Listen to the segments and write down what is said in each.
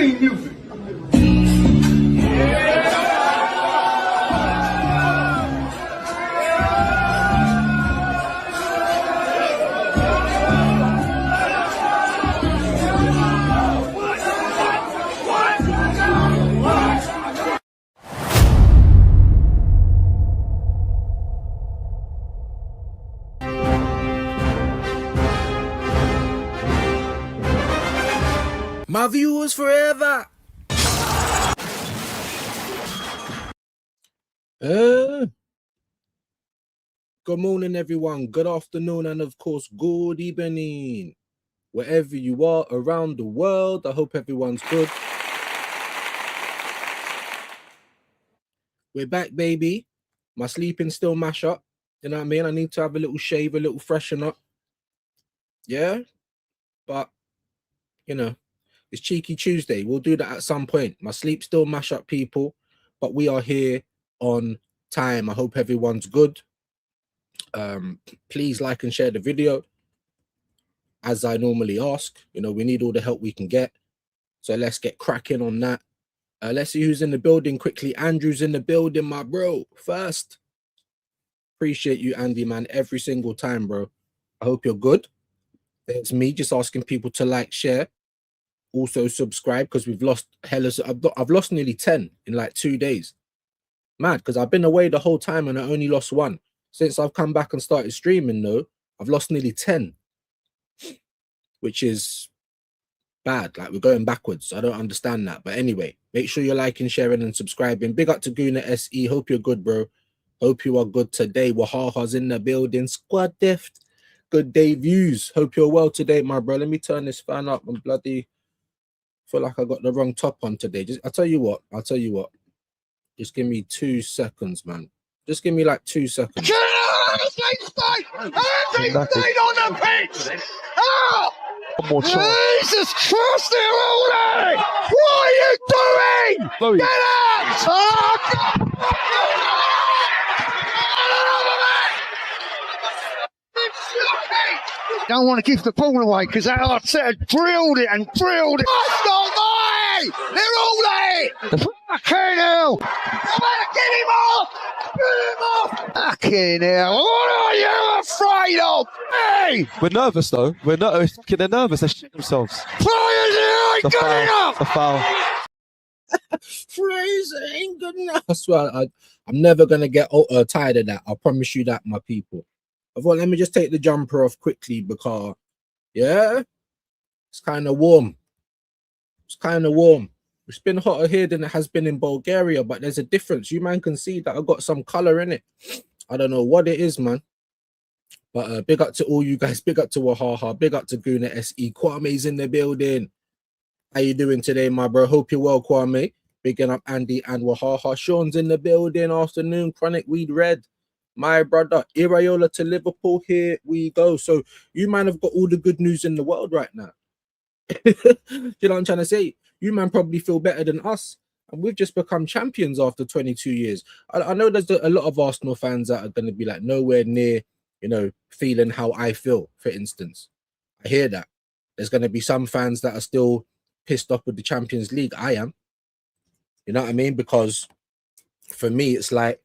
theme music. My viewers forever. Good morning, everyone. Good afternoon, and of course, good evening. Wherever you are around the world, I hope everyone's good. We're back, baby. My sleeping still mash up. You know what I mean? I need to have a little shave, a little freshen up. Yeah, but you know, it's Cheeky Tuesday. We'll do that at some point. My sleep still mash up, people, but we are here on time. I hope everyone's good. Please like and share the video, as I normally ask. You know, we need all the help we can get, so let's get cracking on that. Let's see who's in the building quickly. Andrew's in the building, my bro. First, appreciate you, Andy, man, every single time, bro. I hope you're good. It's me just asking people to like, share, also subscribe, because we've lost hella. I've lost nearly 10 in like 2 days. Mad, because I've been away the whole time and I only lost 1. Since I've come back and started streaming, though, I've lost nearly 10, which is bad. Like, we're going backwards. I don't understand that. But anyway, make sure you're liking, sharing, and subscribing. Big up to Guna SE. Hope you're good, bro. Hope you are good today. Wahaha's in the building. Squad Deft. Good day views. Hope you're well today, my bro. Let me turn this fan up. I'm bloody feel like I got the wrong top on today. I'll tell you what. Just give me 2 seconds, man. Just give me like 2 seconds. Get out of the state on the pitch! Oh! One more try. Jesus Christ, Holy! What are you doing? Chloe. Get out! Oh, don't want to give the ball away because that Arteta drilled it and drilled it. That's not mine! They're all there! Fucking hell! Get him off! Get him off! Fucking hell! What are you afraid of? Hey! We're nervous though. They're nervous. They're shitting themselves. Players here ain't good enough! A foul. Fraser ain't good enough. I swear, I'm never gonna get tired of that. I promise you that, my people. I thought, let me just take the jumper off quickly because, yeah, it's kind of warm. It's kind of warm. It's been hotter here than it has been in Bulgaria, but there's a difference. You man can see that I got some color in it. I don't know what it is, man. But big up to all you guys. Big up to Wahaha. Big up to Guna SE. Kwame's in the building. How you doing today, my bro? Hope you're well, Kwame. Bigging up Andy and Wahaha. Sean's in the building. Afternoon. Chronic Weed Red. My brother. Iraola to Liverpool. Here we go. So you man have got all the good news in the world right now. You know what I'm trying to say? You man probably feel better than us. And we've just become champions after 22 years. I know there's a lot of Arsenal fans that are going to be like nowhere near, you know, feeling how I feel, for instance. I hear that. There's going to be some fans that are still pissed off with the Champions League. I am. You know what I mean? Because for me, it's like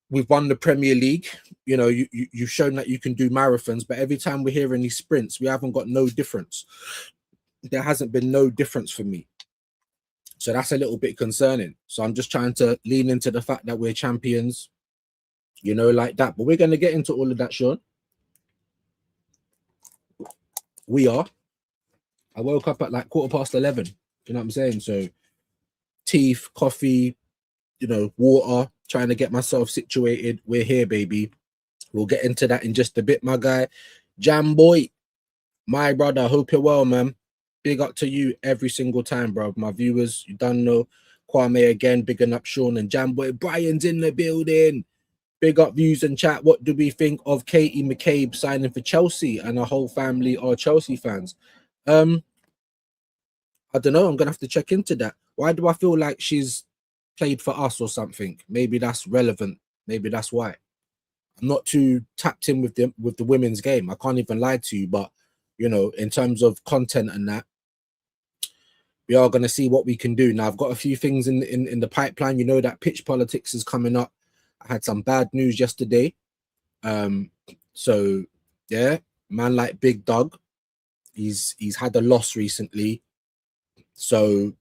we've won the Premier League. You know, you've shown that you can do marathons, but every time we're hearing these sprints, we haven't got no difference. There hasn't been no difference for me. So that's a little bit concerning. So I'm just trying to lean into the fact that we're champions, you know, like that. But we're going to get into all of that, Sean. We are. I woke up at like 11:15. You know what I'm saying? So teeth, coffee, you know, water, trying to get myself situated. We're here, baby. We'll get into that in just a bit, my guy. Jam boy, my brother, hope you're well, man. Big up to you every single time, bro. My viewers, you don't know. Kwame again, bigging up Sean and Jam boy. Brian's in the building. Big up views and chat. What do we think of Katie McCabe signing for Chelsea? And her whole family are Chelsea fans. I don't know. I'm gonna have to check into that. Why do I feel like she's played for us or something? Maybe that's relevant. Maybe that's why. I'm not too tapped in with the women's game. I can't even lie to you, but you know, in terms of content and that. we are going to see what we can do. Now, I've got a few things in the pipeline. You know that pitch politics is coming up. I had some bad news yesterday. So yeah, man like Big Doug, he's had a loss recently. So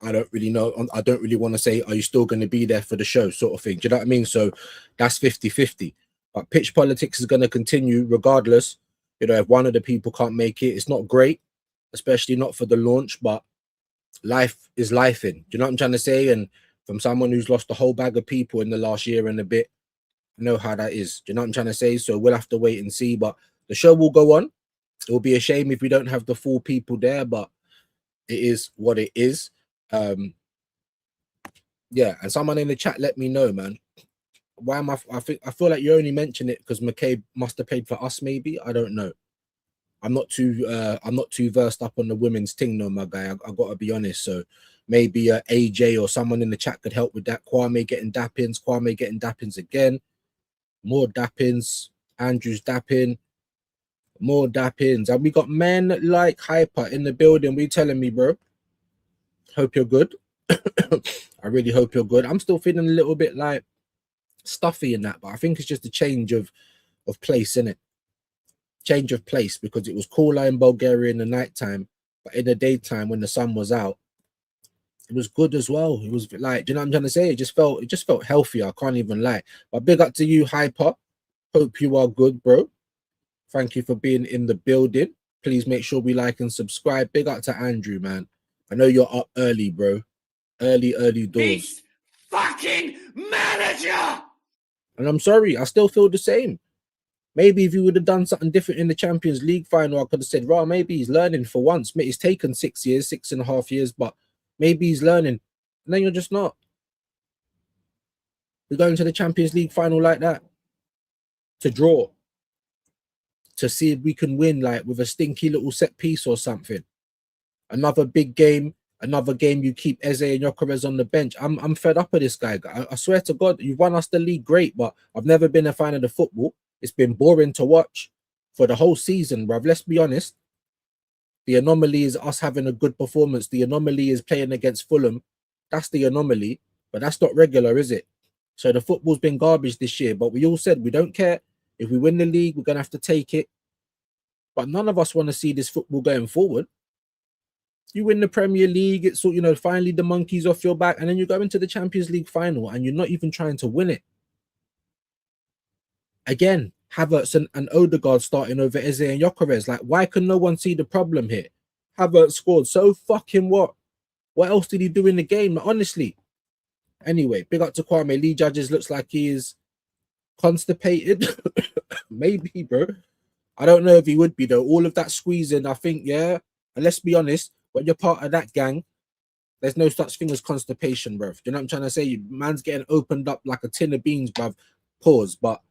I don't really know. I don't really want to say, are you still going to be there for the show, sort of thing. Do you know what I mean? So that's 50-50. But pitch politics is going to continue regardless. You know, if one of the people can't make it, it's not great, especially not for the launch, but life is life in. Do you know what I'm trying to say? And from someone who's lost a whole bag of people in the last year and a bit, I know how that is. Do you know what I'm trying to say? So we'll have to wait and see. But the show will go on. It will be a shame if we don't have the full people there, but it is what it is. Yeah, and someone in the chat let me know, man. Why am I feel like you only mentioned it because McCabe must have paid for us, maybe. I don't know. I'm not too versed up on the women's thing, no, my guy. I gotta be honest. So maybe AJ or someone in the chat could help with that. Kwame getting dappins again. More dappins. Andrew's dapping. More dappins. And we got men like Hyper in the building. What you telling me, bro? Hope you're good. I really hope you're good. I'm still feeling a little bit like stuffy in that, but I think it's just a change of place, innit? Change of place, because it was cooler in Bulgaria in the nighttime, but in the daytime when the sun was out, it was good as well. It was like, do you know what I'm trying to say? It just felt healthier. I can't even lie. But big up to you, Hyper. Hope you are good, bro. Thank you for being in the building. Please make sure we like and subscribe. Big up to Andrew, man. I know you're up early, bro. Early doors. This fucking manager! And I'm sorry, I still feel the same. Maybe if you would have done something different in the Champions League final, I could have said, well, maybe he's learning for once. It's taken 6 years, 6.5 years, but maybe he's learning. And then you're just not. We're going to the Champions League final like that to draw, to see if we can win, like with a stinky little set piece or something. Another big game, another game you keep Eze and Gyökeres on the bench. I'm fed up of this guy. I swear to God, you've won us the league, great, but I've never been a fan of the football. It's been boring to watch for the whole season, bruv. Let's be honest. The anomaly is us having a good performance. The anomaly is playing against Fulham. That's the anomaly, but that's not regular, is it? So the football's been garbage this year, but we all said we don't care. If we win the league, we're going to have to take it. But none of us want to see this football going forward. You win the Premier League, it's, you know, finally the monkey's off your back, and then you go into the Champions League final and you're not even trying to win it. Again, Havertz and Odegaard starting over Eze and Gyökeres. Like, why can no one see the problem here? Havertz scored, so fucking what? What else did he do in the game? Honestly. Anyway, big up to Kwame. Lee Judges looks like he is constipated. Maybe, bro. I don't know if he would be, though. All of that squeezing, I think, yeah. And let's be honest, when you're part of that gang, there's no such thing as constipation, bro. You know what I'm trying to say? Man's getting opened up like a tin of beans, bruv. Pause, but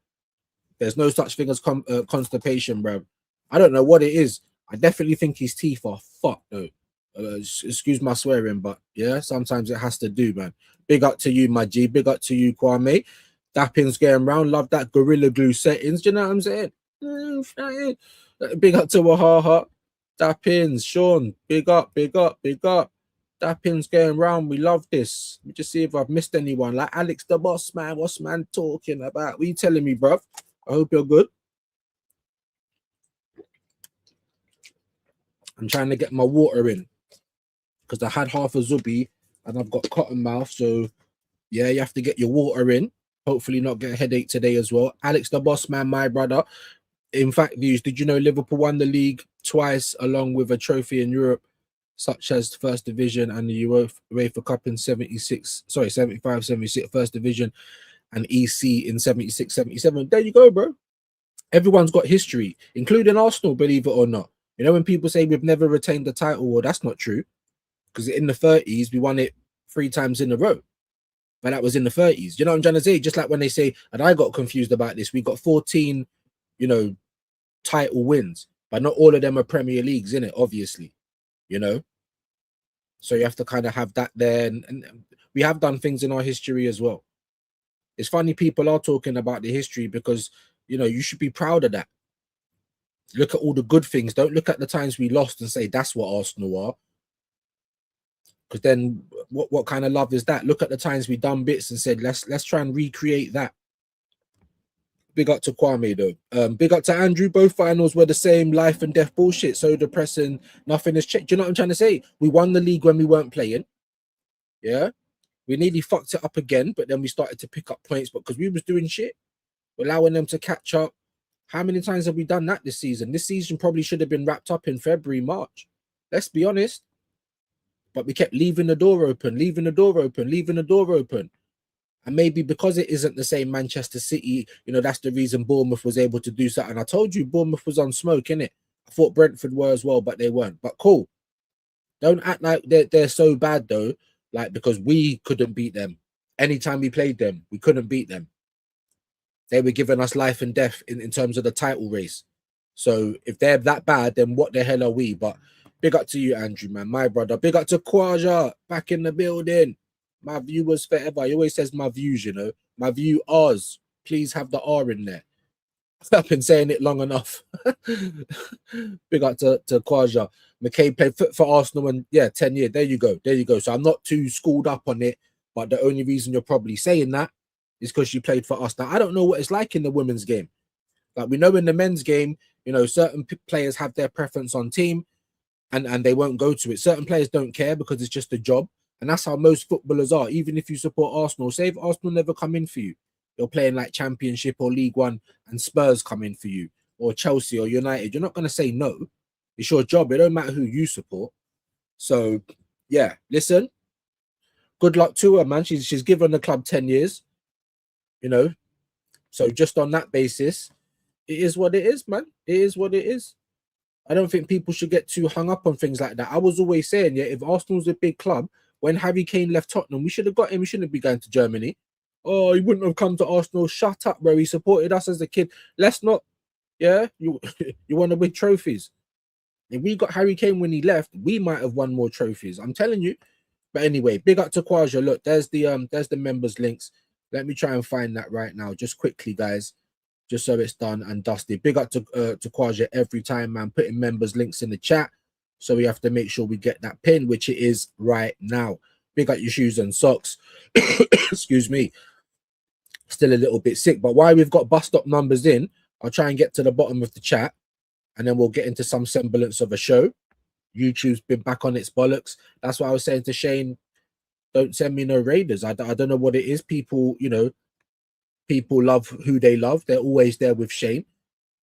there's no such thing as constipation, bro. I don't know what it is. I definitely think his teeth are fucked, though. Excuse my swearing, but yeah, sometimes it has to do, man. Big up to you, my G. Big up to you, Kwame. Dapping's getting round. Love that Gorilla Glue settings. Do you know what I'm saying? Big up to Wahaha. Dappins, Sean. Big up. Dappins going round. We love this. Let me just see if I've missed anyone. Like Alex the boss, man. What's man talking about? What are you telling me, bruv? I hope you're good. I'm trying to get my water in because I had half a Zubi and I've got cotton mouth. So, yeah, you have to get your water in. Hopefully not get a headache today as well. Alex the boss, man, my brother. In fact, views, did you know Liverpool won the league twice along with a trophy in Europe, such as the First Division and the UEFA Cup in 75, 76, First Division, and EC in 76, 77. There you go, bro. Everyone's got history, including Arsenal, believe it or not. You know, when people say we've never retained the title, well, that's not true. Because in the 30s, we won it 3 times in a row. But that was in the 30s. You know what I'm trying to say? Just like when they say, and I got confused about this, we got 14, you know, title wins. But not all of them are Premier Leagues, innit? Obviously. You know? So you have to kind of have that there. And we have done things in our history as well. It's funny people are talking about the history because, you know, you should be proud of that. Look at all the good things. Don't look at the times we lost and say that's what Arsenal are. Because then what kind of love is that? Look at the times we done bits and said, let's try and recreate that. Big up to Kwame though. Big up to Andrew. Both finals were the same life and death bullshit. So depressing. Nothing has changed. Do you know what I'm trying to say? We won the league when we weren't playing. Yeah. We nearly fucked it up again, but then we started to pick up points, but because we was doing shit, allowing them to catch up. How many times have we done that this season? This season probably should have been wrapped up in February, March. Let's be honest. But we kept leaving the door open, leaving the door open, leaving the door open. And maybe because it isn't the same Manchester City, you know, that's the reason Bournemouth was able to do something. I told you Bournemouth was on smoke, innit? I thought Brentford were as well, but they weren't. But cool. Don't act like they're so bad, though, like because we couldn't beat them. Anytime we played them, we couldn't beat them. They were giving us life and death in terms of the title race. So if they're that bad, then what the hell are we? But big up to you, Andrew, man, my brother. Big up to Kwaja, back in the building. My viewers forever. He always says my views, you know. My view R's. Please have the R in there. I've been saying it long enough. Big up to Kwaja. McKay played for Arsenal and 10 years. There you go. There you go. So I'm not too schooled up on it, but the only reason you're probably saying that is because you played for us. Now, I don't know what it's like in the women's game. Like we know in the men's game, you know, certain players have their preference on team and they won't go to it. Certain players don't care because it's just a job. And that's how most footballers are. Even if you support Arsenal, say if Arsenal never come in for you, you're playing like Championship or League One and Spurs come in for you, or Chelsea or United, you're not going to say no. It's your job. It don't matter who you support. So, yeah, listen, good luck to her, man. She's given the club 10 years, you know. So just on that basis, it is what it is, man. It is what it is. I don't think people should get too hung up on things like that. I was always saying, yeah, if Arsenal's a big club, when Harry Kane left Tottenham, we should have got him. We shouldn't be going to Germany. Oh, he wouldn't have come to Arsenal. Shut up, bro. He supported us as a kid. Let's not, yeah, you want to win trophies. If we got Harry Kane when he left, we might have won more trophies. I'm telling you. But anyway, big up to Kwaja. Look, there's the members links. Let me try and find that right now, just quickly, guys, just so it's done and dusted. Big up to Kwaja every time, man. Putting members links in the chat. So we have to make sure we get that pin, which it is right now. Big up your shoes and socks. Excuse me. Still a little bit sick. But while we've got bus stop numbers in, I'll try and get to the bottom of the chat. And then we'll get into some semblance of a show. YouTube's been back on its bollocks. That's what I was saying to Shane. Don't send me no raiders. I don't know what it is. People, you know, people love who they love. They're always there with Shane.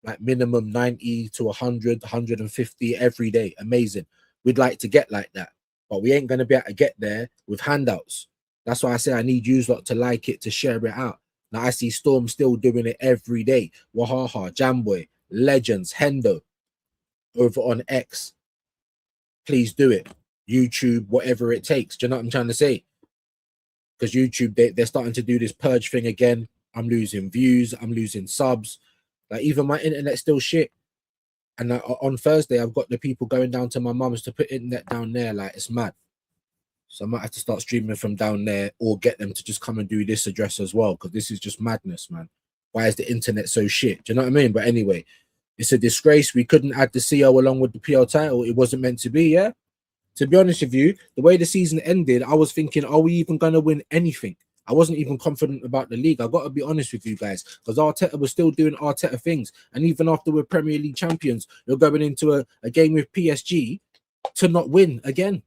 Like minimum 90 to 100, 150 every day. Amazing. We'd like to get like that. But we ain't going to be able to get there with handouts. That's why I say I need you lot to like it, to share it out. Now I see Storm still doing it every day. Wahaha, Jamboy, Legends, Hendo, over on X. Please do it. YouTube, whatever it takes. Do you know what I'm trying to say? Because YouTube, they're starting to do this purge thing again. I'm losing views. I'm losing subs. Like even my internet's still shit. And on Thursday, I've got the people going down to my mum's to put internet down there. Like it's mad. So I might have to start streaming from down there or get them to just come and do this address as well. Because this is just madness, man. Why is the internet so shit? Do you know what I mean? But anyway, it's a disgrace. We couldn't add the CO along with the PL title. It wasn't meant to be, yeah? To be honest with you, the way the season ended, I was thinking, are we even going to win anything? I wasn't even confident about the league. I got to be honest with you guys, because Arteta was still doing Arteta things. And even after we're Premier League champions, you're going into a game with PSG to not win again.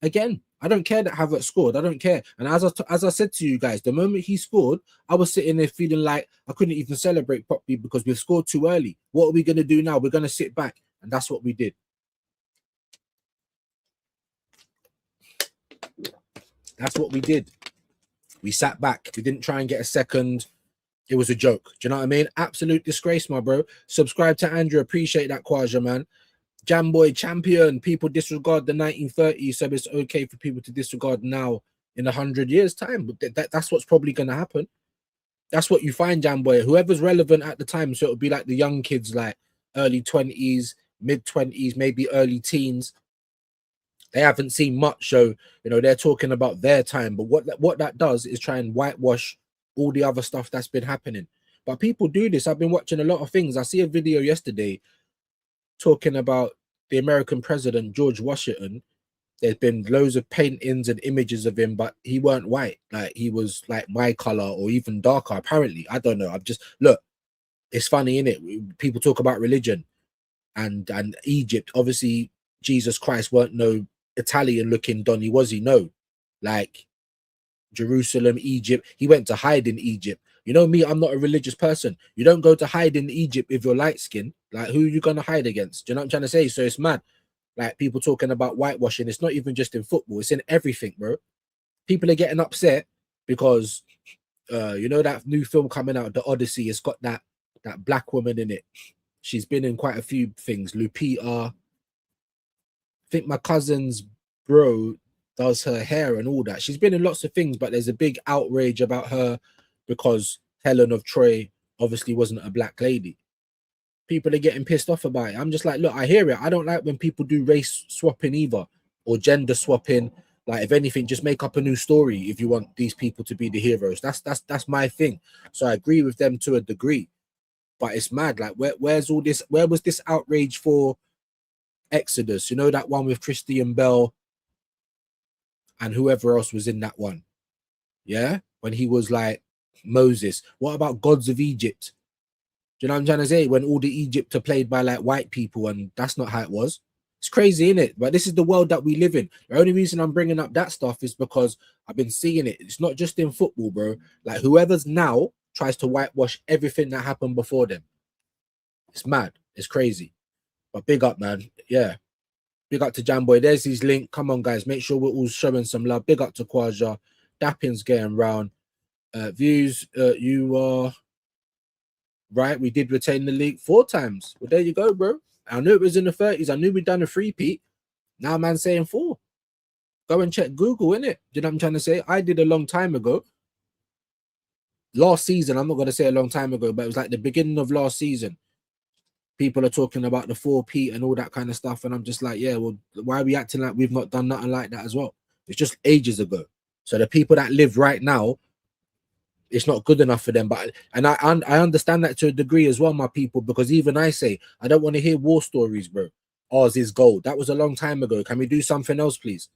Again. I don't care that Havertz scored. I don't care. And as I said to you guys, the moment he scored, I was sitting there feeling like I couldn't even celebrate properly because we've scored too early. What are we going to do now? We're going to sit back. And that's what we did. That's what we did. We sat back. We didn't try and get a second. It was a joke. Do you know what I mean? Absolute disgrace, my bro. Subscribe to Andrew. Appreciate that, Kwaja, man. Jamboy champion. People disregard the 1930s, so it's okay for people to disregard now in 100 years' time. But that's what's probably going to happen. That's what you find, Jamboy. Whoever's relevant at the time, so it'll be like the young kids, like early 20s, mid 20s, maybe early teens. They haven't seen much, so you know they're talking about their time. But what that does is try and whitewash all the other stuff that's been happening. But people do this. I've been watching a lot of things. I see a video yesterday talking about the American president, George Washington, There's been loads of paintings and images of him, but he weren't white. Like he was like my color or even darker. Apparently, I don't know. I'm just look. It's funny, innit? People talk about religion and Egypt. Obviously, Jesus Christ weren't no Italian looking Donny, was he? No, like Jerusalem, Egypt. He went to hide in Egypt. You know me, I'm not a religious person. You don't go to hide in Egypt if you're light skinned. Like, who are you gonna hide against? Do you know what I'm trying to say? So it's mad. Like people talking about whitewashing. It's not even just in football, it's in everything, bro. People are getting upset because you know that new film coming out, The Odyssey, it's got that black woman in it. She's been in quite a few things. Lupita. I think my cousin's bro does her hair and all that. She's been in lots of things, but there's a big outrage about her because Helen of Troy obviously wasn't a black lady. People are getting pissed off about it. I'm just like, look, I hear it. I don't like when people do race swapping either or gender swapping. Like, if anything, just make up a new story if you want these people to be the heroes. That's my thing. So I agree with them to a degree. But it's mad. Like, where's all this? Where was this outrage for Exodus? You know, that one with Christian Bell and whoever else was in that one. Yeah, when he was like Moses. What about Gods of Egypt? Do you know what I'm trying to say? When all the Egypt are played by like white people, and that's not how it was. It's crazy, isn't it? But this is the world that we live in. The only reason I'm bringing up that stuff is because I've been seeing it. It's not just in football, bro. Like, whoever's now tries to whitewash everything that happened before them. It's mad. It's crazy. But big up, man. Yeah. Big up to Jamboy. There's his link. Come on, guys. Make sure we're all showing some love. Big up to Kwaja. Dappin's getting round. Views, you are right. We did retain the league 4 times. Well, there you go, bro. I knew it was in the 30s. I knew we'd done a 3-peat. Now man's saying 4. Go and check Google, innit? Do you know what I'm trying to say? I did a long time ago. Last season, I'm not going to say a long time ago, but it was like the beginning of last season. People are talking about the 4-peat and all that kind of stuff. And I'm just like, yeah, well, why are we acting like we've not done nothing like that as well? It's just ages ago. So the people that live right now, it's not good enough for them. But I understand that to a degree as well, my people, because even I say I don't want to hear war stories, bro. Ours is gold. That was a long time ago. Can we do something else, please?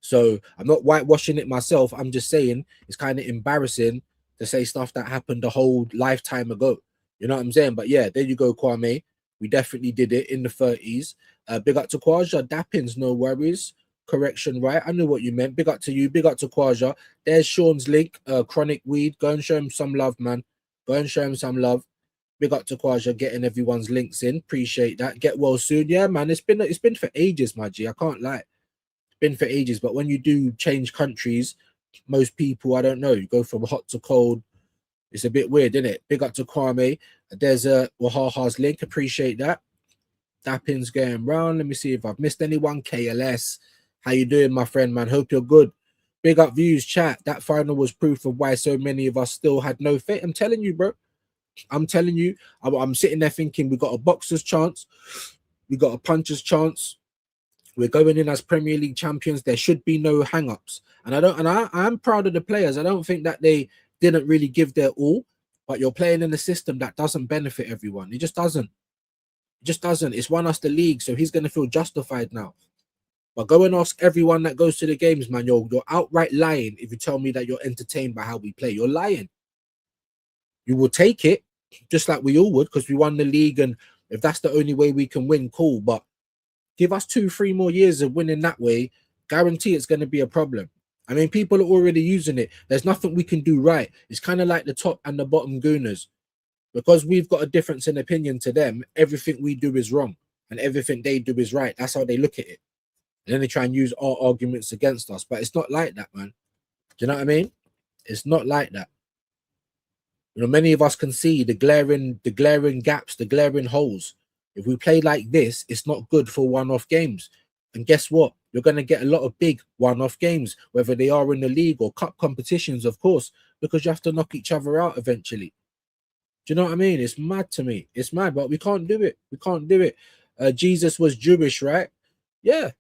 So I'm not whitewashing it myself. I'm just saying it's kind of embarrassing to say stuff that happened a whole lifetime ago. You know what I'm saying? But yeah, there you go, Kwame. We definitely did it in the 30s. Big up to Kwaja. Dappins, no worries. Correction, right? I knew what you meant. Big up to you. Big up to Kwaja. There's Sean's link. Chronic Weed. Go and show him some love, man. Go and show him some love. Big up to Kwaja getting everyone's links in. Appreciate that. Get well soon. Yeah, man. It's been for ages, my G. I can't lie. It's been for ages. But when you do change countries, most people, I don't know, you go from hot to cold. It's a bit weird, isn't it? Big up to Kwame. There's a Wahaha's link. Appreciate that. Dappin's going round. Let me see if I've missed anyone. KLS. How you doing, my friend, man? Hope you're good. Big up views, chat. That final was proof of why so many of us still had no faith. I'm telling you, bro. I'm telling you. I'm sitting there thinking we got a boxer's chance. We got a puncher's chance. We're going in as Premier League champions. There should be no hang-ups. And I'm proud of the players. I don't think that they didn't really give their all, but you're playing in a system that doesn't benefit everyone. It just doesn't. It just doesn't. It's won us the league, so he's going to feel justified now. But go and ask everyone that goes to the games, man. You're outright lying if you tell me that you're entertained by how we play. You're lying. You will take it, just like we all would, because we won the league, and if that's the only way we can win, cool. But give us 2-3 more years of winning that way, guarantee it's going to be a problem. I mean, people are already using it. There's nothing we can do right. It's kind of like the top and the bottom gooners. Because we've got a difference in opinion to them, everything we do is wrong and everything they do is right. That's how they look at it. And then they try and use our arguments against us. But it's not like that, man. Do you know what I mean? It's not like that. You know, many of us can see the glaring gaps, the glaring holes. If we play like this, it's not good for one-off games. And guess what? You're going to get a lot of big one-off games, whether they are in the league or cup competitions, of course, because you have to knock each other out eventually. Do you know what I mean? It's mad to me. It's mad, but we can't do it. We can't do it. Jesus was Jewish, right? Yeah.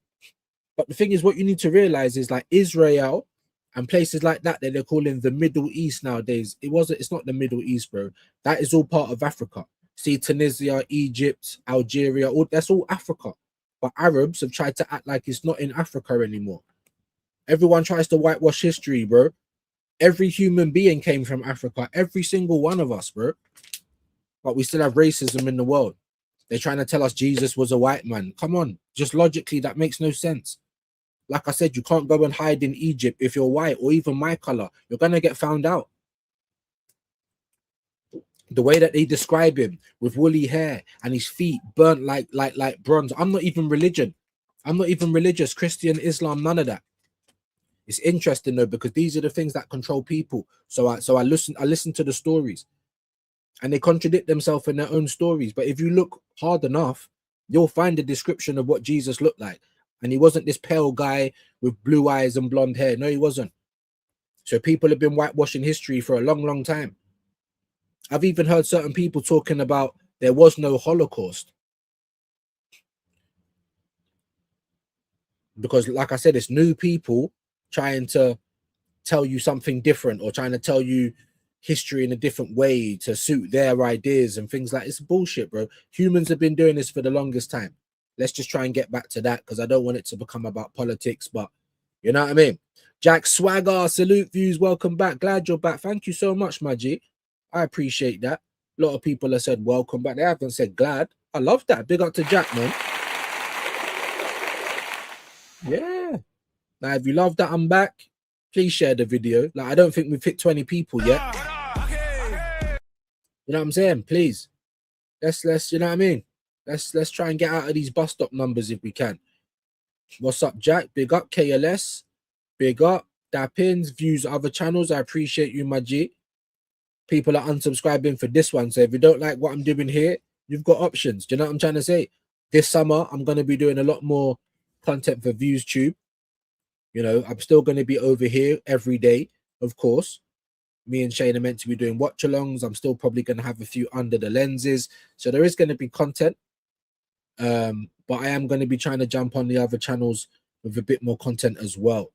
But the thing is, what you need to realize is like Israel and places like that they're calling the Middle East nowadays. It's not the Middle East, bro. That is all part of Africa. See, Tunisia, Egypt, Algeria, that's all Africa. But Arabs have tried to act like it's not in Africa anymore. Everyone tries to whitewash history, bro. Every human being came from Africa, every single one of us, bro. But we still have racism in the world. They're trying to tell us Jesus was a white man. Come on, just logically, that makes no sense. Like I said, you can't go and hide in Egypt if you're white or even my color. You're gonna get found out. The way that they describe him with woolly hair and his feet burnt like bronze. I'm not even religious, Christian, Islam, none of that. It's interesting though, because these are the things that control people. So I listen to the stories, and they contradict themselves in their own stories. But if you look hard enough, you'll find a description of what Jesus looked like. And he wasn't this pale guy with blue eyes and blonde hair. No, he wasn't. So people have been whitewashing history for a long, long time. I've even heard certain people talking about there was no Holocaust. Because like I said, it's new people trying to tell you something different, or trying to tell you history in a different way to suit their ideas and things like it's bullshit, bro. Humans have been doing this for the longest time. Let's just try and get back to that, because I don't want it to become about politics, but you know what I mean? Jack Swagger, salute views, welcome back. Glad you're back. Thank you so much, my G. I appreciate that. A lot of people have said welcome back. They haven't said glad. I love that. Big up to Jack, man. Yeah. Now, if you love that I'm back, please share the video. Like, I don't think we've hit 20 people yet. You know what I'm saying? Please. Let's you know what I mean? Let's try and get out of these bus stop numbers if we can. What's up, Jack? Big up KLS. Big up Dappins, views other channels. I appreciate you, my G. People are unsubscribing for this one. So if you don't like what I'm doing here, you've got options. Do you know what I'm trying to say? This summer, I'm going to be doing a lot more content for ViewsTube. You know, I'm still going to be over here every day, of course. Me and Shane are meant to be doing watch-alongs. I'm still probably going to have a few under the lenses. So there is going to be content. But I am going to be trying to jump on the other channels with a bit more content as well.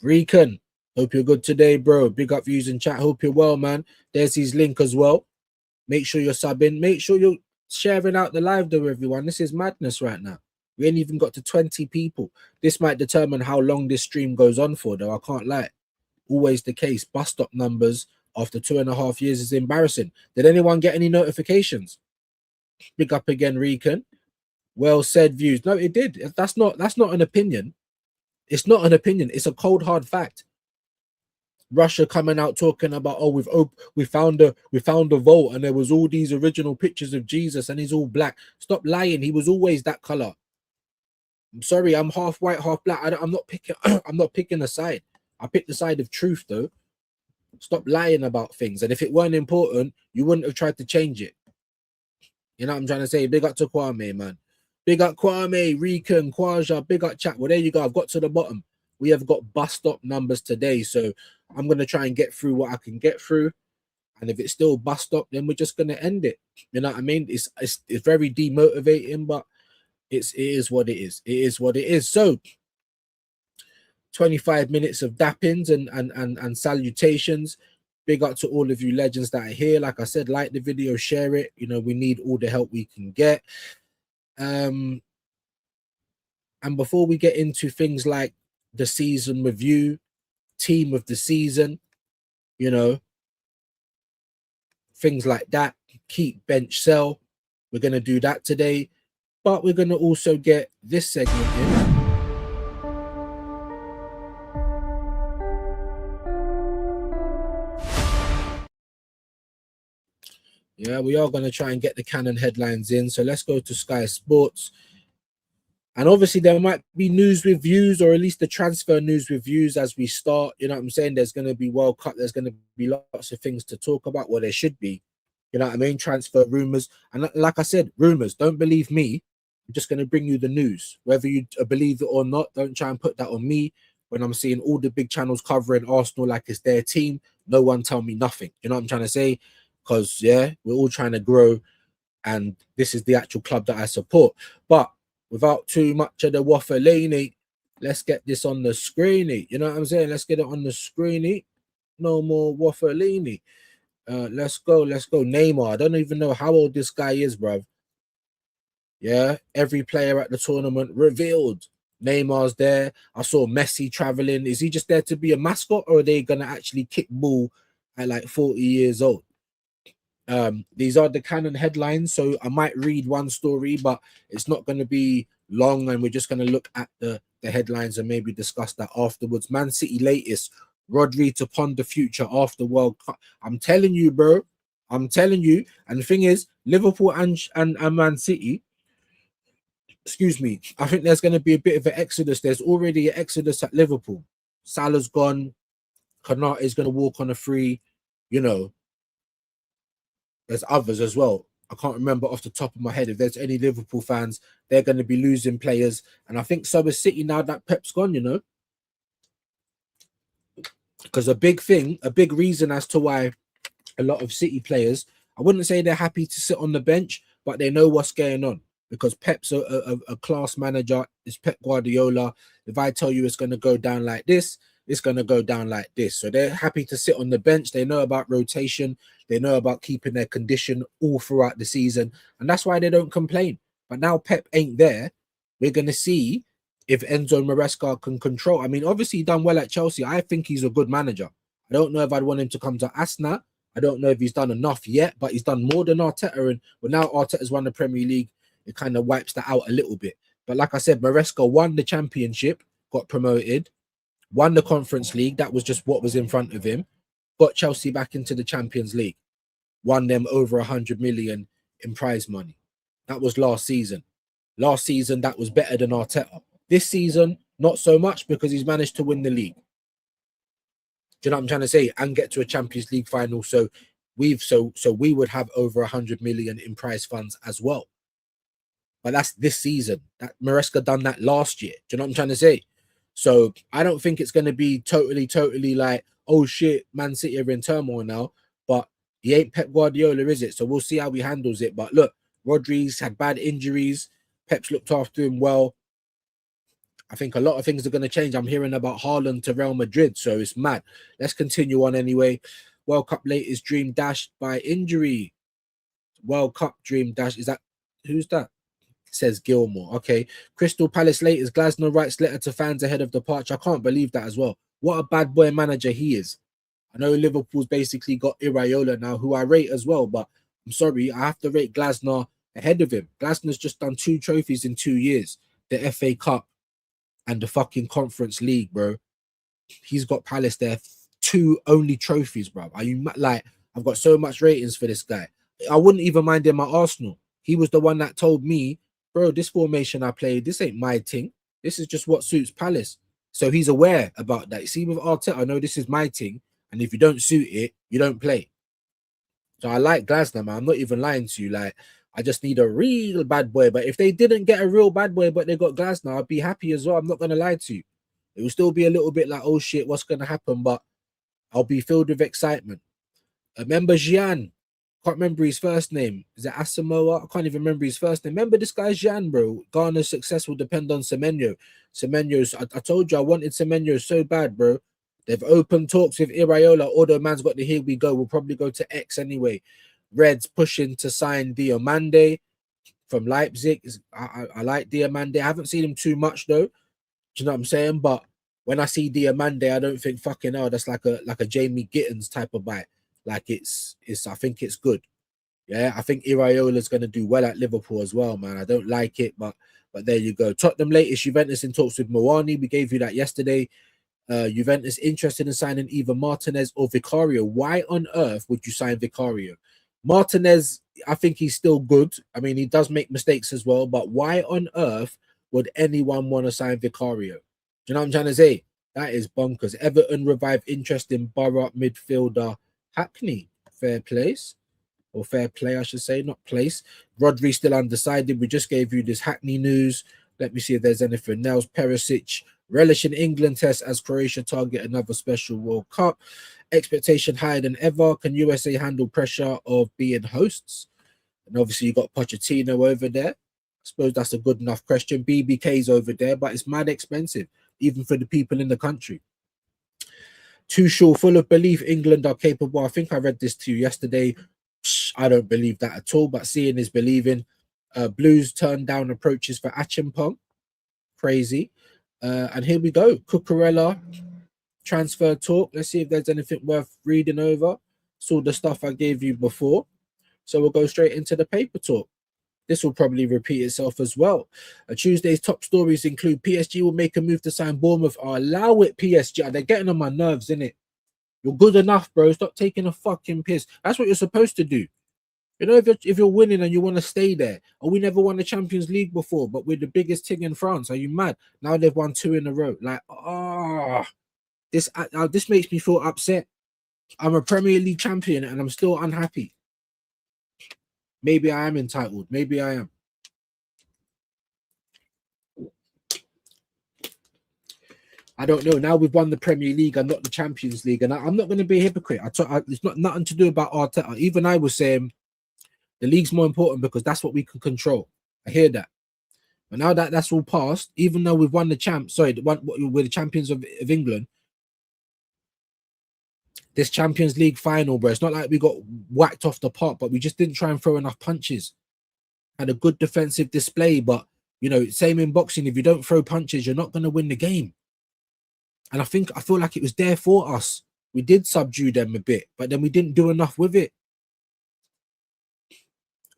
Recon, hope you're good today, bro. Big up views in chat. Hope you're well, man. There's his link as well. Make sure you're subbing. Make sure you're sharing out the live, though, everyone. This is madness right now. We ain't even got to 20 people. This might determine how long this stream goes on for, though. I can't lie. Always the case. Bus stop numbers after 2.5 years is embarrassing. Did anyone get any notifications? Big up again, Recon. Well said, views. No, it did. That's not an opinion. It's not an opinion. It's a cold hard fact. Russia coming out talking about, oh, we found a vault and there was all these original pictures of Jesus and he's all black. Stop lying. He was always that color. I'm sorry, I'm half white, half black. I'm not picking. I'm not picking a side. I picked the side of truth, though. Stop lying about things. And if it weren't important, you wouldn't have tried to change it. You know what I'm trying to say? Big up to Kwame, man. Big up Kwame, Recon, Kwaja, big up chat. Well, there you go. I've got to the bottom. We have got bus stop numbers today. So I'm going to try and get through what I can get through. And if it's still bus stop, then we're just going to end it. You know what I mean? It's very demotivating, but it is what it is. It is what it is. So 25 minutes of dappings and salutations. Big up to all of you legends that are here. Like I said, like the video, share it. You know, we need all the help we can get. And before we get into things like the season review, team of the season, you know, things like that, keep, bench, sell. We're going to do that today, but we're going to also get this segment in. Yeah, we are going to try and get the canon headlines in. So let's go to Sky Sports. And obviously there might be news with views, or at least the transfer news with views as we start. You know what I'm saying? There's going to be World Cup. There's going to be lots of things to talk about. Well, there should be. You know what I mean? Transfer rumors. And like I said, rumors. Don't believe me. I'm just going to bring you the news. Whether you believe it or not, don't try and put that on me. When I'm seeing all the big channels covering Arsenal like it's their team, no one tell me nothing. You know what I'm trying to say? Because, yeah, we're all trying to grow. And this is the actual club that I support. But without too much of the waffle, let's get this on the screen. You know what I'm saying? Let's get it on the screen. No more waffle. Let's go. Neymar. I don't even know how old this guy is, bruv. Yeah, every player at the tournament revealed. Neymar's there. I saw Messi traveling. Is he just there to be a mascot, or are they gonna actually kick ball at like 40 years old? These are the canon headlines, so I might read one story, but it's not going to be long, and we're just going to look at the headlines and maybe discuss that afterwards. Man City latest: Rodri to ponder future after World Cup. I'm telling you, bro. I'm telling you. And the thing is, Liverpool and Man City, excuse me, I think there's going to be a bit of an exodus. There's already an exodus at Liverpool. Salah's gone. Kanat is going to walk on a free. You know, there's others as well. I can't remember off the top of my head. If there's any Liverpool fans, they're going to be losing players. And I think so is City now that Pep's gone, you know. Because a big reason as to why a lot of City players, I wouldn't say they're happy to sit on the bench, but they know what's going on. Because Pep's a class manager. It's Pep Guardiola. If I tell you it's going to go down like this, it's going to go down like this. So they're happy to sit on the bench. They know about rotation. They know about keeping their condition all throughout the season. And that's why they don't complain. But now Pep ain't there. We're going to see if Enzo Maresca can control. I mean, obviously he done well at Chelsea. I think he's a good manager. I don't know if I'd want him to come to Arsenal. I don't know if he's done enough yet, but he's done more than Arteta. And well, now Arteta's won the Premier League, it kind of wipes that out a little bit. But like I said, Maresca won the championship, got promoted, won the Conference League. That was just what was in front of him. Got Chelsea back into the Champions League. Won them over 100 million in prize money. That was last season. Last season, that was better than Arteta. This season, not so much because he's managed to win the league. Do you know what I'm trying to say? And get to a Champions League final. So we would have over 100 million in prize funds as well. But that's this season. That Maresca done that last year. Do you know what I'm trying to say? So I don't think it's going to be totally like, oh shit, Man City are in turmoil now. But he ain't Pep Guardiola, is it? So we'll see how he handles it. But look, Rodri's had bad injuries. Pep's looked after him well. I think a lot of things are going to change. I'm hearing about Haaland to Real Madrid, so it's mad. Let's continue on anyway. World Cup latest dream dashed by injury. World Cup dream dash. Is that, who's that? Says Gilmore. Okay. Crystal Palace latest Glasner writes letter to fans ahead of departure. I can't believe that as well. What a bad boy manager he is. I know Liverpool's basically got Iraola now, who I rate as well, but I'm sorry, I have to rate Glasner ahead of him. Glasner's just done 2 trophies in 2 years. The FA Cup and the fucking Conference League, bro. He's got Palace there. 2 only trophies, bro. Are you like, I've got so much ratings for this guy. I wouldn't even mind him at Arsenal. He was the one that told me, bro, this formation I played, this ain't my thing. This is just what suits Palace. So he's aware about that. You see, with Arteta, I know this is my thing. And if you don't suit it, you don't play. So I like Glasner, man. I'm not even lying to you. Like, I just need a real bad boy. But if they didn't get a real bad boy, but they got Glasner, I'd be happy as well. I'm not going to lie to you. It will still be a little bit like, oh shit, what's going to happen? But I'll be filled with excitement. Remember Gian? Can't remember his first name. Is it Asamoah? I can't even remember his first name. Remember this guy Gian, bro? Ghana's success will depend on Semenyo. Semenyo's, I told you I wanted Semenyo so bad, bro. They've opened talks with Iraola, although man's got the here we go. We'll probably go to X anyway. Reds pushing to sign Diomande from Leipzig. I like Diomande. I haven't seen him too much though. Do you know what I'm saying? But when I see Diomande, I don't think fucking hell, that's like a Jamie Gittins type of bite. Like it's I think it's good. Yeah, I think Iraola's going to do well at Liverpool as well, man. I don't like it, but there you go. Tottenham latest, Juventus in talks with Moani. We gave you that yesterday. Juventus interested in signing either Martinez or Vicario. Why on earth would you sign Vicario? Martinez, I think he's still good. I mean, he does make mistakes as well, but why on earth would anyone want to sign Vicario? Do you know what I'm trying to say? That is bonkers. Everton revive interest in Borough midfielder Hackney. Fair place. Or fair play, I should say, not place. Rodri still undecided. We just gave you this Hackney news. Let me see if there's anything else. Perisic relishing England test as Croatia target another special World Cup. Expectation higher than ever. Can USA handle pressure of being hosts? And obviously you got Pochettino over there. I suppose that's a good enough question. BBK's over there, but it's mad expensive, even for the people in the country. Tuchel full of belief England are capable. I think I read this to you yesterday. I don't believe that at all, but seeing is believing. Blues turned down approaches for Achimpong. Crazy. And here we go. Cucurella transfer talk. Let's see if there's anything worth reading over. Saw the stuff I gave you before. So we'll go straight into the paper talk. This will probably repeat itself as well. Tuesday's top stories include PSG will make a move to sign Bournemouth. Oh, allow it, PSG. They're getting on my nerves, innit? You're good enough, bro. Stop taking a fucking piss. That's what you're supposed to do. You know, if you're winning and you want to stay there, or we never won the Champions League before, but we're the biggest thing in France. Are you mad? Now they've won 2 in a row. Like, this makes me feel upset. I'm a Premier League champion and I'm still unhappy. Maybe I am entitled. Maybe I am. I don't know. Now we've won the Premier League and not the Champions League, and I'm not going to be a hypocrite. It's not nothing to do about Arteta. Even I was saying the league's more important because that's what we can control. I hear that. But now that that's all passed, even though we've won the we're the champions of England, this Champions League final, bro, it's not like we got whacked off the park, but we just didn't try and throw enough punches. Had a good defensive display, but, you know, same in boxing. If you don't throw punches, you're not going to win the game. And I feel like it was there for us. We did subdue them a bit, but then we didn't do enough with it.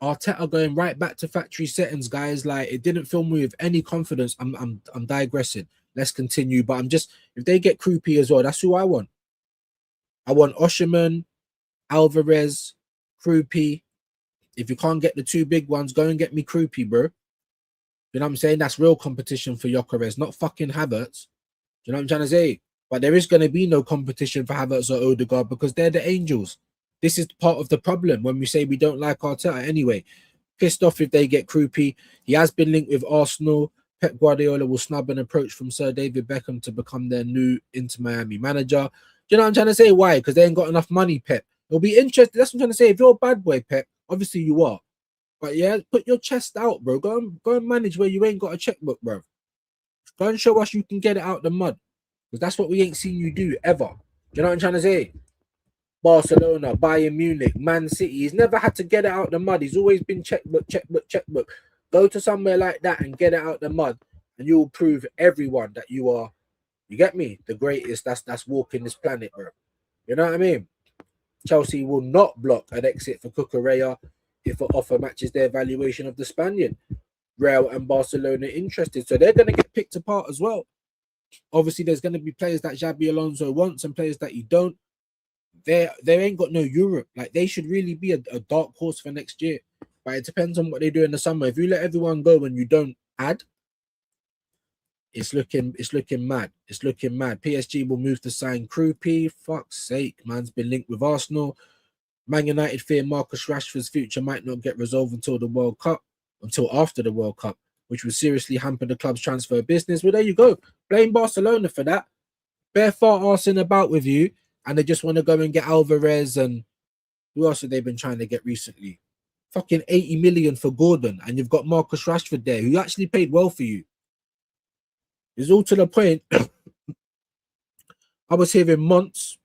Arteta going right back to factory settings, guys. Like, it didn't fill me with any confidence. I'm digressing. Let's continue. But if they get Krupi as well, that's who I want. I want Osherman, Alvarez, Krupi. If you can't get the 2 big ones, go and get me Krupi, bro. You know what I'm saying? That's real competition for Gyökeres, not fucking Havertz. You know what I'm trying to say? But there is going to be no competition for Havertz or Odegaard because they're the angels. This is part of the problem when we say we don't like Arteta. Anyway, pissed off if they get Krupi. He has been linked with Arsenal. Pep Guardiola will snub an approach from Sir David Beckham to become their new Inter Miami manager. Do you know what I'm trying to say? Why? Because they ain't got enough money, Pep. It'll be interesting. That's what I'm trying to say. If you're a bad boy, Pep, obviously you are. But yeah, put your chest out, bro. Go and manage where you ain't got a checkbook, bro. Go and show us you can get it out the mud. Because that's what we ain't seen you do ever. Do you know what I'm trying to say? Barcelona, Bayern Munich, Man City. He's never had to get it out the mud. He's always been checkbook. Go to somewhere like that and get it out the mud. And you'll prove everyone that you are, you get me, the greatest that's walking this planet, bro. You know what I mean? Chelsea will not block an exit for Cucurella if an offer matches their valuation of the Spaniard. Real and Barcelona interested. So they're going to get picked apart as well. Obviously, there's going to be players that Xabi Alonso wants and players that he don't. They ain't got no Europe. Like, they should really be a dark horse for next year. But it depends on what they do in the summer. If you let everyone go and you don't add, it's looking mad. It's looking mad. PSG will move to sign Krupi. Fuck's sake, man's been linked with Arsenal. Man United fear Marcus Rashford's future might not get resolved until after the World Cup, which would seriously hamper the club's transfer business. Well, there you go. Blame Barcelona for that. Bare far arsing about with you, and they just want to go and get Alvarez, and who else have they been trying to get recently? Fucking 80 million for Gordon, and you've got Marcus Rashford there, who actually paid well for you. It's all to the point. I was hearing months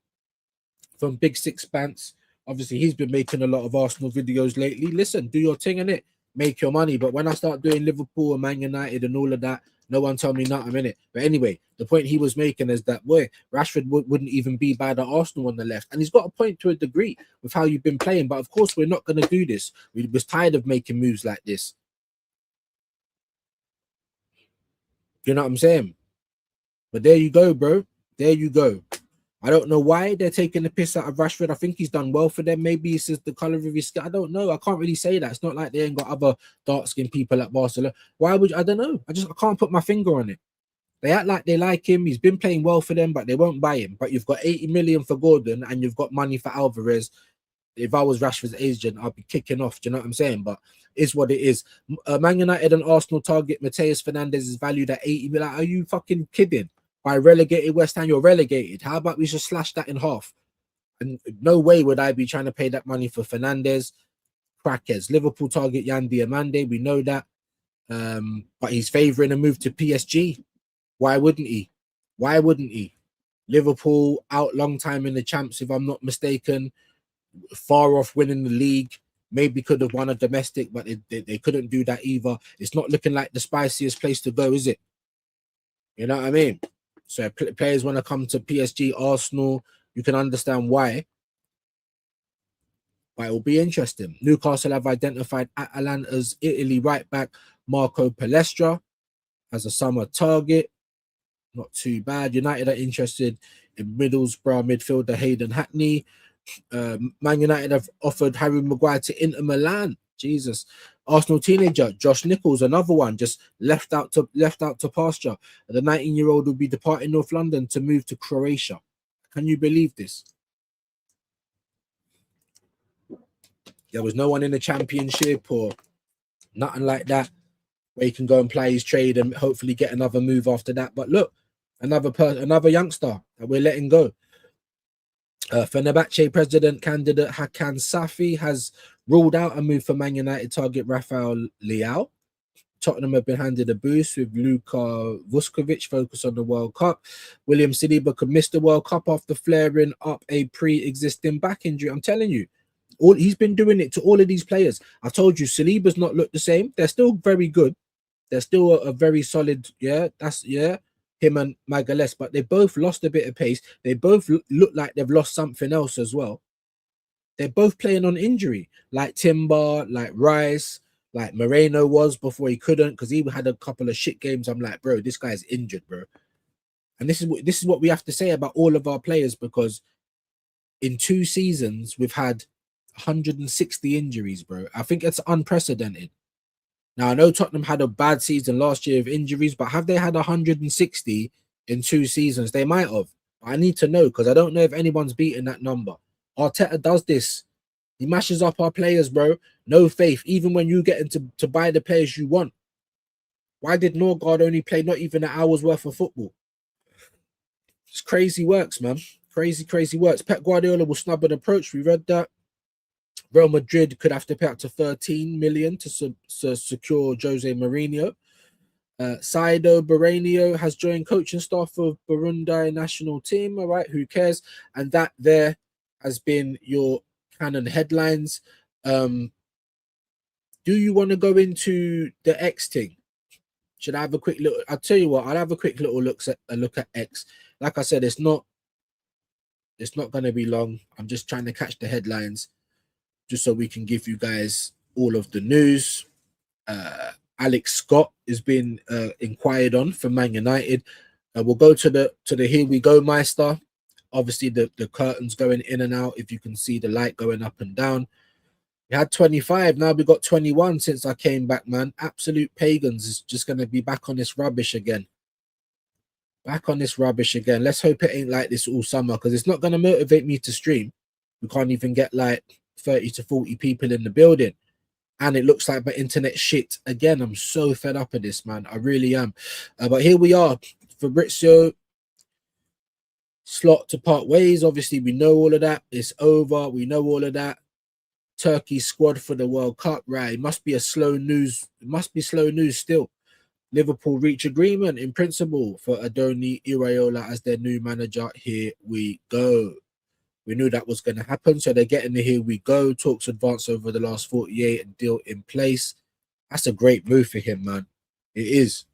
from Big Sixpence. Obviously, he's been making a lot of Arsenal videos lately. Listen, do your thing in it. Make your money. But when I start doing Liverpool and Man United and all of that, no one tell me nothing in it. But anyway, the point he was making is that, boy, Rashford wouldn't even be bad at Arsenal on the left. And he's got a point to a degree with how you've been playing. But of course, we're not going to do this. We was tired of making moves like this. You know what I'm saying? But there you go, bro. There you go. I don't know why they're taking the piss out of Rashford. I think he's done well for them. Maybe it's just the colour of his skin. I don't know. I can't really say that. It's not like they ain't got other dark-skinned people at Barcelona. Why would I don't know. I can't put my finger on it. They act like they like him. He's been playing well for them, but they won't buy him. But you've got 80 million for Gordon and you've got money for Alvarez. If I was Rashford's agent, I'd be kicking off. Do you know what I'm saying? But it's what it is. Man United and Arsenal target Mateus Fernandes is valued at 80 million. Are you fucking kidding? By relegated West Ham, you're relegated. How about we just slash that in half? And no way would I be trying to pay that money for Fernandes. Crackers. Liverpool target Yan Diomande. We know that. But he's favouring a move to PSG. Why wouldn't he? Why wouldn't he? Liverpool out long time in the champs, if I'm not mistaken. Far off winning the league. Maybe could have won a domestic, but they couldn't do that either. It's not looking like the spiciest place to go, is it? You know what I mean? So players want to come to PSG, Arsenal. You can understand why. But it will be interesting. Newcastle have identified Atalanta's Italy right back Marco Palestra as a summer target. Not too bad. United are interested in Middlesbrough midfielder Hayden Hackney. Man United have offered Harry Maguire to Inter Milan. Jesus. Arsenal teenager Josh Nichols, another one, just left out to pasture. The 19-year-old will be departing North London to move to Croatia. Can you believe this? There was no one in the Championship or nothing like that where he can go and play his trade and hopefully get another move after that. But look, another youngster that we're letting go. Fenerbahce president candidate Hakan Safi has ruled out a move for Man United target Rafael Leao. Tottenham have been handed a boost with Luka Vuskovic focused on the World Cup. William Saliba could miss the World Cup after flaring up a pre-existing back injury. I'm telling you, he's been doing it to all of these players. I told you, Saliba's not looked the same. They're still very good. They're still a very solid, him and Magalhaes, but they both lost a bit of pace. They both look like they've lost something else as well. They're both playing on injury, like Timber, like Rice, like Moreno was before he couldn't because he had a couple of shit games. I'm like, bro, this guy's injured, bro. And this is what we have to say about all of our players, because in 2 seasons we've had 160 injuries, bro. I think it's unprecedented. Now, I know Tottenham had a bad season last year of injuries, but have they had 160 in 2 seasons? They might have. I need to know because I don't know if anyone's beaten that number. Arteta does this. He mashes up our players, bro. No faith, even when you get into to buy the players you want. Why did Norgard only play not even an hour's worth of football? It's crazy works, man. Crazy works. Pep Guardiola will snub an approach. We read that. Real Madrid could have to pay up to 13 million to secure Jose Mourinho. Saido Barranio has joined coaching staff of Burundi national team. All right, who cares? And that there has been your canon headlines. Do you want to go into the X thing? Should I have a quick look? I'll tell you what. I'll have a quick little look at X. Like I said, it's not going to be long. I'm just trying to catch the headlines, just so we can give you guys all of the news. Alex Scott is being inquired on for Man United. We'll go to the Here We Go Meister. Obviously, the curtains going in and out. If you can see the light going up and down. We had 25. Now we got 21 since I came back, man. Absolute pagans is just going to be back on this rubbish again. Let's hope it ain't like this all summer, because it's not going to motivate me to stream. We can't even get like 30 to 40 people in the building. And it looks like my internet shit again. I'm so fed up of this, man. I really am. But here we are. Fabrizio slot to part ways. Obviously, we know all of that. It's over. We know all of that. Turkey squad for the World Cup. Right. It must be slow news still. Liverpool reach agreement in principle for Adoni Iraola as their new manager. Here we go. We knew that was going to happen, so they're getting the Here we go. Talks advanced over the last 48 and deal in place. That's a great move for him, man. It is.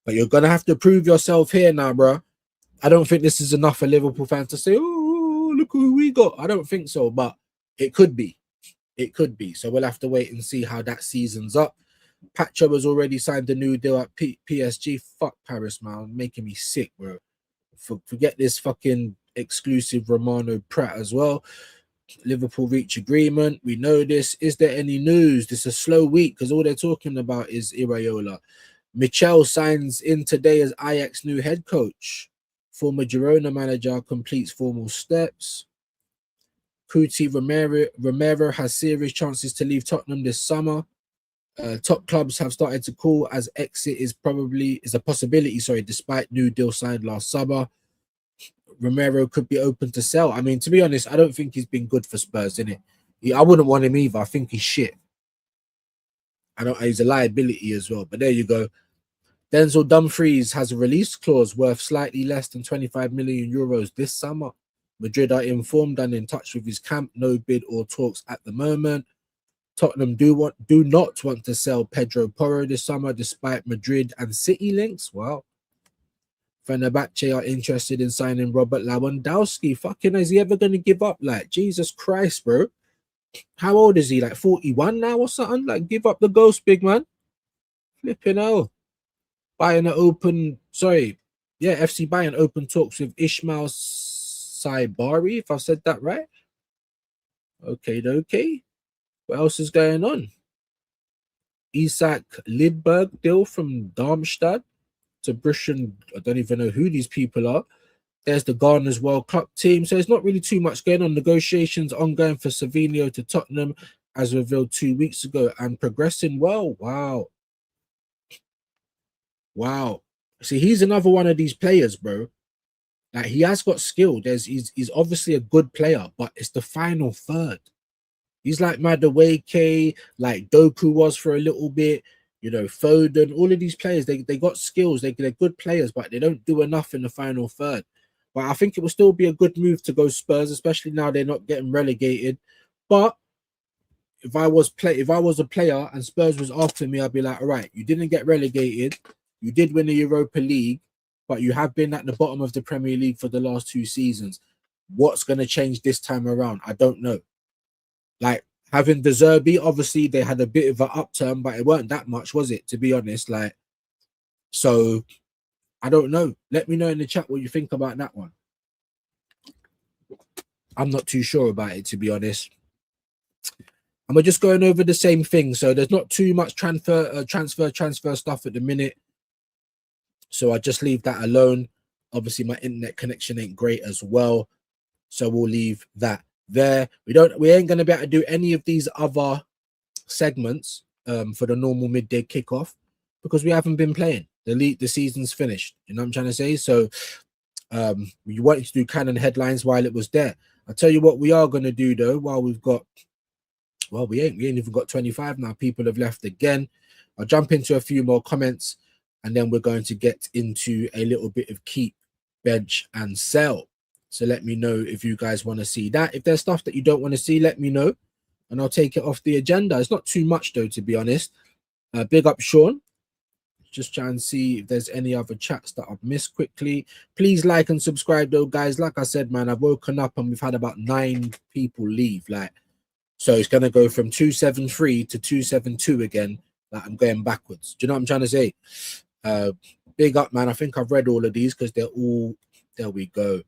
But you're going to have to prove yourself here now, bro. I don't think this is enough for Liverpool fans to say, oh, look who we got. I don't think so, but it could be. It could be. So we'll have to wait and see how that season's up. Pacho has already signed a new deal at PSG. Fuck Paris, man. Making me sick, bro. Forget this fucking exclusive Romano Pratt as well. Liverpool reach agreement. We know this. Is there any news? This is a slow week because all they're talking about is Iraola. Michel signs in today as Ajax new head coach. Former Girona manager completes formal steps. Cuti Romero has serious chances to leave Tottenham this summer. Top clubs have started to call as exit is a possibility, despite new deal signed last summer. Romero could be open to sell. I mean, to be honest, I don't think he's been good for Spurs, innit? I wouldn't want him either. I think he's shit. He's a liability as well. But there you go. Denzel Dumfries has a release clause worth slightly less than 25 million euros this summer. Madrid are informed and in touch with his camp. No bid or talks at the moment. Tottenham do not want to sell Pedro Porro this summer, despite Madrid and City links. Wow. Fenerbahce are interested in signing Robert Lewandowski. Fucking, is he ever going to give up? Like, Jesus Christ, bro. How old is he? Like 41 now or something? Like, give up the ghost, big man. Flipping hell. FC Bayern open talks with Ismail Saibari, if I've said that right. Okay. What else is going on? Isak Lidberg deal from Darmstadt to Bruschen. I don't even know who these people are. There's the Gardeners World Cup team. So there's not really too much going on. Negotiations ongoing for Savinio to Tottenham, as revealed 2 weeks ago, and progressing well. Wow. See, he's another one of these players, bro. Like, he has got skill. He's obviously a good player, but it's the final third. He's like Madueke, like Doku was for a little bit, Foden, all of these players, they got skills, they're good players, but they don't do enough in the final third. But I think it will still be a good move to go Spurs, especially now they're not getting relegated. But if I was a player and Spurs was after me, I'd be like, all right, you didn't get relegated, you did win the Europa League, but you have been at the bottom of the Premier League for the last 2 seasons. What's going to change this time around? I don't know. Like, having De Zerbi, obviously they had a bit of an upturn, but it weren't that much, was it? To be honest, like, so I don't know. Let me know in the chat what you think about that one. I'm not too sure about it, to be honest. And we're just going over the same thing, so there's not too much transfer stuff at the minute. So I just leave that alone. Obviously, my internet connection ain't great as well, so we'll leave that there. We ain't gonna be able to do any of these other segments for the normal midday kickoff because we haven't been playing. The season's finished. You know what I'm trying to say? So we wanted to do canon headlines while it was there. I'll tell you what we are gonna do though, while we ain't even got 25 now. People have left again. I'll jump into a few more comments and then we're going to get into a little bit of keep, bench, and sell. So let me know if you guys want to see that. If there's stuff that you don't want to see, let me know and I'll take it off the agenda. It's not too much though, to be honest. Big up Sean. Just try and see if there's any other chats that I've missed quickly. Please like and subscribe though, guys. Like I said, man, I've woken up and we've had about 9 people leave. So it's going to go from 273 to 272 again. Like, I'm going backwards. Do you know what I'm trying to say? Big up, man. I think I've read all of these because they're all... There we go.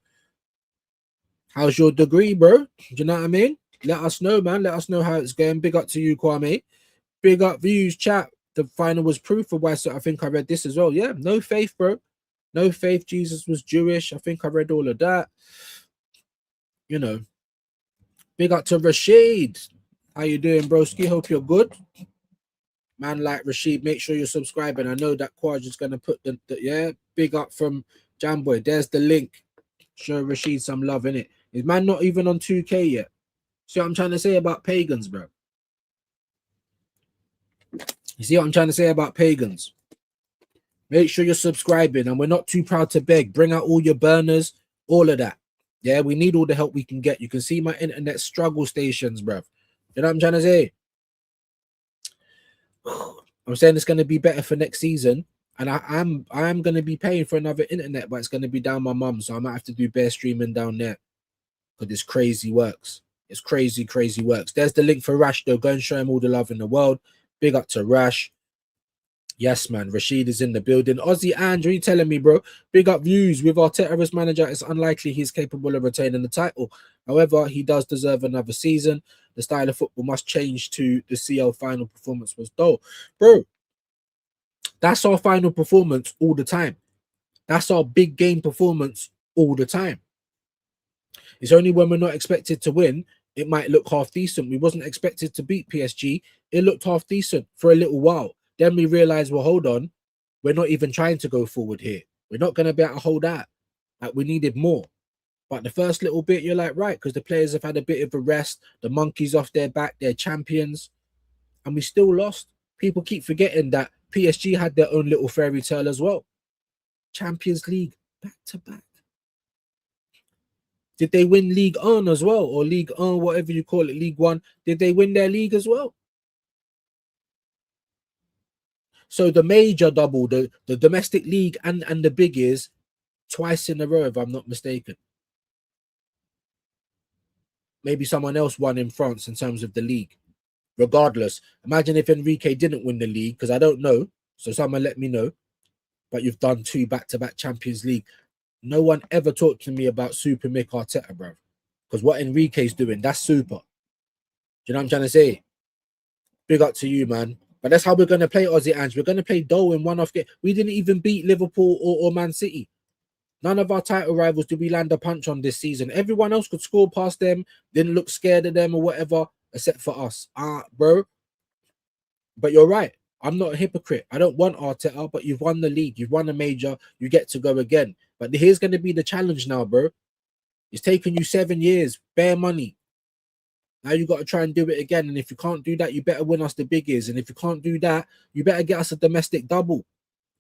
How's your degree, bro? Do you know what I mean? Let us know, man. Let us know how it's going. Big up to you, Kwame. Big up views, chat. The final was proof of why. So I think I read this as well. Yeah, no faith, bro. No faith. Jesus was Jewish. I think I read all of that. Big up to Rashid. How you doing, broski? Hope you're good. Man like Rashid, make sure you're subscribing. I know that Quaj is going to put the big up from Jamboy. There's the link. Show Rashid some love, innit? Is man not even on 2K yet? See what I'm trying to say about pagans, bro? You see what I'm trying to say about pagans? Make sure you're subscribing, and we're not too proud to beg. Bring out all your burners, all of that. Yeah, we need all the help we can get. You can see my internet struggle stations, bro. You know what I'm trying to say? I'm saying it's going to be better for next season, and I am going to be paying for another internet, but it's going to be down my mum, so I might have to do bare streaming down there because it's crazy works. It's crazy works. There's the link for Rash though. Go and show him all the love in the world. Big up to Rash. Yes, man. Rashid is in the building. Aussie Andrew, you telling me, bro? Big up views. With Arteta as manager, it's unlikely he's capable of retaining the title. However, he does deserve another season. The style of football must change to the CL final performance was dull. Bro, that's our final performance all the time. That's our big game performance all the time. It's only when we're not expected to win, it might look half decent. We wasn't expected to beat PSG. It looked half decent for a little while. Then we realized, well, hold on. We're not even trying to go forward here. We're not going to be able to hold out. Like, we needed more. But the first little bit, you're like, right, because the players have had a bit of a rest. The monkeys off their back. They're champions. And we still lost. People keep forgetting that PSG had their own little fairy tale as well. Champions League, back to back. Did they win League 1 as well? Or League 1, whatever you call it, League 1? Did they win their league as well? So the major double, the domestic league and the big is twice in a row, if I'm not mistaken. Maybe someone else won in France in terms of the league. Regardless, imagine if Enrique didn't win the league, because I don't know. So someone let me know. But you've done 2 back-to-back Champions League. No one ever talked to me about Super Mick Arteta, bro. Because what Enrique's doing, that's super. Do you know what I'm trying to say? Big up to you, man. But that's how we're going to play Aussie Ange. We're going to play Dole in one-off game. We didn't even beat Liverpool or Man City. None of our title rivals did we land a punch on this season. Everyone else could score past them, didn't look scared of them or whatever, except for us. Bro. But you're right. I'm not a hypocrite. I don't want Arteta, but you've won the league. You've won a major. You get to go again. But here's going to be the challenge now, bro. It's taken you 7 years, bare money. Now you got to try and do it again. And if you can't do that, you better win us the biggies. And if you can't do that, you better get us a domestic double.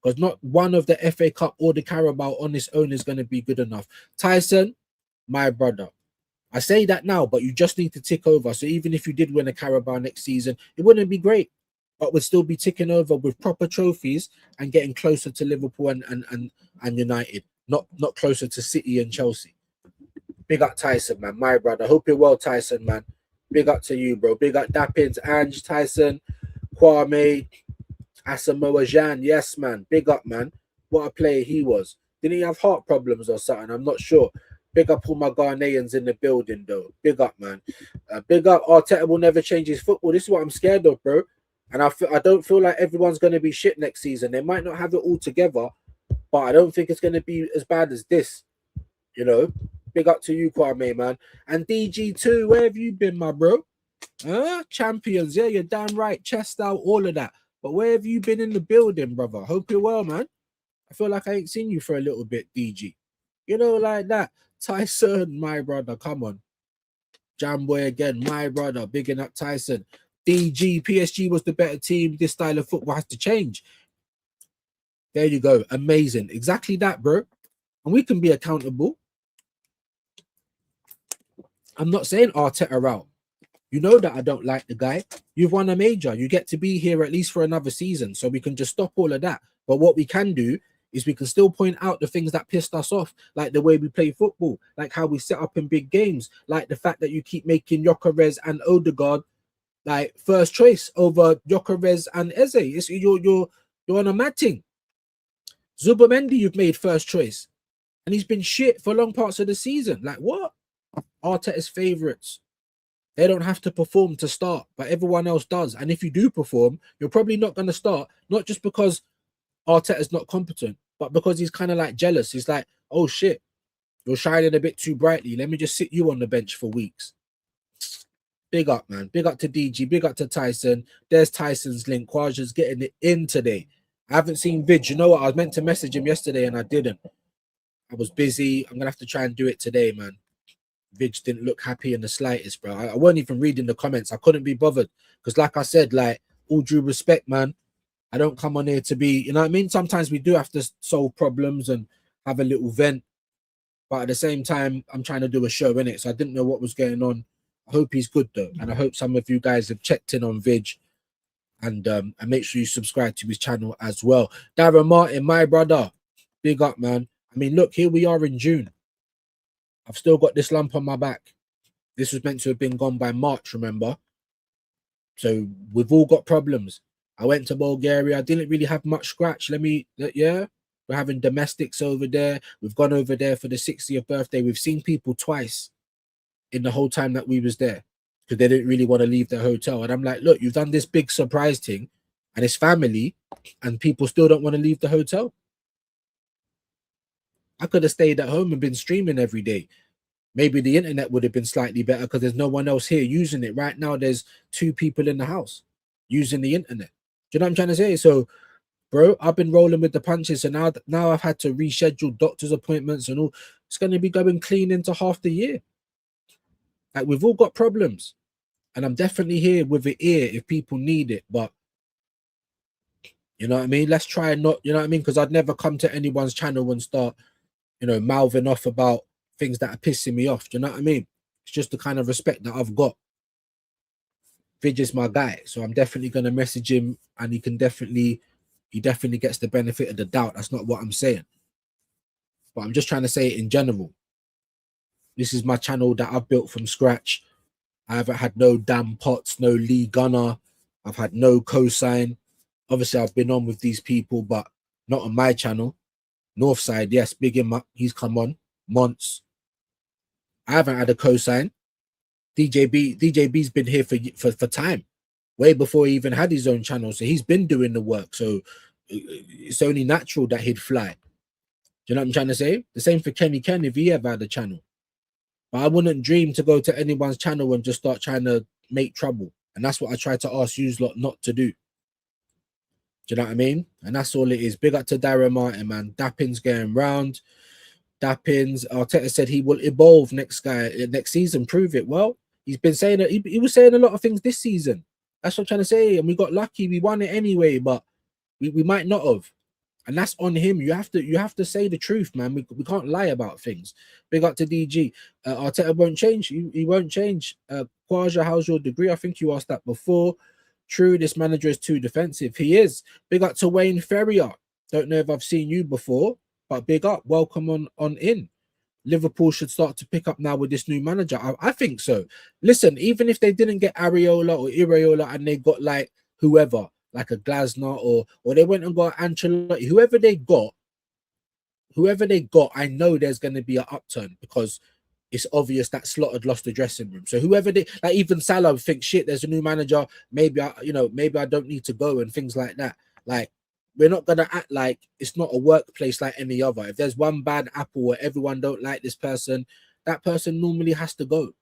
Because not one of the FA Cup or the Carabao on its own is going to be good enough. Tyson, my brother. I say that now, but you just need to tick over. So even if you did win a Carabao next season, it wouldn't be great. But we'd still be ticking over with proper trophies and getting closer to Liverpool and United. Not closer to City and Chelsea. Big up Tyson, man. My brother. Hope you're well, Tyson, man. Big up to you, bro. Big up Dappins, Ange, Tyson, Kwame, Asamoah Jan. Yes, man. Big up, man. What a player he was. Didn't he have heart problems or something? I'm not sure. Big up all my Ghanaians in the building, though. Big up, man. Big up. Arteta will never change his football. This is what I'm scared of, bro. And I don't feel like everyone's going to be shit next season. They might not have it all together, but I don't think it's going to be as bad as this. You know? Big up to you, Kwame, man. And DG2, where have you been, my bro? Champions, yeah, you're damn right. Chest out, all of that. But where have you been in the building, brother? Hope you're well, man. I feel like I ain't seen you for a little bit, DG. You know, like that. Tyson, my brother, come on. Jamboy again, my brother, bigging up Tyson. DG, PSG was the better team. This style of football has to change. There you go. Amazing. Exactly that, bro. And we can be accountable. I'm not saying Arteta out. You know that I don't like the guy. You've won a major. You get to be here at least for another season. So we can just stop all of that. But what we can do is we can still point out the things that pissed us off, like the way we play football, like how we set up in big games, like the fact that you keep making Gyökeres and Odegaard like first choice over Gyökeres and Eze. You're on a mad thing. Zubamendi, you've made first choice. And he's been shit for long parts of the season. Like what? Arteta's favourites. They don't have to perform to start, but everyone else does. And if you do perform, you're probably not going to start, not just because Arteta's not competent, but because he's kind of like jealous. He's like, oh shit, you're shining a bit too brightly. Let me just sit you on the bench for weeks. Big up, man. Big up to DG. Big up to Tyson. There's Tyson's link. Kwaja's getting it in today. I haven't seen Vid. You know what? I was meant to message him yesterday and I didn't. I was busy. I'm going to have to try and do it today, man. Vid didn't look happy in the slightest, bro. I weren't even reading the comments. I couldn't be bothered. Because like I said, like, all due respect, man, I don't come on here to be, you know what I mean? Sometimes we do have to solve problems and have a little vent. But at the same time, I'm trying to do a show, innit? So I didn't know what was going on. I hope he's good, though. And I hope some of you guys have checked in on Vig. And make sure you subscribe to his channel as well. Darren Martin, my brother. Big up, man. I mean, look, here we are in June. I've still got this lump on my back. This was meant to have been gone by March, remember? So we've all got problems. I went to Bulgaria. I didn't really have much scratch. Yeah. We're having domestics over there. We've gone over there for the 60th birthday. We've seen people twice in the whole time that we was there because they didn't really want to leave the hotel. And I'm like, look, you've done this big surprise thing and it's family and people still don't want to leave the hotel. I could have stayed at home and been streaming every day. Maybe the internet would have been slightly better because there's no one else here using it. Right now, there's 2 people in the house using the internet. Do you know what I'm trying to say? So, bro, I've been rolling with the punches. So now I've had to reschedule doctor's appointments and all. It's going to be going clean into half the year. Like, we've all got problems. And I'm definitely here with the ear if people need it. But, you know what I mean? Let's try and not, you know what I mean? Because I'd never come to anyone's channel and start, you know, mouthing off about things that are pissing me off. Do you know what I mean? It's just the kind of respect that I've got. Vidge is my guy. So I'm definitely going to message him and he can definitely, he definitely gets the benefit of the doubt. That's not what I'm saying. But I'm just trying to say it in general. This is my channel that I've built from scratch. I haven't had no damn pots, no Lee Gunner. I've had no cosign. Obviously, I've been on with these people, but not on my channel. Northside, yes, big him up. He's come on. Months. I haven't had a cosign. DJB's been here for time, way before he even had his own channel. So he's been doing the work. So it's only natural that he'd fly. Do you know what I'm trying to say? The same for Kenny Ken if he ever had a channel. But I wouldn't dream to go to anyone's channel and just start trying to make trouble. And that's what I try to ask you lot not to do. Do you know what I mean? And that's all it is. Big up to Darren Martin, man. Dappin's going round. Dappins, Arteta said he will evolve next season. Prove it. Well, he's been saying that he was saying a lot of things this season. That's what I'm trying to say. And we got lucky. We won it anyway, but we might not have. And that's on him. You have to say the truth, man. We can't lie about things. Big up to DG. Arteta won't change. He won't change. Kwaja, how's your degree? I think you asked that before. True, this manager is too defensive. He is. Big up to Wayne Ferrier. Don't know if I've seen you before, but big up. Welcome on in. Liverpool should start to pick up now with this new manager. I think so. Listen, even if they didn't get Areola or Iraola and they got like whoever, like a Glasner or they went and got Ancelotti, whoever they got, I know there's going to be an upturn because it's obvious that Slot had lost the dressing room. So whoever they, like even Salah thinks, shit, there's a new manager. Maybe maybe I don't need to go and things like that. Like, we're not going to act like it's not a workplace like any other. If there's one bad apple or everyone don't like this person, that person normally has to go.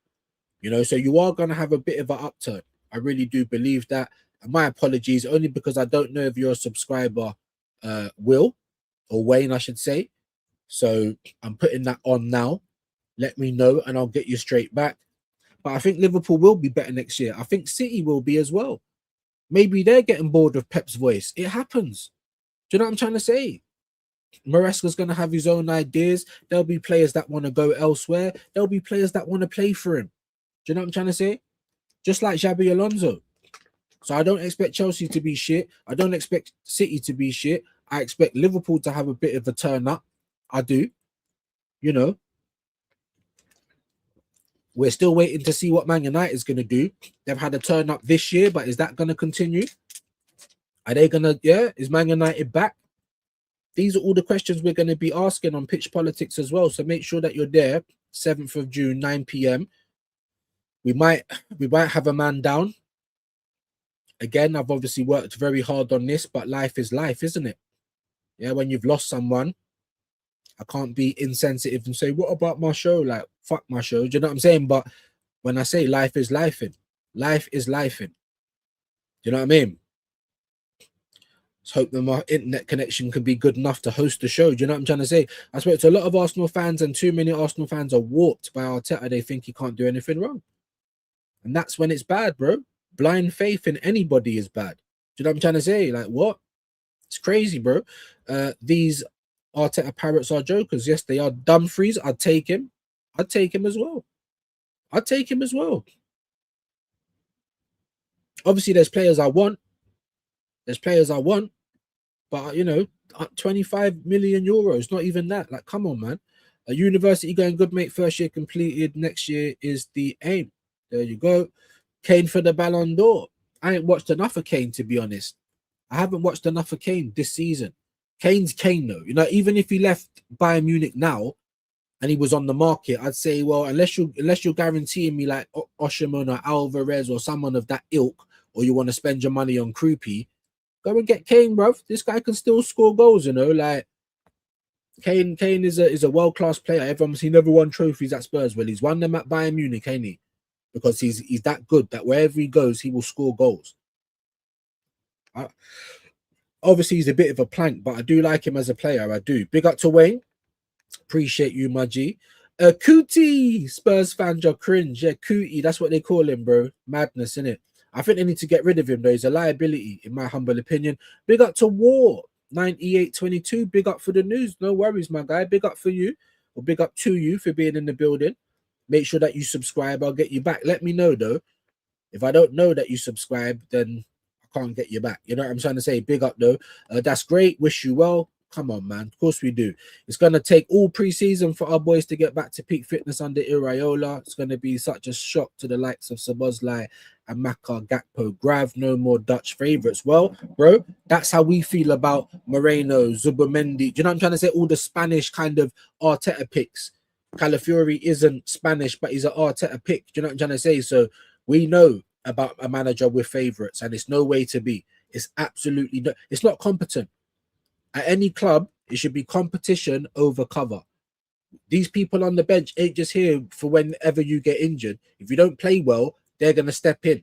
So you are going to have a bit of an upturn. I really do believe that. And my apologies, only because I don't know if you're a subscriber, Will, or Wayne, I should say. So I'm putting that on now. Let me know and I'll get you straight back. But I think Liverpool will be better next year. I think City will be as well. Maybe they're getting bored of Pep's voice. It happens. Do you know what I'm trying to say? Maresca's going to have his own ideas. There'll be players that want to go elsewhere. There'll be players that want to play for him. Do you know what I'm trying to say? Just like Xabi Alonso. So I don't expect Chelsea to be shit. I don't expect City to be shit. I expect Liverpool to have a bit of a turn up. I do. We're still waiting to see what Man United is going to do. They've had a turn up this year, but is that going to continue? Are they going to, is Man United back? These are all the questions we're going to be asking on Pitch Politics as well. So make sure that you're there, 7th of June, 9 p.m. We might have a man down. Again, I've obviously worked very hard on this, but life is life, isn't it? Yeah, when you've lost someone, I can't be insensitive and say, what about my show? Like, fuck my show. Do you know what I'm saying? But when I say life is lifing, life is lifing. Do you know what I mean? Let's hope that my internet connection can be good enough to host the show. Do you know what I'm trying to say? I spoke to a lot of Arsenal fans, and too many Arsenal fans are warped by Arteta. They think he can't do anything wrong. And that's when it's bad, bro. Blind faith in anybody is bad. Do you know what I'm trying to say? Like, what? It's crazy, bro. These Arteta parrots are jokers. Yes, they are. Dumfries, I'd take him. I'd take him as well. I'd take him as well. Obviously, there's players I want. But 25 million euros, not even that. Like, come on, man. A university going good, mate. First year completed. Next year is the aim. There you go. Kane for the Ballon d'Or. I ain't watched enough of Kane, to be honest. I haven't watched enough of Kane this season. Kane's Kane, though. Even if he left Bayern Munich now and he was on the market, I'd say, well, unless you're guaranteeing me like Osimhen or Alvarez or someone of that ilk, or you want to spend your money on Kroupy, go and get Kane, bruv. This guy can still score goals, like Kane is a world-class player. He never won trophies at Spurs. Well, he's won them at Bayern Munich, ain't he? Because he's that good that wherever he goes, he will score goals. Obviously, he's a bit of a plank, but I do like him as a player. I do. Big up to Wayne. Appreciate you, my G. Cootie, Spurs fans are cringe. Yeah, Cootie, that's what they call him, bro. Madness, innit? I think they need to get rid of him, though. He's a liability, in my humble opinion. Big up to War, 9822. Big up for the news. No worries, my guy. Big up for you, or big up to you for being in the building. Make sure that you subscribe. I'll get you back. Let me know, though. If I don't know that you subscribe, then I can't get you back. You know what I'm trying to say? Big up though. That's great. Wish you well. Come on, man. Of course we do. It's going to take all pre-season for our boys to get back to peak fitness under Iraola. It's going to be such a shock to the likes of Szoboszlai and Maka, Gakpo, Grav. No more Dutch favourites. Well, bro, that's how we feel about Moreno, Zubomendi. Do you know what I'm trying to say? All the Spanish kind of Arteta picks. Calafiori isn't Spanish, but he's an Arteta pick. Do you know what I'm trying to say? So we know about a manager with favourites, and it's no way to be. It's absolutely no. It's not competent. At any club, it should be competition over cover. These people on the bench ain't just here for whenever you get injured. If you don't play well, they're going to step in.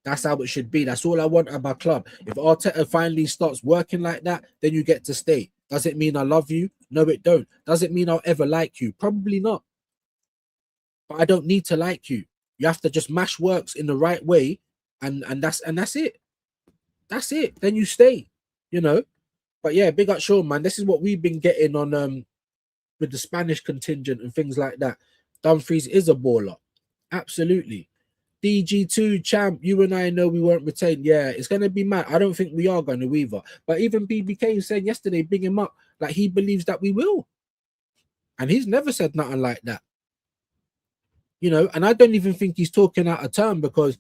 That's how it should be. That's all I want at my club. If Arteta finally starts working like that, then you get to stay. Does it mean I love you? No, it don't. Does it mean I'll ever like you? Probably not. But I don't need to like you. You have to just mash works in the right way, and that's it. That's it. Then you stay, you know. But yeah, big up Sean, man. This is what we've been getting on with the Spanish contingent and things like that. Dumfries is a baller. Absolutely. DG2 champ, you and I know we weren't retained. Yeah, it's gonna be mad. I don't think we are gonna either. But even BBK saying yesterday, big him up, like he believes that we will. And he's never said nothing like that. You know, and I don't even think he's talking out of turn because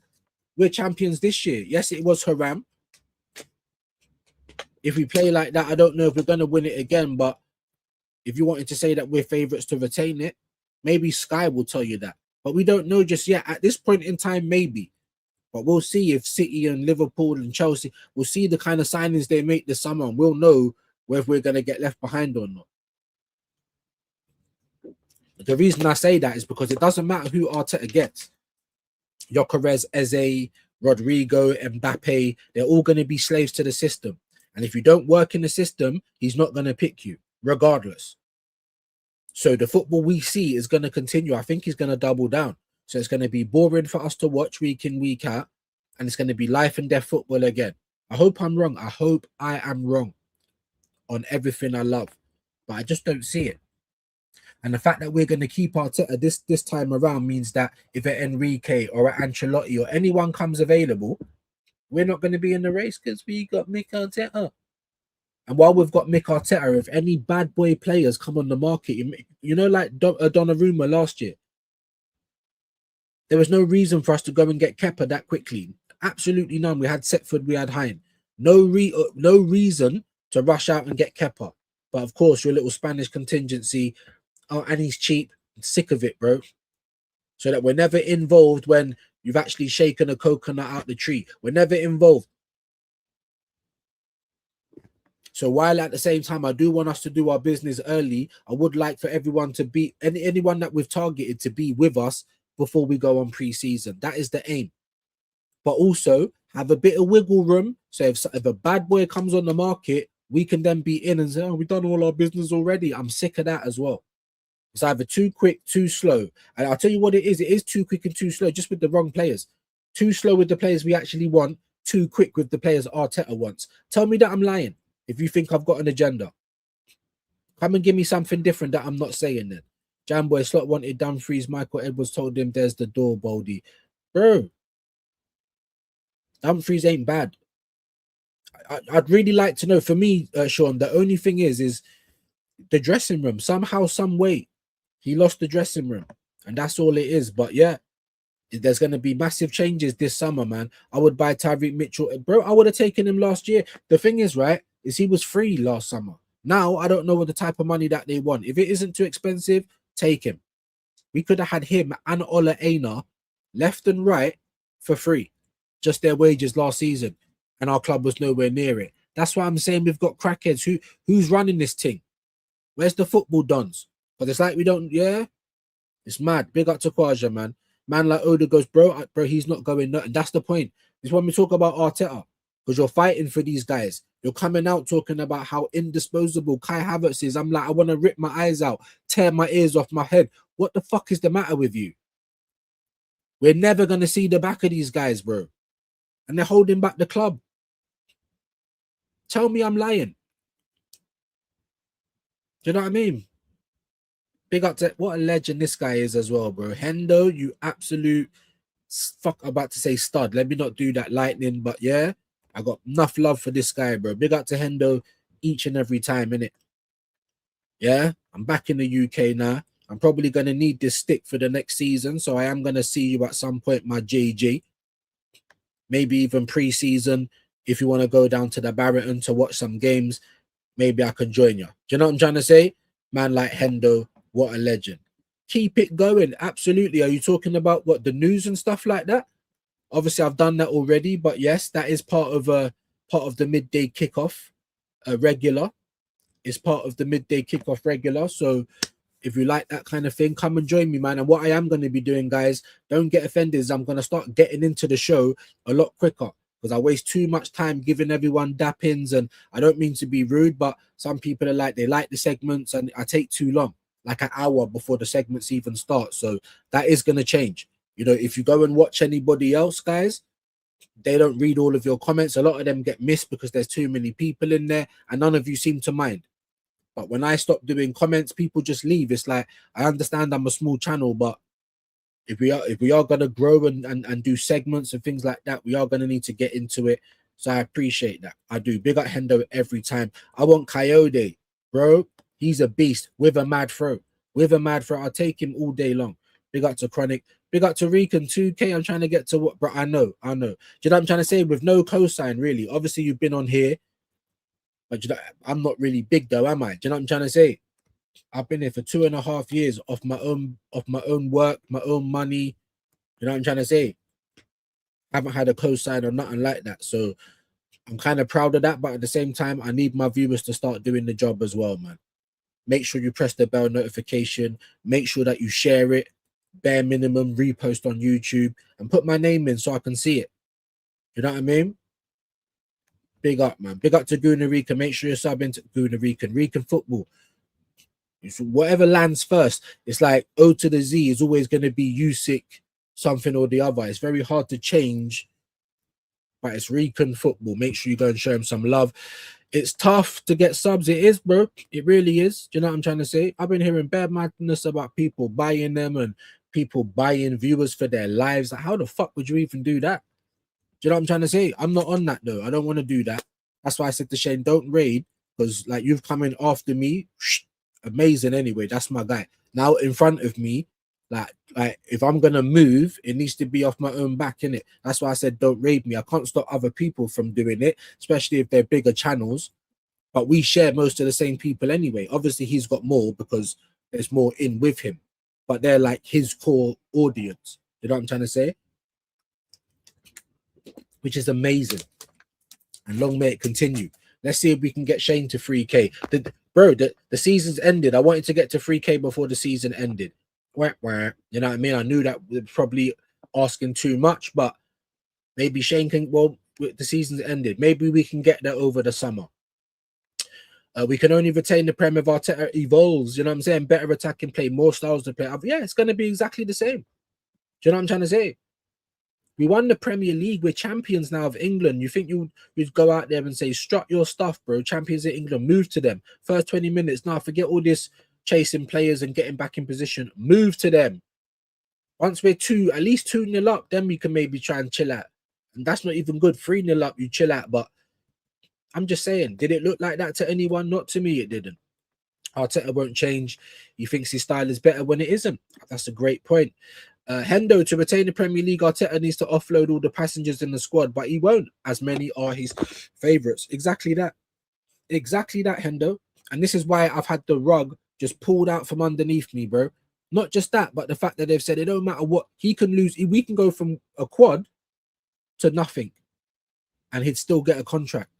we're champions this year. Yes, it was Haram. If we play like that, I don't know if we're going to win it again. But if you wanted to say that we're favourites to retain it, maybe Sky will tell you that. But we don't know just yet. At this point in time, maybe. But we'll see if City and Liverpool and Chelsea, we'll see the kind of signings they make this summer. And we'll know whether we're going to get left behind or not. The reason I say that is because it doesn't matter who Arteta gets. Gyökeres, Eze, Rodrigo, Mbappe, they're all going to be slaves to the system. And if you don't work in the system, he's not going to pick you, regardless. So the football we see is going to continue. I think he's going to double down. So it's going to be boring for us to watch week in, week out. And it's going to be life and death football again. I hope I'm wrong. I hope I am wrong on everything I love. But I just don't see it. And the fact that we're going to keep Arteta this time around means that if an Enrique or an Ancelotti or anyone comes available, we're not going to be in the race because we got Mick Arteta. And while we've got Mick Arteta, if any bad boy players come on the market, you know, like Donnarumma last year, there was no reason for us to go and get Kepa that quickly. Absolutely none. We had Setford, we had Hine. No reason to rush out and get Kepa. But of course, your little Spanish contingency, oh, and he's cheap. I'm sick of it, bro. So that we're never involved when you've actually shaken a coconut out the tree. We're never involved. So while at the same time, I do want us to do our business early, I would like for everyone to be, anyone that we've targeted to be with us before we go on pre-season. That is the aim. But also have a bit of wiggle room. So if a bad boy comes on the market, we can then be in and say, oh, we've done all our business already. I'm sick of that as well. It's either too quick, too slow. And I'll tell you what it is too quick and too slow, just with the wrong players. Too slow with the players we actually want, too quick with the players Arteta wants. Tell me that I'm lying if you think I've got an agenda. Come and give me something different that I'm not saying then. Jamboy Slot wanted Dumfries. Michael Edwards told him there's the door, Baldy. Bro, Dumfries ain't bad. I'd really like to know, for me, Sean, the only thing is the dressing room. Somehow, some way, he lost the dressing room. And that's all it is. But yeah, there's going to be massive changes this summer, man. I would buy Tyreek Mitchell. Bro, I would have taken him last year. The thing is, right, is he was free last summer. Now, I don't know what the type of money that they want. If it isn't too expensive, take him. We could have had him and Ola Aina left and right for free. Just their wages last season. And our club was nowhere near it. That's why I'm saying we've got crackheads. Who's running this thing? Where's the football dons? But it's like we don't, yeah? It's mad. Big up to Kwaja, man. Man like Oda goes, bro, he's not going nothing. That's the point. It's when we talk about Arteta. Because you're fighting for these guys. You're coming out talking about how indisposable Kai Havertz is. I'm like, I want to rip my eyes out, tear my ears off my head. What the fuck is the matter with you? We're never going to see the back of these guys, bro. And they're holding back the club. Tell me I'm lying. Do you know what I mean? Big up to what a legend this guy is as well, bro. Hendo, you absolute fuck, I'm about to say stud. Let me not do that lightning, but yeah, I got enough love for this guy, bro. Big up to Hendo each and every time, innit? Yeah, I'm back in the UK now. I'm probably going to need this stick for the next season, so I am going to see you at some point, my JG. Maybe even pre-season. If you want to go down to the Barrington to watch some games, maybe I can join you. Do you know what I'm trying to say? Man like Hendo, what a legend. Keep it going. Absolutely. Are you talking about what, the news and stuff like that? Obviously, I've done that already, but yes, that is part of the midday kickoff regular. It's part of the midday kickoff regular. So if you like that kind of thing, come and join me, man. And what I am going to be doing, guys, don't get offended, is I'm going to start getting into the show a lot quicker, because I waste too much time giving everyone dappings. And I don't mean to be rude, but some people are like, they like the segments and I take too long, like an hour before the segments even start. So that is going to change. You know, if you go and watch anybody else, guys, they don't read all of your comments. A lot of them get missed because there's too many people in there and none of you seem to mind. But when I stop doing comments, people just leave. It's like, I understand I'm a small channel, but if we are gonna grow and do segments and things like that, we are gonna need to get into it. So I appreciate that. I do. Big up Hendo every time. I want Coyote, bro. He's a beast with a mad throw. With a mad throw. I'll take him all day long. Big up to Chronic. Big up to Recon 2K. I'm trying to get to what, bro. I know. Do you know what I'm trying to say? With no cosign, really. Obviously, you've been on here. But you know, I'm not really big though, am I? Do you know what I'm trying to say? I've been here for 2.5 years off my own work, my own money. You know what I'm trying to say? I haven't had a cosign or nothing like that. So I'm kind of proud of that. But at the same time, I need my viewers to start doing the job as well, man. Make sure you press the bell notification. Make sure that you share it. Bare minimum, repost on YouTube and put my name in so I can see it. You know what I mean? Big up, man. Big up to Guna Rican. Make sure you're subbing to Guna Rican. Rican football. Whatever lands first, it's like O to the Z is always going to be Usyk, something or the other. It's very hard to change, but it's Rican football. Make sure you go and show him some love. It's tough to get subs. It is, bro. It really is. Do you know what I'm trying to say? I've been hearing bad madness about people buying them and people buying viewers for their lives. Like, how the fuck would you even do that? Do you know what I'm trying to say? I'm not on that though. I don't want to do that. That's why I said to Shane, don't raid, because like you've come in after me. Amazing anyway. That's my guy. Now in front of me, like if I'm gonna move, it needs to be off my own back, innit? That's why I said don't raid me. I can't stop other people from doing it, especially if they're bigger channels. But we share most of the same people anyway. Obviously, he's got more because there's more in with him, but they're like his core audience. You know what I'm trying to say? Which is amazing. And long may it continue. Let's see if we can get Shane to 3K. The season's ended. I wanted to get to 3K before the season ended. You know what I mean? I knew that we're probably asking too much, but maybe Shane can, well, the season's ended. Maybe we can get there over the summer. We can only retain the Prem if Arteta evolves. You know what I'm saying? Better attacking play, more styles to play. Yeah, it's going to be exactly the same. Do you know what I'm trying to say? We won the Premier League. We're champions now of England. You think you'd go out there and say, strut your stuff, bro. Champions of England, move to them. First 20 minutes. Now forget all this chasing players and getting back in position. Move to them. Once we're at least 2-0 up, then we can maybe try and chill out. And that's not even good. 3-0 up, you chill out. But I'm just saying, did it look like that to anyone? Not to me, it didn't. Arteta won't change. He thinks his style is better when it isn't. That's a great point. Hendo, to retain the Premier League, Arteta needs to offload all the passengers in the squad, but he won't, as many are his favourites. Exactly that. Exactly that, Hendo. And this is why I've had the rug just pulled out from underneath me, bro. Not just that, but the fact that they've said it don't matter what, he can lose. We can go from a quad to nothing, and he'd still get a contract,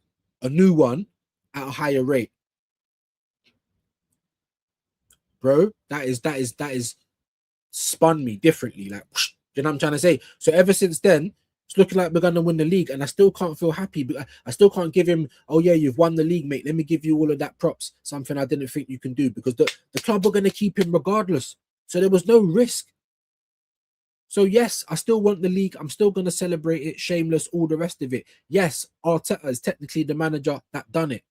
a new one at a higher rate. Bro, that is spun me differently. Like, you know what I'm trying to say? So ever since then, it's looking like we're going to win the league, and I still can't feel happy. But I still can't give him, oh yeah, you've won the league, mate. Let me give you all of that props. Something I didn't think you can do, because the club were going to keep him regardless. So there was no risk. So yes, I still want the league. I'm still going to celebrate it, shameless, all the rest of it. Yes, Arteta is technically the manager that done it.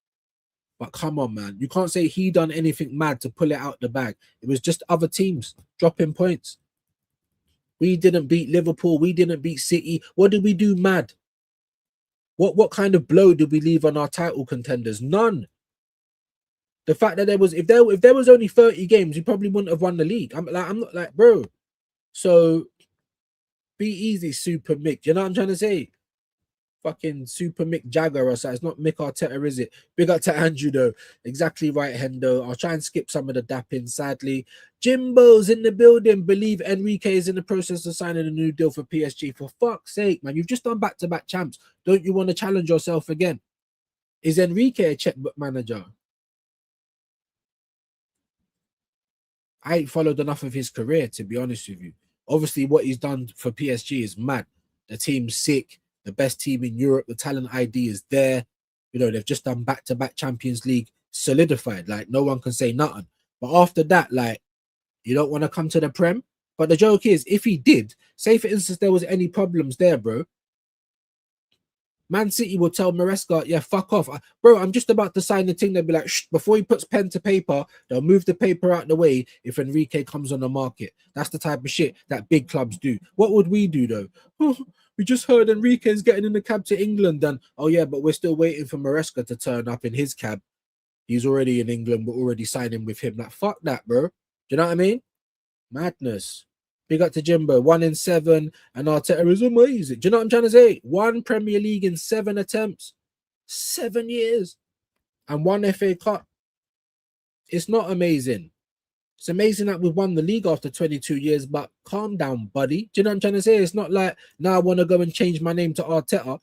But come on, man. You can't say he done anything mad to pull it out the bag. It was just other teams dropping points. We didn't beat Liverpool. We didn't beat City. What did we do mad? What kind of blow did we leave on our title contenders? None. The fact that if there was only 30 games, we probably wouldn't have won the league. I'm not like, bro. So be easy, Super Mick. You know what I'm trying to say? Fucking Super Mick Jagger or something. It's not Mick Arteta, is it? Big up to Andrew though. Exactly right, Hendo. I'll try and skip some of the dapping, sadly. Jimbo's in the building. Believe Enrique is in the process of signing a new deal for PSG. For fuck's sake, man. You've just done back-to-back champs. Don't you want to challenge yourself again? Is Enrique a checkbook manager? I ain't followed enough of his career, to be honest with you. Obviously, what he's done for PSG is mad. The team's sick. The best team in Europe. The talent ID is there. You know, they've just done back-to-back Champions League, solidified. Like, no one can say nothing. But after that, like, you don't want to come to the Prem. But the joke is, if he did, say for instance, there was any problems there, bro, Man City will tell Maresca, yeah, fuck off. Bro, I'm just about to sign the thing. They'll be like, shh, before he puts pen to paper, they'll move the paper out the way if Enrique comes on the market. That's the type of shit that big clubs do. What would we do, though? Oh, we just heard Enrique's getting in the cab to England. And, oh, yeah, but we're still waiting for Maresca to turn up in his cab. He's already in England. We're already signing with him. Like, fuck that, bro. Do you know what I mean? Madness. Big up to Jimbo, 1 in 7, and Arteta is amazing. Do you know what I'm trying to say? 1 Premier League in 7 attempts, 7 years, and 1 FA Cup. It's not amazing. It's amazing that we've won the league after 22 years, but calm down, buddy. Do you know what I'm trying to say? It's not like, now I want to go and change my name to Arteta,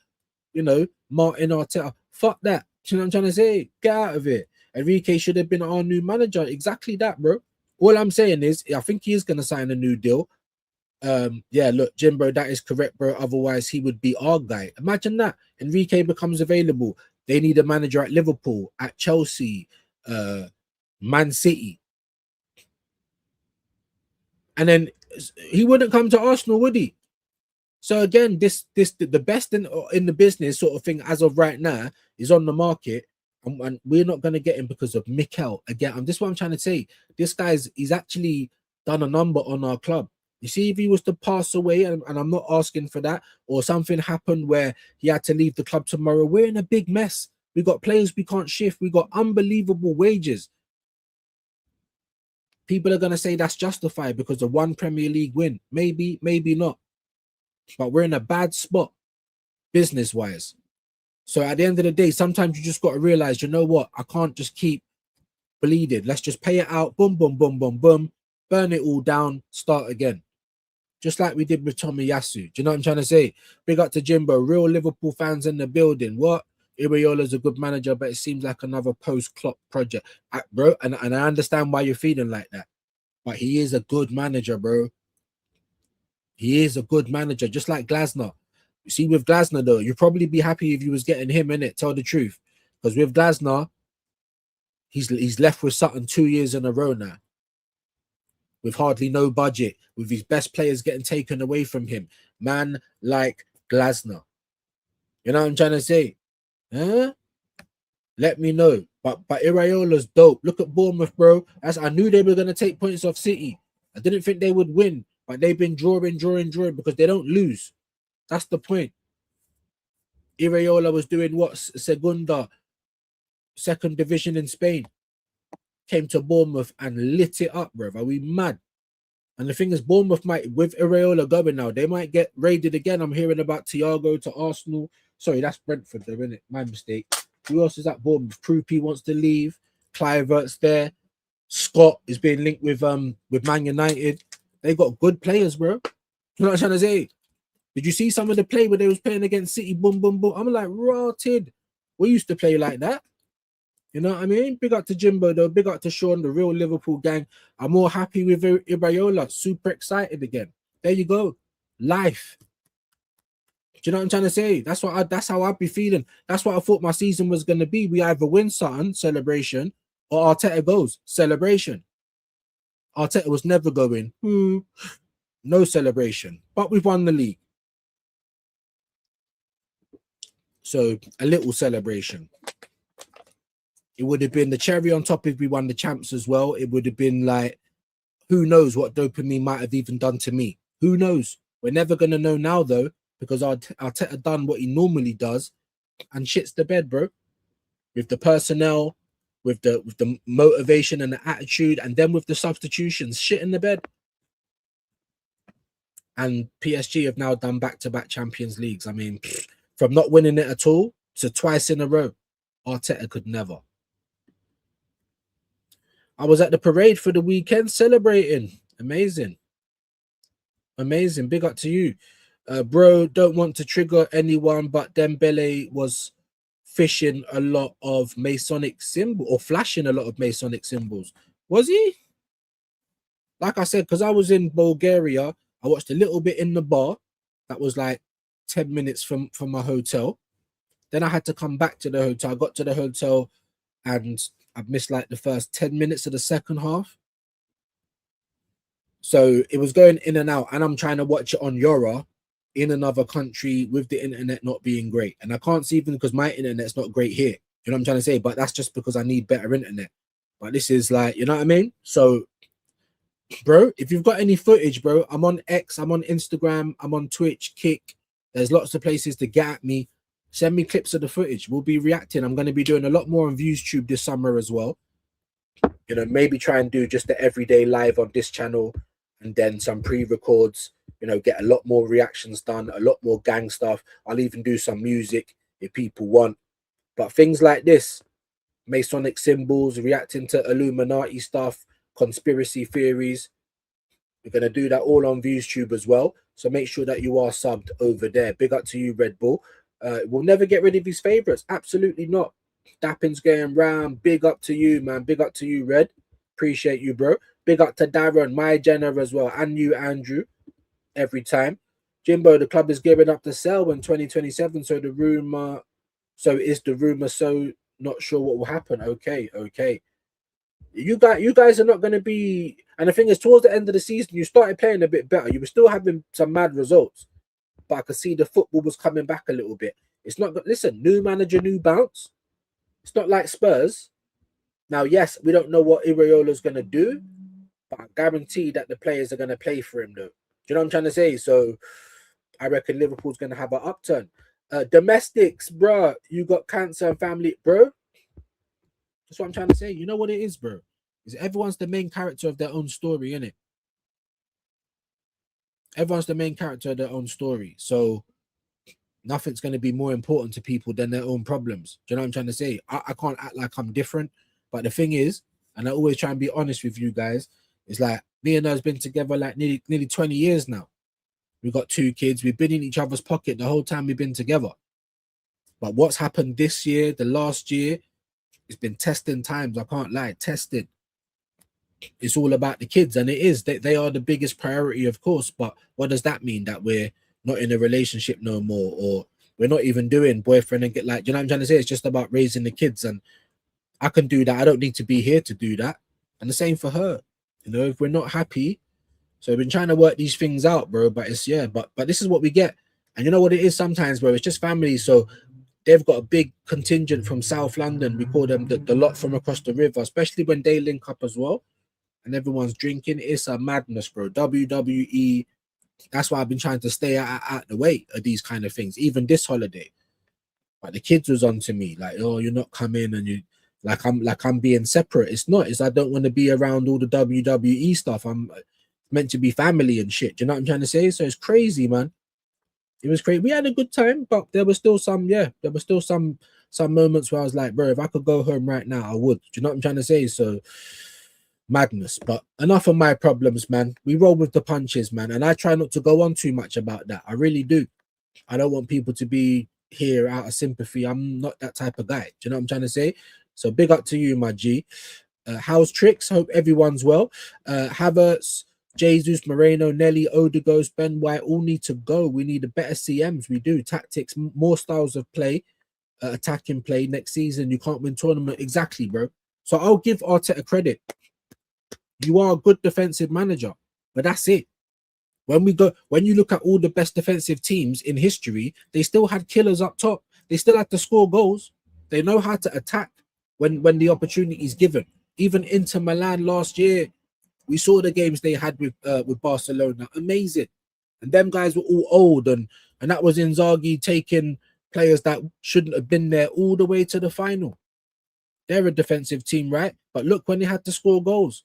you know, Martin Arteta. Fuck that. Do you know what I'm trying to say? Get out of it. Enrique should have been our new manager. Exactly that, bro. All I'm saying is, I think he is going to sign a new deal. Yeah, look, Jimbo, that is correct, bro. Otherwise, he would be our guy. Imagine that. Enrique becomes available. They need a manager at Liverpool, at Chelsea, Man City. And then he wouldn't come to Arsenal, would he? So again, the best in the business sort of thing as of right now is on the market. And we're not going to get him because of Mikel. Again, this is what I'm trying to say. This he's actually done a number on our club. You see, if he was to pass away, and I'm not asking for that, or something happened where he had to leave the club tomorrow, we're in a big mess. We got players we can't shift. We got unbelievable wages. People are going to say that's justified because of 1 Premier League win. Maybe, maybe not. But we're in a bad spot, business-wise. So at the end of the day, sometimes you just got to realize, you know what? I can't just keep bleeding. Let's just pay it out. Boom, boom, boom, boom, boom. Burn it all down. Start again. Just like we did with Tomiyasu. Do you know what I'm trying to say? Big up to Jimbo. Real Liverpool fans in the building. What? Iraola's a good manager, but it seems like another post-Klopp project. Bro, and I understand why you're feeling like that. But he is a good manager, bro. He is a good manager, just like Glasner. You see, with Glasner, though, you'd probably be happy if you was getting him in it, tell the truth. Because with Glasner, he's left with something 2 years in a row now. With hardly no budget, with his best players getting taken away from him. Man like Glasner. You know what I'm trying to say? Huh? Let me know. But Iraola's dope. Look at Bournemouth, bro. I knew they were going to take points off City. I didn't think they would win. But they've been drawing because they don't lose. That's the point. Iraola was doing what? Segunda, 2nd division in Spain. Came to Bournemouth and lit it up, bro. Are we mad? And the thing is, Bournemouth might, with Iraola going now, they might get raided again. I'm hearing about Thiago to Arsenal. Sorry, that's Brentford, though, isn't it? My mistake. Who else is at Bournemouth? Krupi wants to leave. Kluivert's there. Scott is being linked with Man United. They got good players, bro. You know what I'm trying to say? Did you see some of the play where they was playing against City? Boom, boom, boom. I'm like, rotted. We used to play like that. You know what I mean? Big up to Jimbo, though. Big up to Sean, the real Liverpool gang. I'm more happy with Iraola. Super excited again. There you go. Life. Do you know what I'm trying to say? That's how I'd be feeling. That's what I thought my season was going to be. We either win something, celebration, or Arteta goes, celebration. Arteta was never going, no celebration. But we've won the league. So a little celebration. It would have been the cherry on top if we won the champs as well. It would have been like, who knows what dopamine might have even done to me. Who knows? We're never going to know now, though, because Arteta done what he normally does and shits the bed, bro. With the personnel, with the motivation and the attitude, and then with the substitutions, shit in the bed. And PSG have now done back-to-back Champions Leagues. I mean, from not winning it at all to twice in a row, Arteta could never. I was at the parade for the weekend celebrating. Amazing. Amazing. Big up to you. Bro, don't want to trigger anyone, but Dembele was fishing a lot of Masonic symbol or flashing a lot of Masonic symbols. Was he? Like I said, because I was in Bulgaria, I watched a little bit in the bar. That was like 10 minutes from my hotel. Then I had to come back to the hotel. I got to the hotel and I missed like the first 10 minutes of the second half. So it was going in and out, and I'm trying to watch it on Yora in another country with the internet not being great. And I can't see, even because my internet's not great here. You know what I'm trying to say? But that's just because I need better internet. But this is like, you know what I mean? So, bro, if you've got any footage, bro, I'm on X, I'm on Instagram, I'm on Twitch, Kick. There's lots of places to get at me. Send me clips of the footage. We'll be reacting. I'm going to be doing a lot more on ViewsTube this summer as well. You know, maybe try and do just the everyday live on this channel and then some pre-records, you know, get a lot more reactions done, a lot more gang stuff. I'll even do some music if people want. But things like this, Masonic symbols, reacting to Illuminati stuff, conspiracy theories, we're going to do that all on ViewsTube as well. So make sure that you are subbed over there. Big up to you, Red Bull. We'll never get rid of his favorites. Absolutely not. Dappin's going round. Big up to you, man. Big up to you, Red. Appreciate you, bro. Big up to Darren, my Jenna as well, and you, Andrew. Every time. Jimbo, the club is gearing up to sell in 2027. So the rumor, so not sure what will happen. Okay. You guys are not going to be. And the thing is, towards the end of the season, you started playing a bit better. You were still having some mad results, but I could see the football was coming back a little bit. It's not. Listen, new manager, new bounce. It's not like Spurs. Now, yes, we don't know what Iraola's going to do, but I guarantee that the players are going to play for him, though. Do you know what I'm trying to say? So I reckon Liverpool's going to have an upturn. Domestics, bro. You got cancer and family, bro. That's what I'm trying to say. You know what it is, bro? Is everyone's the main character of their own story, innit? Everyone's the main character of their own story. So nothing's going to be more important to people than their own problems. Do you know what I'm trying to say? I can't act like I'm different. But the thing is, and I always try and be honest with you guys, it's like me and her has been together like nearly 20 years now. We've got 2 kids. We've been in each other's pocket the whole time we've been together. But what's happened this year, the last year, it's been testing times. I can't lie, testing. It's all about the kids, and it is. They are the biggest priority, of course. But what does that mean? That we're not in a relationship no more, or we're not even doing boyfriend and get like, you know what I'm trying to say? It's just about raising the kids, and I can do that. I don't need to be here to do that. And the same for her. You know, if we're not happy, so we've been trying to work these things out, bro. But it's but this is what we get. And you know what it is sometimes, bro? It's just family. So they've got a big contingent from South London. We call them the lot from across the river, especially when they link up as well. And everyone's drinking. It's a madness, bro. WWE. That's why I've been trying to stay out the way of these kind of things, even this holiday. But the kids was on to me, like, oh, you're not coming, and you like I'm being separate. It's not. It's I don't want to be around all the WWE stuff. I'm meant to be family and shit. Do you know what I'm trying to say? So it's crazy, man. It was crazy. We had a good time, but there were still some moments where I was like, bro, if I could go home right now, I would. Do you know what I'm trying to say? So madness. But enough of my problems, man. We roll with the punches, man. And I try not to go on too much about that. I really do. I don't want people to be here out of sympathy. I'm not that type of guy. Do you know what I'm trying to say? So big up to you, my G. How's Tricks? Hope everyone's well. Havertz, Jesus, Moreno, Nelly, Odegaard, Ben White all need to go. We need a better CMs. We do. Tactics, more styles of play, attacking play. Next season, you can't win tournament. Exactly, bro. So I'll give Arteta credit. You are a good defensive manager, but that's it. When you look at all the best defensive teams in history, they still had killers up top. They still had to score goals. They know how to attack when the opportunity is given. Even Inter Milan last year, we saw the games they had with Barcelona. Amazing. And them guys were all old, and that was Inzaghi taking players that shouldn't have been there all the way to the final. They're a defensive team, right? But look when they had to score goals.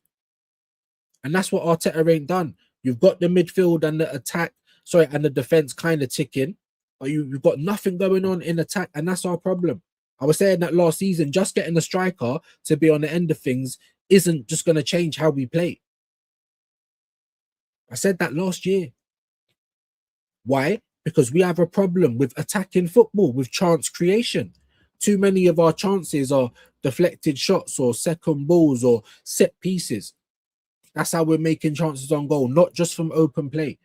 And that's what Arteta ain't done. You've got the midfield and the attack, and the defense kind of ticking, but you've got nothing going on in attack, and that's our problem. I was saying that last season, just getting a striker to be on the end of things isn't just going to change how we play. I said that last year. Why? Because we have a problem with attacking football, with chance creation. Too many of our chances are deflected shots or second balls or set pieces. That's how we're making chances on goal, not just from open play.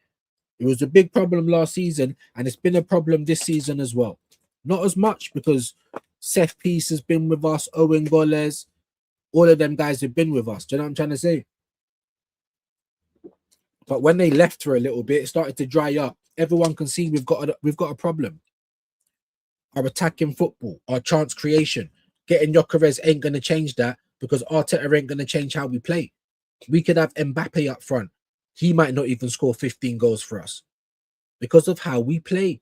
It was a big problem last season, and it's been a problem this season as well. Not as much because Seth Peace has been with us, Owen Goles, all of them guys have been with us. Do you know what I'm trying to say? But when they left for a little bit, it started to dry up. Everyone can see we've got a problem. Our attacking football, our chance creation, getting Gyökeres ain't going to change that because Arteta ain't going to change how we play. We could have Mbappe up front. He might not even score 15 goals for us because of how we play.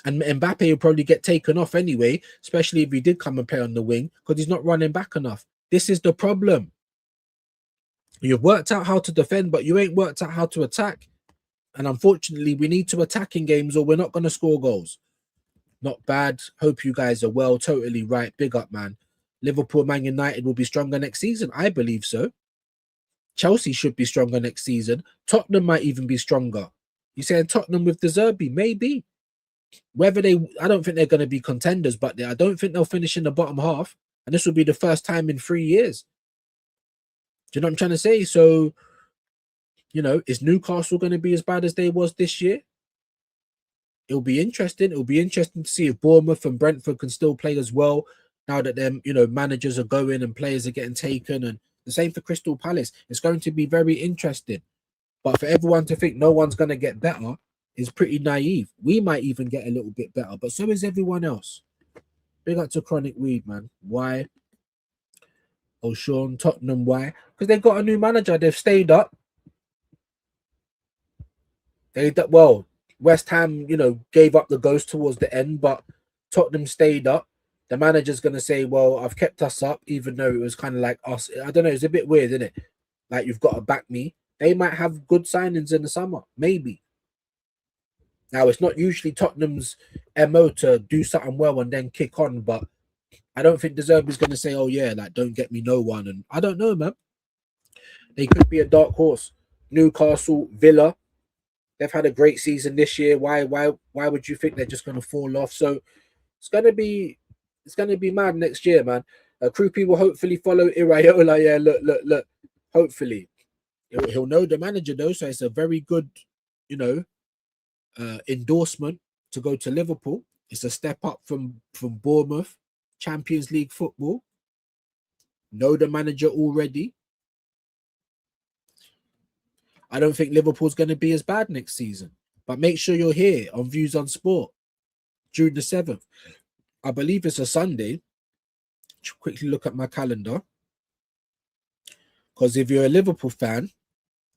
And Mbappe will probably get taken off anyway, especially if he did come and play on the wing, because he's not running back enough. This is the problem. You've worked out how to defend, but you ain't worked out how to attack. And unfortunately, we need to attack in games or we're not going to score goals. Not bad. Hope you guys are well. Totally right. Big up, man. Liverpool, Man United will be stronger next season. I believe so. Chelsea should be stronger next season. Tottenham might even be stronger. You saying Tottenham with De Zerbi? Maybe. I don't think they're going to be contenders, but I don't think they'll finish in the bottom half. And this will be the first time in 3 years. Do you know what I'm trying to say? So, is Newcastle going to be as bad as they was this year? It'll be interesting. It'll be interesting to see if Bournemouth and Brentford can still play as well now that them, managers are going and players are getting taken. And the same for Crystal Palace. It's going to be very interesting. But for everyone to think no one's going to get better is pretty naive. We might even get a little bit better, but so is everyone else. Big up to Chronic Weed, man. Why? Oh, Sean, Tottenham, why? Because they've got a new manager. They've stayed up. West Ham, gave up the ghost towards the end, but Tottenham stayed up. The manager's going to say, well, I've kept us up, even though it was kind of like us. I don't know. It's a bit weird, isn't it? Like, you've got to back me. They might have good signings in the summer. Maybe. Now, it's not usually Tottenham's MO to do something well and then kick on, but I don't think De Zerbi's going to say, oh, yeah, like, don't get me no one. And I don't know, man. They could be a dark horse. Newcastle, Villa. They've had a great season this year. Why would you think they're just going to fall off? So it's going to be mad next year, man. Krupi will hopefully follow Iraola. Yeah, look. Hopefully, he'll know the manager though, so it's a very good, endorsement to go to Liverpool. It's a step up from Bournemouth, Champions League football. Know the manager already. I don't think Liverpool's going to be as bad next season. But make sure you're here on Views on Sport, June the 7th. I believe it's a Sunday. Quickly look at my calendar. Because if you're a Liverpool fan,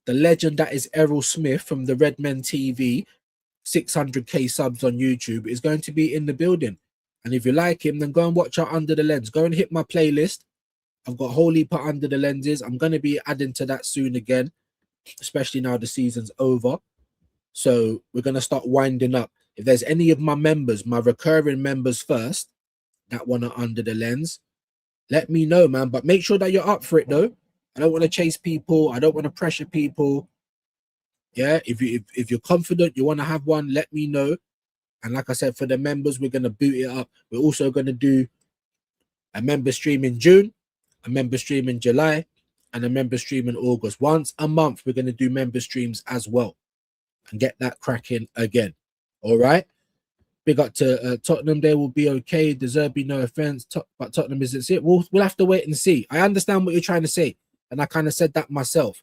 the legend that is Errol Smith from the Redmen TV, 600k subs on YouTube, is going to be in the building. And if you like him, then go and watch out Under the Lens. Go and hit my playlist. I've got a whole heap of Under the Lenses. I'm going to be adding to that soon again, especially now the season's over. So we're going to start winding up. If there's any of my members, my recurring members first, that want to Under the Lens, let me know, man. But make sure that you're up for it, though. I don't want to chase people. I don't want to pressure people. Yeah, if you're confident, you want to have one, let me know. And like I said, for the members, we're going to boot it up. We're also going to do a member stream in June, a member stream in July, and a member stream in August. Once a month, we're going to do member streams as well and get that cracking again. All right. Big up to Tottenham. They will be okay. De Zerbi, no offense, but Tottenham isn't it. We'll have to wait and see. I understand what you're trying to say, and I kind of said that myself.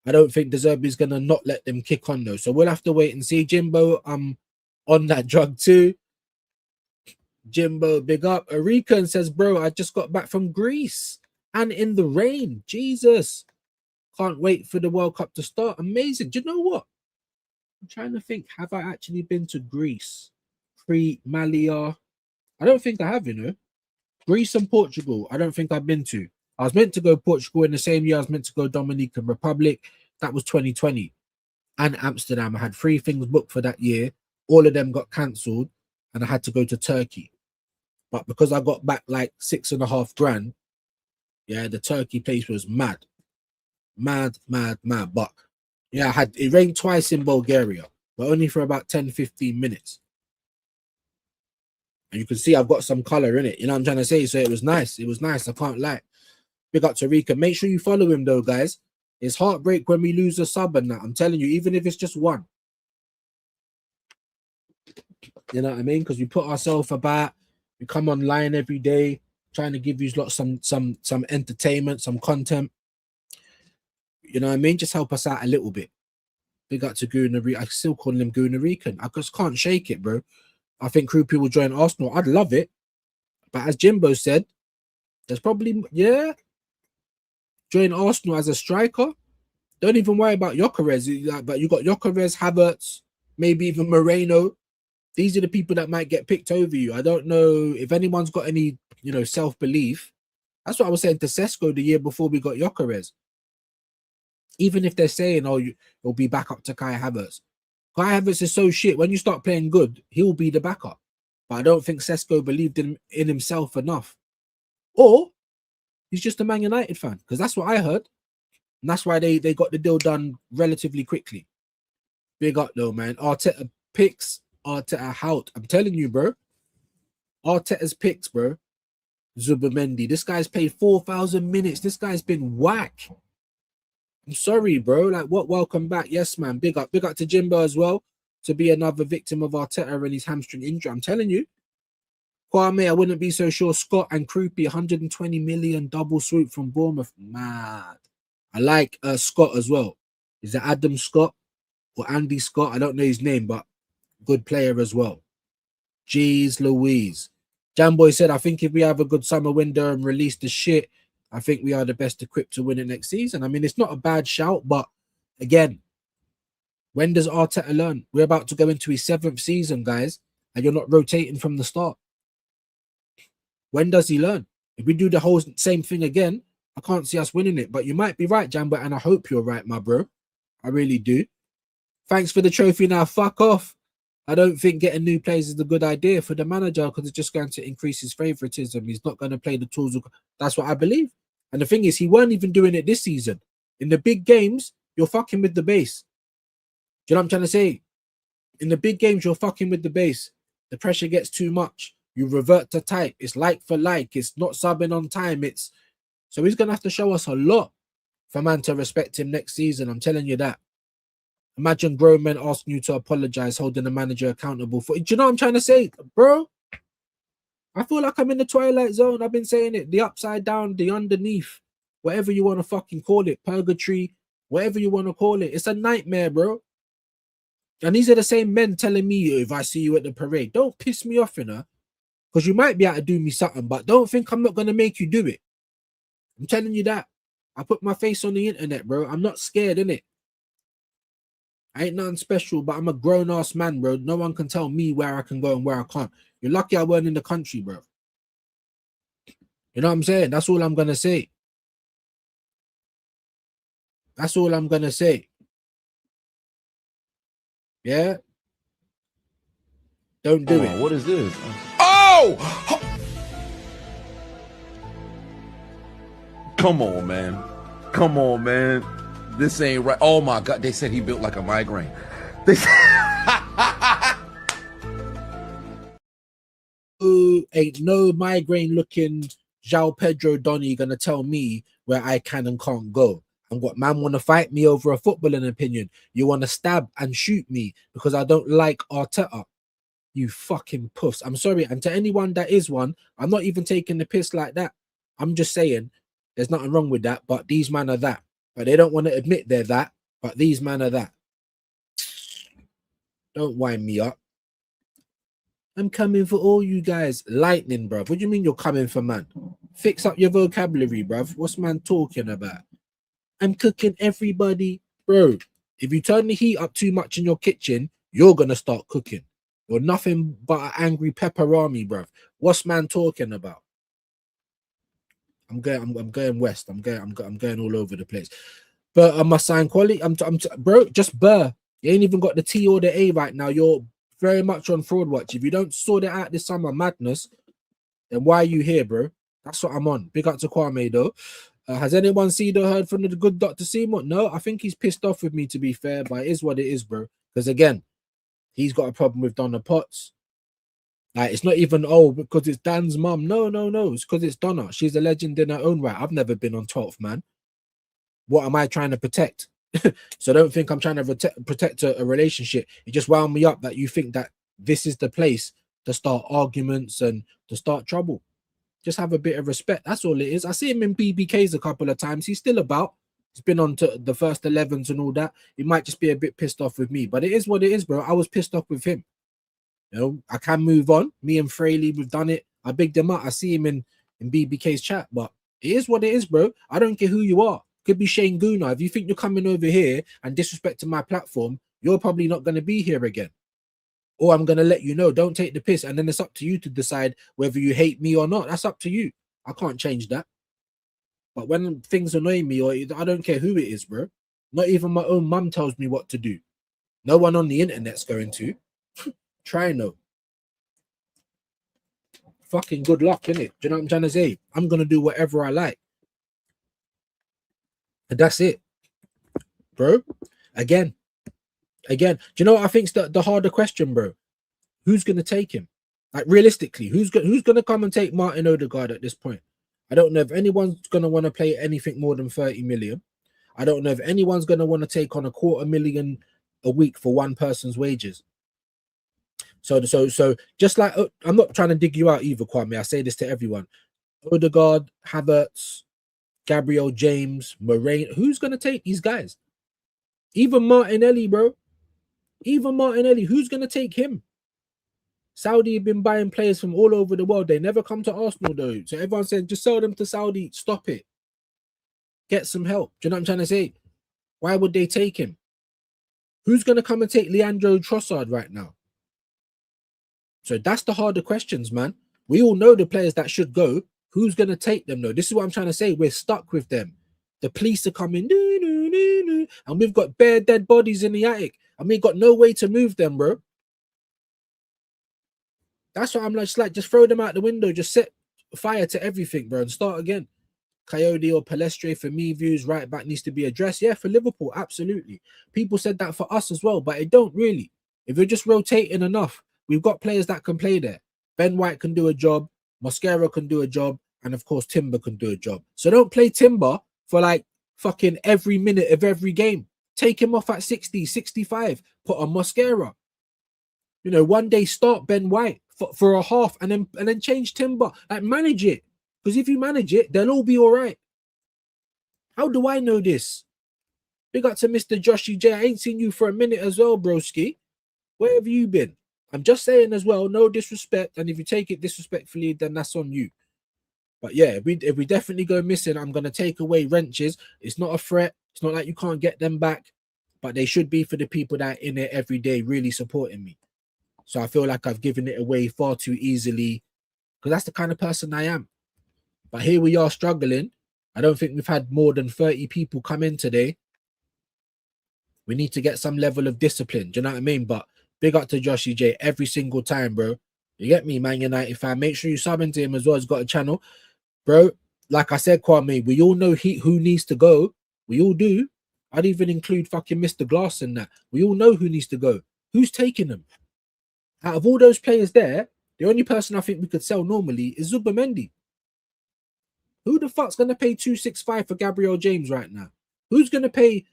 I don't think De Zerbi is going to not let them kick on, though. So we'll have to wait and see. Jimbo, I'm on that drug too. Jimbo, big up. Arikan says, bro, I just got back from Greece and in the rain. Jesus. Can't wait for the World Cup to start. Amazing. Do you know what? I'm trying to think, have I actually been to Greece? Malia? I don't think I have, you know. Greece and Portugal, I don't think I've been to. I was meant to go Portugal in the same year I was meant to go Dominican Republic. That was 2020. And Amsterdam. I had 3 things booked for that year. All of them got cancelled, and I had to go to Turkey. But because I got back like 6.5 grand, yeah, the Turkey place was mad. Mad. But yeah, it rained twice in Bulgaria, but only for about 10-15 minutes. And you can see I've got some color in it. You know what I'm trying to say? So it was nice. It was nice. I can't lie. Big up Tariqa. Make sure you follow him though, guys. It's heartbreak when we lose a sub and that. I'm telling you, even if it's just one. You know what I mean? Because we put ourselves about, we come online every day, trying to give you lots some entertainment, some content. You know what I mean? Just help us out a little bit. Big up to Gunnar. I still call him Gunnar. I just can't shake it, bro. I think Krupi will join Arsenal. I'd love it. But as Jimbo said, there's probably, join Arsenal as a striker. Don't even worry about Gyökeres. But you got Gyökeres, Havertz, maybe even Moreno. These are the people that might get picked over you. I don't know if anyone's got any, self-belief. That's what I was saying to Sesko the year before we got Gyökeres. Even if they're saying, it'll be back up to Kai Havertz. Kai Havertz is so shit. When you start playing good, he'll be the backup. But I don't think Sesko believed in himself enough. Or he's just a Man United fan, because that's what I heard. And that's why they got the deal done relatively quickly. Big up though, man. Arteta picks, Arteta out. I'm telling you, bro. Arteta's picks, bro. Zubimendi. This guy's played 4,000 minutes. This guy's been whack. I'm sorry, bro. Like, what? Welcome back. Yes, man. Big up to Jimbo as well, to be another victim of Arteta and his hamstring injury. I'm telling you. Kwame, I wouldn't be so sure. Scott and Krupi, 120 million double swoop from Bournemouth. Mad. I like Scott as well. Is it Adam Scott or Andy Scott? I don't know his name, but good player as well. Jeez Louise. Jamboy said, I think if we have a good summer window and release the shit, I think we are the best equipped to win it next season. I mean, it's not a bad shout, but again, when does Arteta learn? We're about to go into his 7th season, guys, and you're not rotating from the start. When does he learn? If we do the whole same thing again, I can't see us winning it. But you might be right, Jambo, and I hope you're right, my bro. I really do. Thanks for the trophy now. Fuck off. I don't think getting new players is a good idea for the manager, because it's just going to increase his favoritism. He's not going to play the tools. That's what I believe. And the thing is, he weren't even doing it this season. In the big games, you're fucking with the base. Do you know what I'm trying to say? In the big games, you're fucking with the base. The pressure gets too much. You revert to type. It's like for like. It's not subbing on time. So he's going to have to show us a lot for man to respect him next season. I'm telling you that. Imagine grown men asking you to apologize, holding the manager accountable for. Do you know what I'm trying to say, bro? I feel like I'm in the twilight zone. I've been saying it. The upside down, the underneath, whatever you want to fucking call it, purgatory, whatever you want to call it. It's a nightmare, bro. And these are the same men telling me, if I see you at the parade, don't piss me off, because you might be able to do me something, but don't think I'm not going to make you do it. I'm telling you that. I put my face on the internet, bro. I'm not scared, innit? I ain't nothing special, but I'm a grown-ass man, bro. No one can tell me where I can go and where I can't. You're lucky I weren't in the country, bro. You know what I'm saying? That's all I'm going to say. That's all I'm going to say. Yeah? Don't do it. What is this? Oh! Come on, man. Come on, man. This ain't right. Oh my God. They said he built like a migraine. They said Ain't no migraine looking João Pedro Donny gonna tell me where I can and can't go. And what man want to fight me over a footballing opinion? You want to stab and shoot me because I don't like Arteta? You fucking puss. I'm sorry. And to anyone that is one, I'm not even taking the piss like that. I'm just saying there's nothing wrong with that, but these men are that. But they don't want to admit they're that, but these men are that. Don't wind me up. I'm coming for all you guys. Lightning, bruv. What do you mean you're coming for, man? Fix up your vocabulary, bruv. What's man talking about? I'm cooking everybody. Bro, If you turn the heat up too much in your kitchen, you're gonna start cooking. You're nothing but an angry pepperami, bruv. What's man talking about? I'm going west. I'm going all over the place. But my sign quality, bro, just burr. You ain't even got the T or the A right now. You're very much on fraud watch. If you don't sort it out this summer, madness, then why are you here, bro? That's what I'm on. Big up to Kwame though. Has anyone seen or heard from the good Dr. Seymour? No, I think he's pissed off with me, to be fair, but it is what it is, bro. Because again, he's got a problem with Donna Potts. Like, it's not even, oh, because it's Dan's mum. No. It's because it's Donna. She's a legend in her own right. I've never been on 12th, man. What am I trying to protect? So don't think I'm trying to protect a relationship. It just wound me up that you think that this is the place to start arguments and to start trouble. Just have a bit of respect. That's all it is. I see him in BBKs a couple of times. He's still about. He's been on to the first 11s and all that. He might just be a bit pissed off with me, but it is what it is, bro. I was pissed off with him. You know, I can move on. Me and Fraley, we've done it. I bigged him up. I see him in BBK's chat, but it is what it is, bro. I don't care who you are. Could be Shane Guna. If you think you're coming over here and disrespecting my platform, you're probably not going to be here again. Or I'm going to let you know, don't take the piss. And then it's up to you to decide whether you hate me or not. That's up to you. I can't change that. But when things annoy me, or I don't care who it is, bro. Not even my own mum tells me what to do. No one on the internet's going to. Try no. Fucking good luck, innit? Do you know what I'm trying to say? I'm going to do whatever I like. And that's it. Bro, again. Do you know what I think's the harder question, bro? Who's going to take him? Like, realistically, who's going to come and take Martin Odegaard at this point? I don't know if anyone's going to want to play anything more than 30 million. I don't know if anyone's going to want to take on $250,000 a week for one person's wages. So just like, I'm not trying to dig you out either, Kwame. I say this to everyone. Odegaard, Havertz, Gabriel James, Moraine. Who's going to take these guys? Even Martinelli, bro. Even Martinelli. Who's going to take him? Saudi have been buying players from all over the world. They never come to Arsenal, though. So everyone said, just sell them to Saudi. Stop it. Get some help. Do you know what I'm trying to say? Why would they take him? Who's going to come and take Leandro Trossard right now? So that's the harder questions, man. We all know the players that should go. Who's going to take them, though? This is what I'm trying to say. We're stuck with them. The police are coming, and we've got bare dead bodies in the attic, and we've got no way to move them, bro. That's why I'm like, just throw them out the window, just set fire to everything, bro, and start again. Coyote or Palestre, for me, views right back needs to be addressed. Yeah, for Liverpool, absolutely. People said that for us as well, but it don't really. If you're just rotating enough, we've got players that can play there. Ben White can do a job, Mosquera can do a job, and of course Timber can do a job. So don't play Timber for like fucking every minute of every game. Take him off at 60, 65, put on Mosquera. You know, one day start Ben White for a half and then change Timber. Like, manage it. Because if you manage it, they'll all be all right. How do I know this? Big up to Mr. Joshy J. I ain't seen you for a minute as well, broski. Where have you been? I'm just saying as well, no disrespect. And if you take it disrespectfully, then that's on you. But yeah, if we definitely go missing, I'm going to take away wrenches. It's not a threat. It's not like you can't get them back. But they should be for the people that are in it every day really supporting me. So I feel like I've given it away far too easily because that's the kind of person I am. But here we are struggling. I don't think we've had more than 30 people come in today. We need to get some level of discipline. Do you know what I mean? But big up to Joshy J every single time, bro. You get me, Man United fan. Make sure you sub into him as well. He's got a channel. Bro, like I said, Kwame, we all know who needs to go. We all do. I'd even include fucking Mr. Glass in that. We all know who needs to go. Who's taking them? Out of all those players there, the only person I think we could sell normally is Zubimendi. Who the fuck's going to pay 265 for Gabriel James right now? Who's going to pay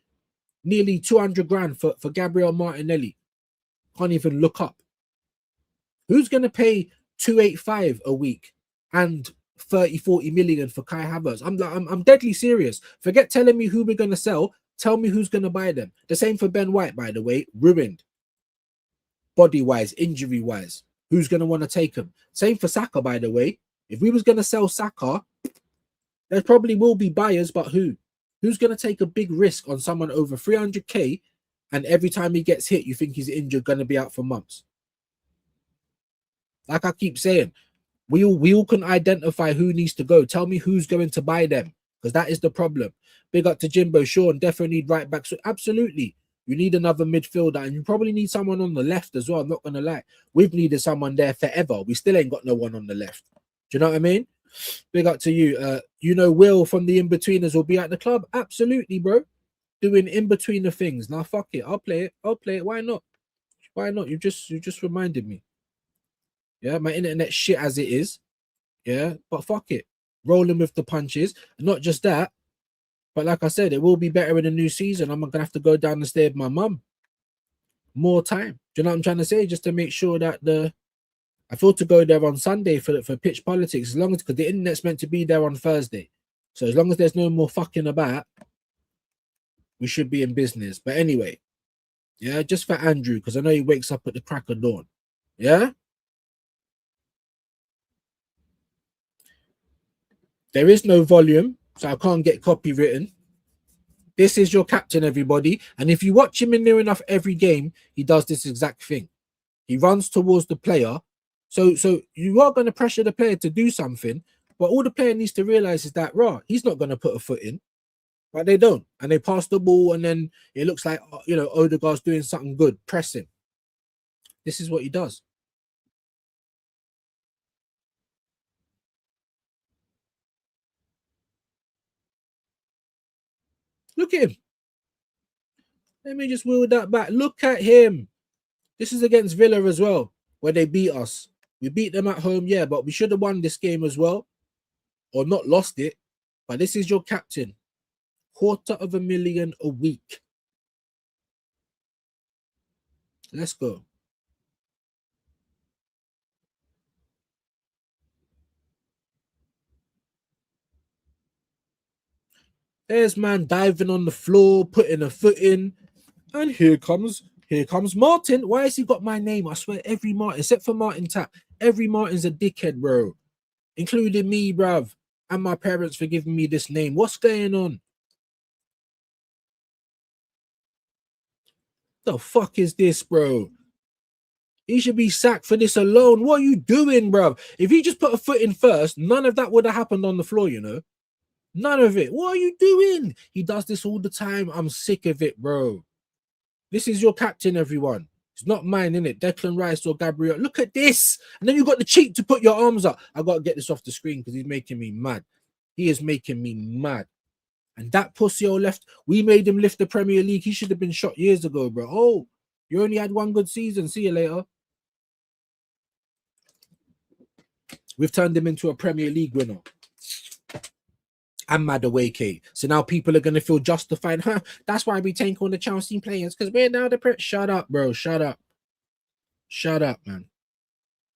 nearly 200 grand for Gabriel Martinelli? Can't even look up. Who's going to pay 285 a week and 30-40 million for Kai Havertz? I'm deadly serious. Forget telling me who we're going to sell. Tell me who's going to buy them. The same for Ben White, by the way. Ruined. Body-wise, injury-wise. Who's going to want to take him? Same for Saka, by the way. If we was going to sell Saka, there probably will be buyers, but who? Who's going to take a big risk on someone over 300k and every time he gets hit, you think he's injured, gonna be out for months. Like I keep saying, we all can identify who needs to go. Tell me who's going to buy them, because that is the problem. Big up to Jimbo. Sean, definitely need right back. So absolutely, you need another midfielder, and you probably need someone on the left as well. I'm not gonna lie, we've needed someone there forever. We still ain't got no one on the left. Do you know what I mean? Big up to you. You know, Will from the In-Betweeners will be at the club. Absolutely, bro. Doing in-betweener things. Now fuck it. I'll play it. I'll play it. Why not? Why not? You just reminded me. Yeah, my internet shit as it is. Yeah, but fuck it. Rolling with the punches. And not just that, but like I said, it will be better in the new season. I'm gonna have to go down and stay with my mum. More time. Do you know what I'm trying to say? Just to make sure that I thought to go there on Sunday for pitch politics, as long as, because the internet's meant to be there on Thursday. So as long as there's no more fucking about, we should be in business. But anyway, yeah, just for Andrew, because I know he wakes up at the crack of dawn. Yeah. There is no volume, so I can't get copywritten. This is your captain, everybody. And if you watch him in near enough every game, he does this exact thing. He runs towards the player. So you are going to pressure the player to do something, but all the player needs to realize is that, he's not going to put a foot in. But they don't. And they pass the ball, and then it looks like, Odegaard's doing something good, pressing. This is what he does. Look at him. Let me just wheel that back. Look at him. This is against Villa as well, where they beat us. We beat them at home, yeah, but we should have won this game as well, or not lost it. But this is your captain. $250,000 a week. Let's go. There's man diving on the floor, putting a foot in, and here comes Martin. Why has he got my name? I swear, every Martin, except for Martin Tap, every Martin's a dickhead, bro, including me, bruv, and my parents for giving me this name. What's going on? The fuck is this, bro? He should be sacked for this alone. What are you doing, bruv? If he just put a foot in first, none of that would have happened on the floor, None of it. What are you doing? He does this all the time. I'm sick of it, bro. This is your captain, everyone. It's not mine, innit? Declan Rice or Gabriel. Look at this. And then you got the cheek to put your arms up. I got to get this off the screen because he's making me mad. He is making me mad. And that pussy left. We made him lift the Premier League. He should have been shot years ago, bro. Oh, you only had one good season. See you later. We've turned him into a Premier League winner. I'm mad away, Kate. So now people are going to feel justified. That's why we take on the Chelsea players, because we're now the... Shut up, bro. Shut up. Shut up, man.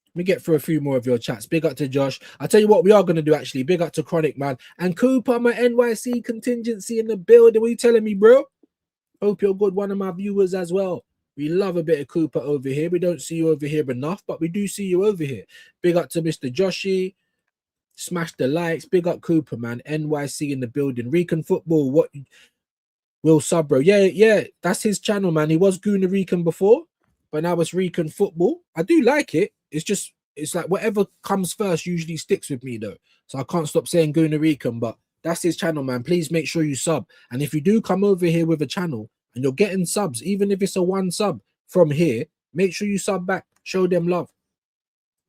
Let me get through a few more of your chats. Big up to Josh. I'll tell you what we are going to do, actually. Big up to Chronic, man. And Cooper, my NYC contingency in the building. What are you telling me, bro? Hope you're good. One of my viewers as well. We love a bit of Cooper over here. We don't see you over here enough, but we do see you over here. Big up to Mr. Joshy. Smash the likes. Big up Cooper, man. NYC in the building. Recon Football. What? Will Subro. Yeah. That's his channel, man. He was Guna Recon before, but now it's Recon Football. I do like it. It's like whatever comes first usually sticks with me, though. So I can't stop saying Guna Recon, but that's his channel, man. Please make sure you sub. And if you do come over here with a channel and you're getting subs, even if it's a one sub from here, make sure you sub back. Show them love.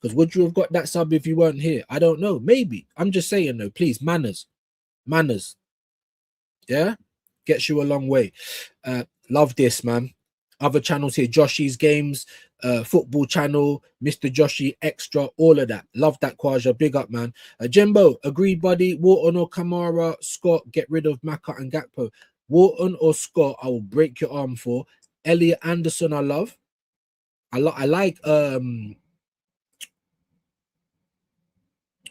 Because would you have got that sub if you weren't here? I don't know. Maybe. I'm just saying, though. Please, manners. Manners. Yeah? Gets you a long way. Love this, man. Other channels here. Joshy's Games, Football Channel, Mr. Joshy Extra, all of that. Love that, Kwaja. Big up, man. Jimbo, agreed, buddy. Wharton or Kamara, Scott, get rid of Maka and Gakpo. Wharton or Scott, I will break your arm for. Elliot Anderson, I love. I like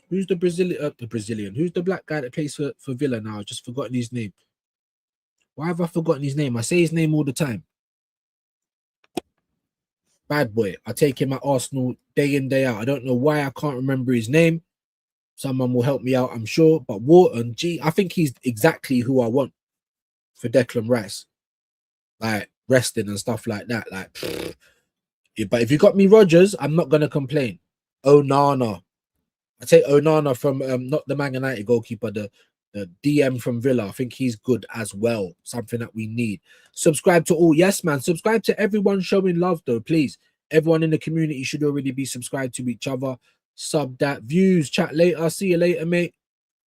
who's the Brazilian? Who's the black guy that plays for Villa now? I've just forgotten his name. Why have I forgotten his name? I say his name all the time. Bad boy. I take him at Arsenal day in, day out. I don't know why I can't remember his name. Someone will help me out, I'm sure. But Wharton, I think he's exactly who I want for Declan Rice. Like, resting and stuff like that. Like, but if you got me Rogers, I'm not gonna complain. Onana, I take Onana from not the Man United goalkeeper, the DM from Villa. I think he's good as well. Something that we need. Subscribe to all. Yes, man. Subscribe to everyone showing love, though, please. Everyone in the community should already be subscribed to each other. Sub that. Views. Chat later. See you later, mate.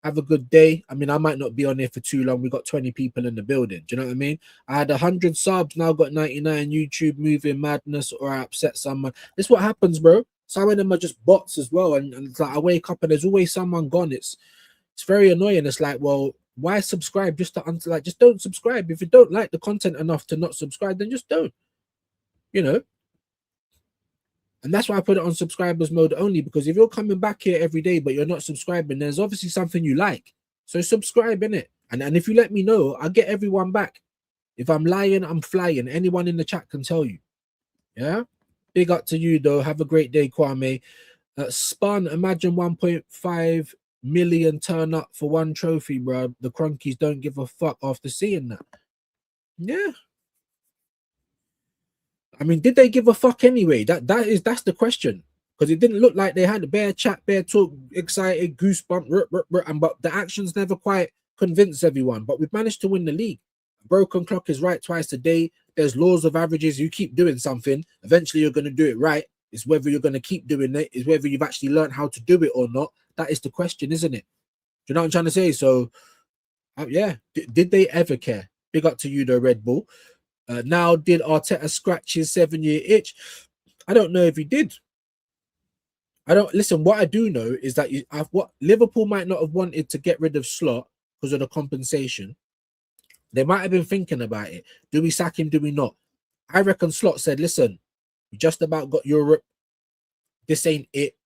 Have a good day. I mean, I might not be on here for too long. We got 20 people in the building. Do you know what I mean? I had 100 subs. Now got 99. YouTube moving madness, or I upset someone. This is what happens, bro. Some of them are just bots as well. And it's like I wake up and there's always someone gone. It's very annoying. It's like, well, why subscribe just to like just don't subscribe. If you don't like the content enough to not subscribe, then just don't. You know. And that's why I put it on subscribers mode only, because if you're coming back here every day but you're not subscribing, there's obviously something you like. So subscribe, innit? And if you let me know, I'll get everyone back. If I'm lying, I'm flying. Anyone in the chat can tell you. Yeah. Big up to you though. Have a great day, Kwame. Spun, imagine 1.5 million turn up for one trophy, bro. The Cronkies don't give a fuck after seeing that. Yeah. I mean, did they give a fuck anyway? That's the question. Because it didn't look like they had a bare chat, bare talk, excited, goosebump, and but the actions never quite convinced everyone. But we've managed to win the league. A broken clock is right twice a day. There's laws of averages. You keep doing something, eventually you're going to do it right. It's whether you're going to keep doing it, is whether you've actually learned how to do it or not. That is the question, isn't it? Do you know what I'm trying to say? So, yeah, did they ever care? Big up to you, though, Red Bull. Now, did Arteta scratch his 7-year itch? I don't know if he did. I don't listen. What I do know is that what Liverpool might not have wanted to get rid of Slot because of the compensation. They might have been thinking about it. Do we sack him? Do we not? I reckon Slot said, "Listen, we just about got Europe. This ain't it.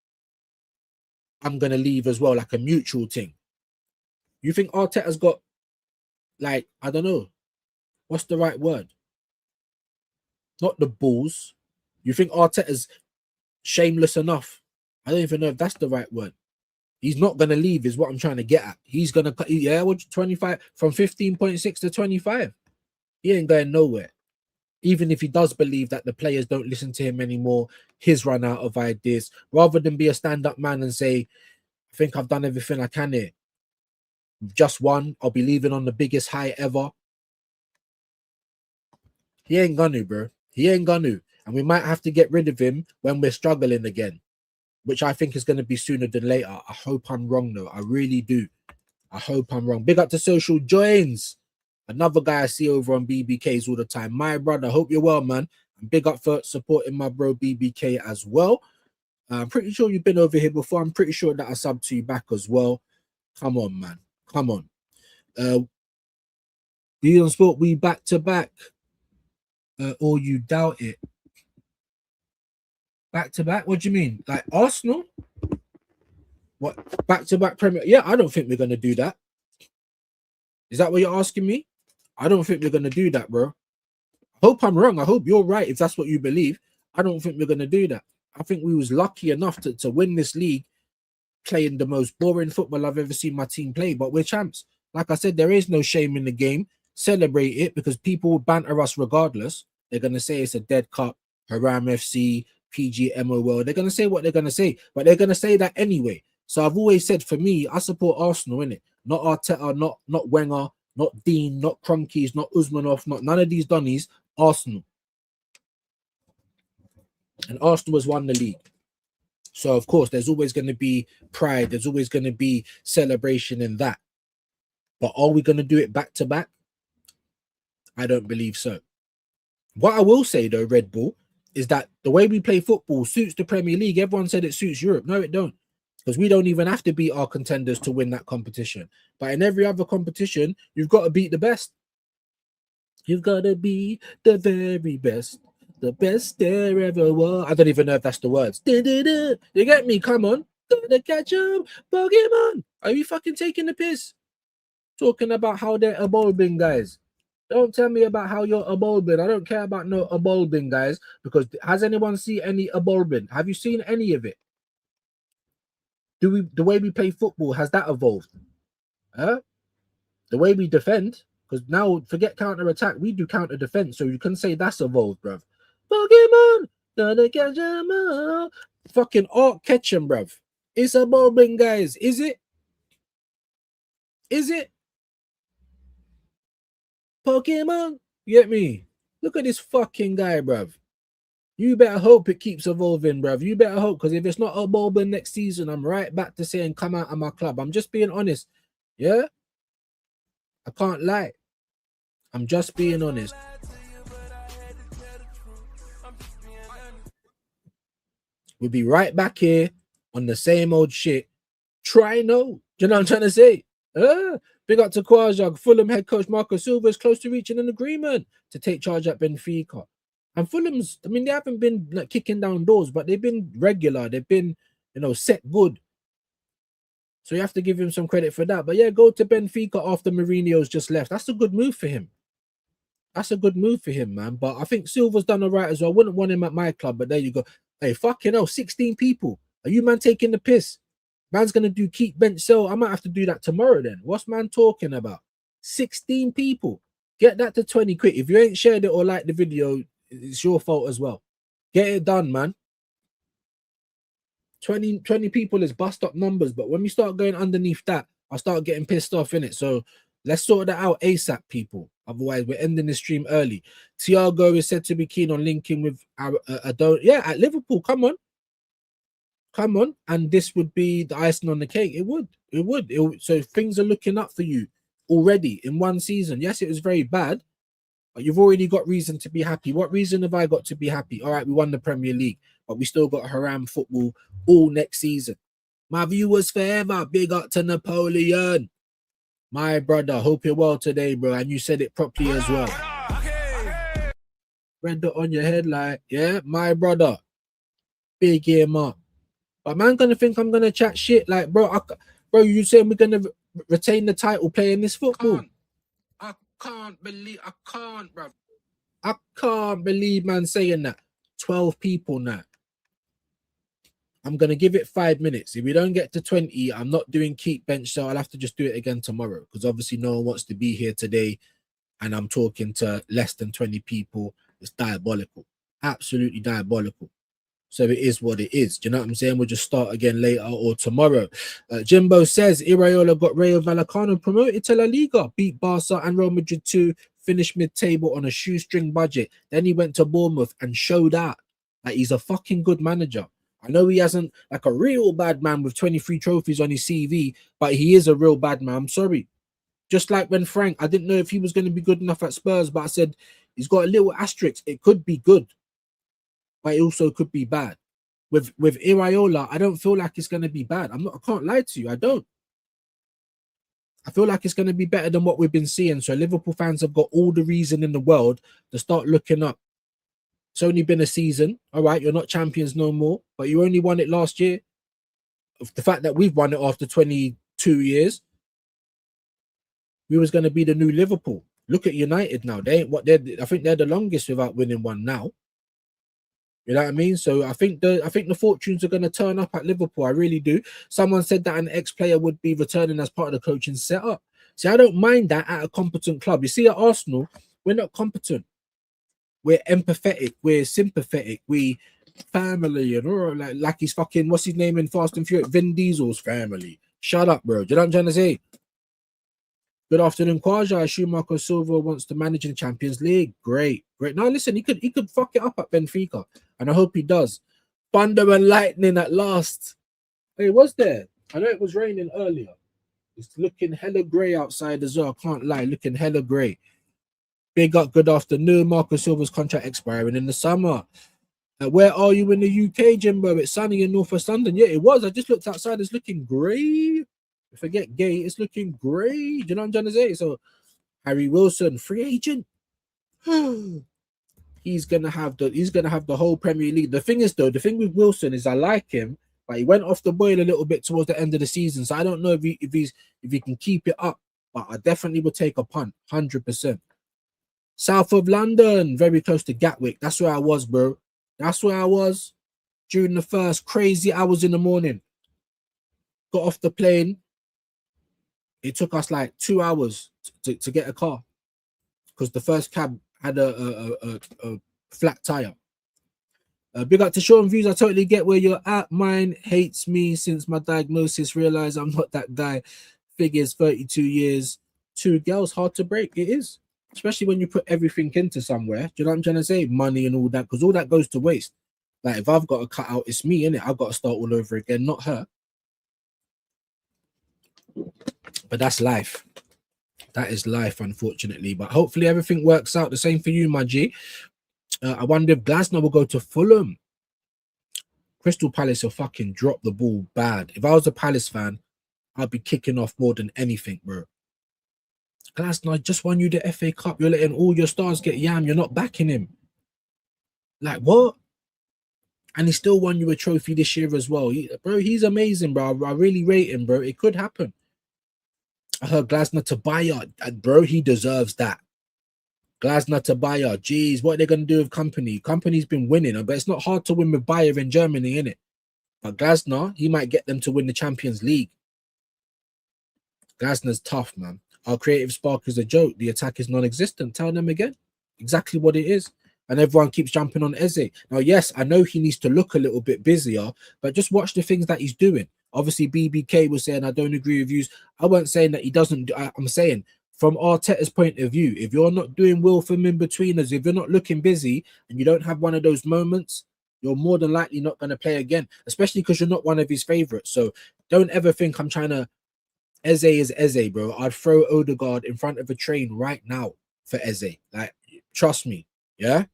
I'm gonna leave as well, like a mutual thing." You think Arteta's got, like, I don't know, what's the right word? Not the balls. You think Arteta's shameless enough? I don't even know if that's the right word. He's not going to leave is what I'm trying to get at. He's going to, yeah, 25, from 15.6 to 25. He ain't going nowhere. Even if he does believe that the players don't listen to him anymore, he's run out of ideas. Rather than be a stand-up man and say, I think I've done everything I can here. Just won. I'll be leaving on the biggest high ever. He ain't gonna, bro. He ain't gonna. And we might have to get rid of him when we're struggling again, which I think is going to be sooner than later. I hope I'm wrong, though. I really do. I hope I'm wrong. Big up to Social Joins. Another guy I see over on BBKs all the time. My brother, hope you're well, man. And big up for supporting my bro BBK as well. I'm pretty sure you've been over here before. I'm pretty sure that I subbed to you back as well. Come on, man. Come on. We on sport, we back to back. Or you doubt it. Back to back? What do you mean? Like Arsenal? What? Back to back Premier? Yeah, I don't think we're gonna do that. Is that what you're asking me? I don't think we're gonna do that, bro. I hope I'm wrong. I hope you're right if that's what you believe. I don't think we're gonna do that. I think we was lucky enough to win this league, playing the most boring football I've ever seen my team play. But we're champs. Like I said, there is no shame in the game. Celebrate it because people will banter us regardless. They're gonna say it's a dead cup, Haram FC, PGMOL. They're gonna say what they're gonna say, but they're gonna say that anyway. So I've always said, for me, I support Arsenal, innit? Not Arteta, not Wenger, not Dean, not Kroenkes, not Usmanov, not none of these Donnies. Arsenal. And Arsenal has won the league. So of course, there's always going to be pride. There's always going to be celebration in that. But are we going to do it back to back? I don't believe so. What I will say though, Red Bull, is that the way we play football suits the Premier League. Everyone said it suits Europe. No, it don't. Because we don't even have to beat our contenders to win that competition. But in every other competition, you've got to beat the best. You've got to be the very best. The best there ever was. I don't even know if that's the words. You get me? Come on. Gotta catch 'em, Pokemon. Are you fucking taking the piss? Talking about how they're evolving, guys. Don't tell me about how you're evolving. I don't care about no evolving, guys. Because has anyone seen any evolving? Have you seen any of it? The way we play football, has that evolved? Huh? The way we defend, Because now forget counter attack, we do counter defense, so you can say that's evolved, bruv. Pokemon, gonna catch 'em all. Fucking Art Ketchum, bruv. It's evolving, guys. Is it? Is it? Pokemon, you get me? Look at this fucking guy, bruv. You better hope it keeps evolving, bruv. You better hope, because if it's not evolving next season, I'm right back to saying come out of my club. I'm just being honest. Yeah? I can't lie. I'm just being honest. We'll be right back here on the same old shit. Try no. Do you know what I'm trying to say? Big up to Quajag. Fulham head coach Marco Silva is close to reaching an agreement to take charge at Benfica. And Fulham's, I mean, they haven't been like kicking down doors, but they've been regular. They've been, set good. So you have to give him some credit for that. But yeah, go to Benfica after Mourinho's just left. That's a good move for him. That's a good move for him, man. But I think Silva's done all right as well. I wouldn't want him at my club, but there you go. Hey, fucking hell, 16 people. Are you, man, taking the piss? Man's going to do keep bench sell. I might have to do that tomorrow then. What's man talking about? 16 people. Get that to 20 quick. If you ain't shared it or liked the video, it's your fault as well. Get it done, man. 20 people is bust up numbers, but when we start going underneath that, I start getting pissed off in it. So let's sort that out ASAP, people. Otherwise, we're ending the stream early. Thiago is said to be keen on linking with at Liverpool. Come on. And this would be the icing on the cake. It would. So things are looking up for you already in one season. Yes, it was very bad, but you've already got reason to be happy. What reason have I got to be happy? All right, we won the Premier League, but we still got Haram football all next season. My viewers forever, big up to Napoleon. My brother, hope you're well today, bro. And you said it properly as well. Red dot on your head, like, yeah, my brother. Big him up. But man gonna think I'm gonna chat shit. Like, bro, you saying we're gonna retain the title playing this football? I can't believe, bro. I can't believe man saying that. 12 people now. I'm going to give it 5 minutes. If we don't get to 20, I'm not doing keep bench, so I'll have to just do it again tomorrow, because obviously no one wants to be here today and I'm talking to less than 20 people. It's diabolical. Absolutely diabolical. So it is what it is. Do you know what I'm saying? We'll just start again later or tomorrow. Jimbo says Iraola got Rayo Vallecano promoted to La Liga, beat Barca and Real Madrid 2, finished mid-table on a shoestring budget. Then he went to Bournemouth and showed out that he's a fucking good manager. I know he hasn't like a real bad man with 23 trophies on his CV, but he is a real bad man. I'm sorry. Just like when Frank, I didn't know if he was going to be good enough at Spurs, but I said he's got a little asterisk. It could be good, but it also could be bad. With Iraola, I don't feel like it's going to be bad. I can't lie to you. I don't. I feel like it's going to be better than what we've been seeing. So Liverpool fans have got all the reason in the world to start looking up. It's only been a season. All right, you're not champions no more, but you only won it last year. The fact that we've won it after 22 years, we was going to be the new Liverpool. Look at United now. They ain't what they're. I think they're the longest without winning one now. You know what I mean? So I think the fortunes are going to turn up at Liverpool. I really do. Someone said that an ex-player would be returning as part of the coaching setup. See, I don't mind that at a competent club. You see, at Arsenal, we're not competent. We're empathetic. We're sympathetic. We family and like he's fucking, what's his name in Fast and Furious? Vin Diesel's family. Shut up, bro. Do you know what I'm trying to say? Good afternoon, Kwaja. I assume Marco Silva wants to manage in the Champions League. Great. No, listen, he could fuck it up at Benfica, and I hope he does. Thunder and lightning at last. Hey, was there? I know it was raining earlier. It's looking hella grey outside as well. I can't lie, looking hella grey. Big up, good afternoon. Marco Silva's contract expiring in the summer. Where are you in the UK, Jimbo? It's sunny in North West London. Yeah, it was. I just looked outside. It's looking grey. Forget gay, it's looking great. Do you know what I'm trying to say? So Harry Wilson, free agent. he's gonna have the whole Premier League. The thing is, though, the thing with Wilson is I like him, but he went off the boil a little bit towards the end of the season. So I don't know if he can keep it up, but I definitely would take a punt, 100%. South of London, very close to Gatwick. That's where I was, bro. That's where I was during the first crazy hours in the morning. Got off the plane. It took us like 2 hours to get a car. because the first cab had a flat tire. Big up to Sean Views. I totally get where you're at. Mine hates me since my diagnosis. Realized I'm not that guy. Figures 32 years. 2 girls, hard to break. It is, especially when you put everything into somewhere. Do you know what I'm trying to say? Money and all that, because all that goes to waste. Like if I've got to cut out, it's me, innit? I've got to start all over again, not her. But that's life. That is life, unfortunately. But hopefully everything works out. The same for you, my G. I wonder if Glasner will go to Fulham. Crystal Palace will fucking drop the ball bad. If I was a Palace fan, I'd be kicking off more than anything, bro. Glasner just won you the FA Cup. You're letting all your stars get yam. You're not backing him. Like, what? And he still won you a trophy this year as well. Bro, he's amazing, bro. I really rate him, bro. It could happen. I heard Glasner to Bayard. Bro, he deserves that. Glasner to Bayer. Jeez, what are they going to do with Company? Company's been winning, but it's not hard to win with Bayer in Germany, innit? But Glasner, he might get them to win the Champions League. Glasner's tough, man. Our creative spark is a joke. The attack is non-existent. Tell them again. Exactly what it is. And everyone keeps jumping on Eze. Now, yes, I know he needs to look a little bit busier, but just watch the things that he's doing. Obviously, BBK was saying, I don't agree with you. I wasn't saying that he doesn't. I'm saying, from Arteta's point of view, if you're not doing Will from in between us, if you're not looking busy and you don't have one of those moments, you're more than likely not going to play again, especially because you're not one of his favorites. So don't ever think I'm trying to. Eze is Eze, bro. I'd throw Odegaard in front of a train right now for Eze. Like, trust me, yeah?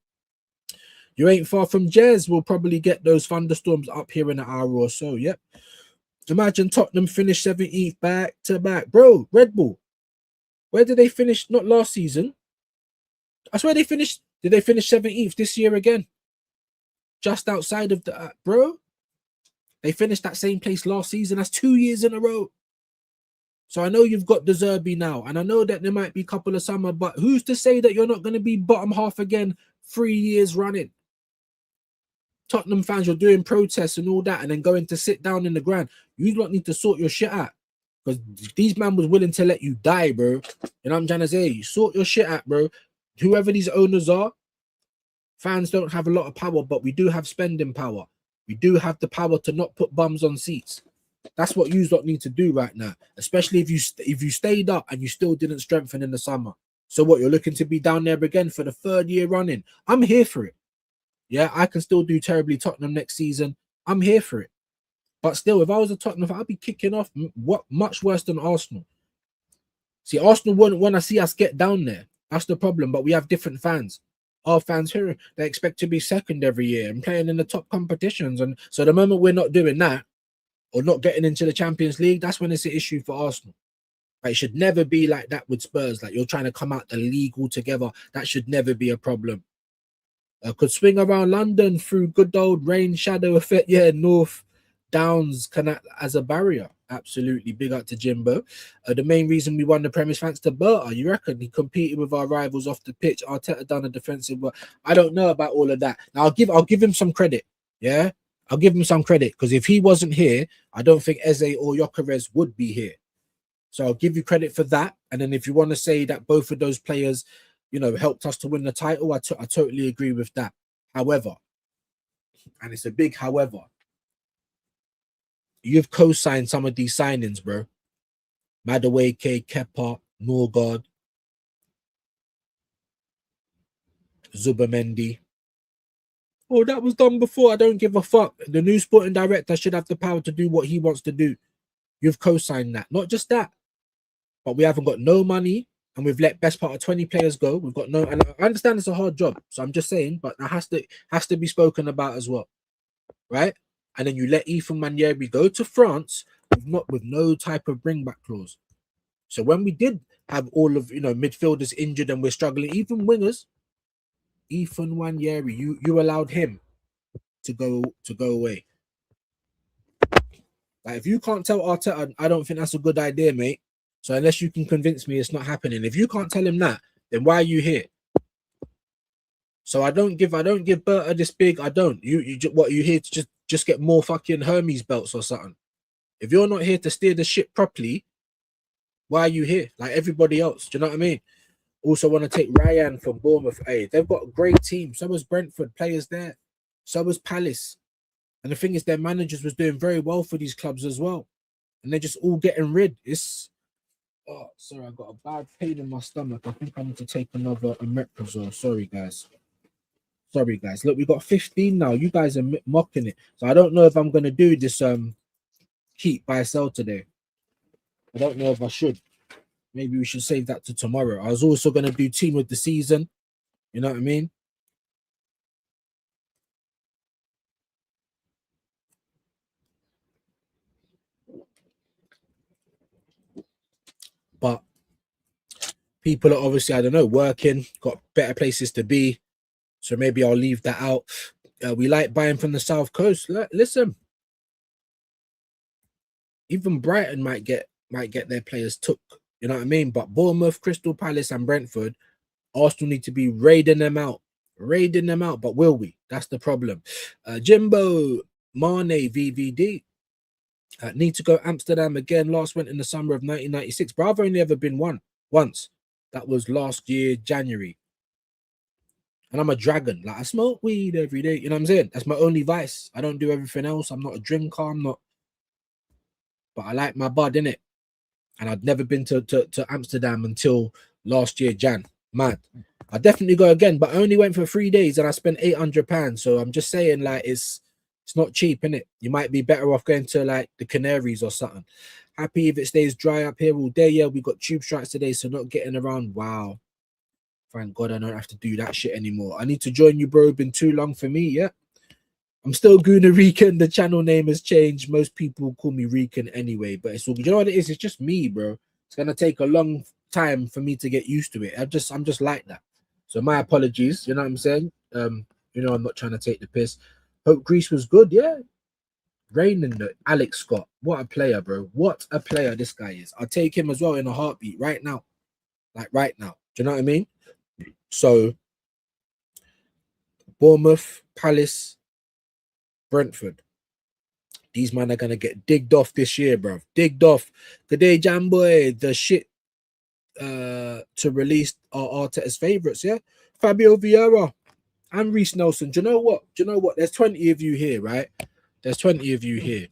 You ain't far from Jez. We'll probably get those thunderstorms up here in an hour or so, yep. Imagine Tottenham finish 17th back to back. Bro, Red Bull. Where did they finish? Not last season. I swear they finished. Did they finish 17th this year again? Just outside of the... bro, they finished that same place last season. That's 2 years in a row. So I know you've got De Zerbi now, and I know that there might be a couple of summer, but who's to say that you're not going to be bottom half again 3 years running? Tottenham fans, you're doing protests and all that, and then going to sit down in the ground. You don't need to sort your shit out, because these man was willing to let you die, bro. You know what I'm trying to say? You sort your shit out, bro. Whoever these owners are, fans don't have a lot of power, but we do have spending power. We do have the power to not put bums on seats. That's what you lot need to do right now, especially if you stayed up and you still didn't strengthen in the summer. So what, you're looking to be down there again for the 3rd year running? I'm here for it. Yeah, I can still do terribly Tottenham next season. I'm here for it. But still, if I was a Tottenham, I'd be kicking off much worse than Arsenal. See, Arsenal wouldn't want to see us get down there. That's the problem. But we have different fans. Our fans here, they expect to be second every year and playing in the top competitions. And so the moment we're not doing that, or not getting into the Champions League, that's when it's an issue for Arsenal. Like, it should never be like that with Spurs. Like, you're trying to come out the league altogether. That should never be a problem. Could swing around London through good old rain shadow effect. Yeah, North Downs can act as a barrier. Absolutely. Big up to Jimbo. The main reason we won the Premier is thanks to Berta. You reckon he competed with our rivals off the pitch? Arteta done a defensive work. I don't know about all of that. Now I'll give him some credit. Yeah. I'll give him some credit, because if he wasn't here, I don't think Eze or Gyökeres would be here. So I'll give you credit for that. And then if you want to say that both of those players, you know, helped us to win the title, I totally agree with that. However, and it's a big however, you've co-signed some of these signings, bro. Madueke, Kepa, Norgard, Zubamendi. Oh, that was done before. I don't give a fuck. The new sporting director should have the power to do what he wants to do. You've co-signed that. Not just that, but we haven't got no money, and we've let best part of 20 players go. We've got no, and I understand it's a hard job, so I'm just saying, but that has to be spoken about as well, right? And then you let Ethan Manieri go to France with no type of bring back clause. So when we did have all of, you know, midfielders injured and we're struggling, even wingers, Ethan Wanyeri, you allowed him to go away. Like, if you can't tell Arteta, I don't think that's a good idea, mate. So unless you can convince me it's not happening, if you can't tell him that, then why are you here? So I don't give Berta this big. I don't. You here to just get more fucking Hermes belts or something? If you're not here to steer the ship properly, why are you here? Like everybody else, do you know what I mean? Also want to take Ryan from Bournemouth. Hey, they've got a great team. So was Brentford, players there. So was Palace. And the thing is, their managers was doing very well for these clubs as well. And they're just all getting rid. It's sorry, I got a bad pain in my stomach. I think I need to take another omeprazole. Sorry, guys. Sorry, guys. Look, we got 15 now. You guys are mocking it. So I don't know if I'm gonna do this keep buy sell today. I don't know if I should. Maybe we should save that to tomorrow. I was also gonna do team of the season. You know what I mean? But people are obviously, I don't know, working, got better places to be. So maybe I'll leave that out. We like buying from the South Coast. Listen, even Brighton might get their players took. You know what I mean? But Bournemouth, Crystal Palace, and Brentford, Arsenal need to be raiding them out. But will we? That's the problem. Jimbo Mane VVD. Need to go Amsterdam again. Last went in the summer of 1996. But I've only ever been once. That was last year, January. And I'm a dragon. Like, I smoke weed every day. You know what I'm saying? That's my only vice. I don't do everything else. I'm not a drinker. I'm not. But I like my bud, innit? And I'd never been to Amsterdam until last year, Jan. Mad. I definitely go again, but I only went for 3 days and I spent £800. So I'm just saying, like, it's not cheap, innit? You might be better off going to like the Canaries or something. Happy if it stays dry up here all day. Yeah, we got tube strikes today, so not getting around. Wow. Thank God I don't have to do that shit anymore. I need to join you, bro. Been too long for me, yeah. I'm still Guna Rican. The channel name has changed. Most people call me Rican anyway, but it's all good. You know what it is? It's just me, bro. It's gonna take a long time for me to get used to it. I'm just like that. So my apologies. You know what I'm saying? You know, I'm not trying to take the piss. Hope Greece was good, yeah. Raining the Alex Scott. What a player, bro. What a player this guy is. I'll take him as well in a heartbeat right now. Like right now. Do you know what I mean? So Bournemouth, Palace, Brentford. These men are gonna get digged off this year, bro. Digged off. Good day, Jamboy. The shit to release our Arteta's favourites, yeah. Fabio Vieira and Reece Nelson. Do you know what? There's 20 of you here, right? There's 20 of you here.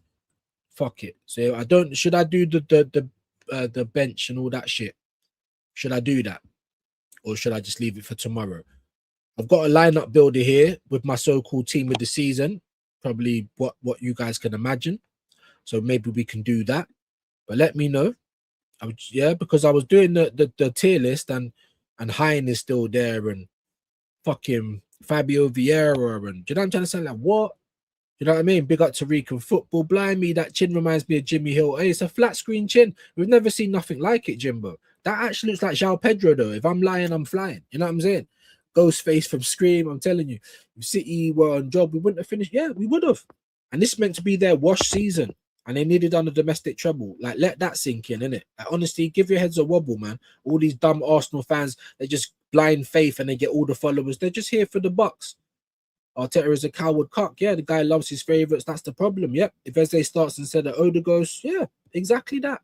Fuck it. So should I do the bench and all that shit? Should I do that? Or should I just leave it for tomorrow? I've got a lineup builder here with my so-called team of the season. Probably what you guys can imagine. So maybe we can do that. But let me know. Because I was doing the tier list and Hein is still there and fucking Fabio Vieira and do you know what I'm trying to say? Like what? You know what I mean? Big up to Rican football. Blind me, that chin reminds me of Jimmy Hill. Hey, it's a flat screen chin. We've never seen nothing like it, Jimbo. That actually looks like João Pedro, though. If I'm lying, I'm flying. You know what I'm saying? Ghostface from Scream. I'm telling you. If City were on job, we wouldn't have finished. Yeah, we would have. And this meant to be their wash season. And they needed on the domestic treble. Like, let that sink in, innit? Like, honestly, give your heads a wobble, man. All these dumb Arsenal fans, they just blind faith and they get all the followers. They're just here for the bucks. Arteta is a coward cock. Yeah, the guy loves his favourites. That's the problem. Yep. If Eze starts instead of Odegaard, yeah, exactly that.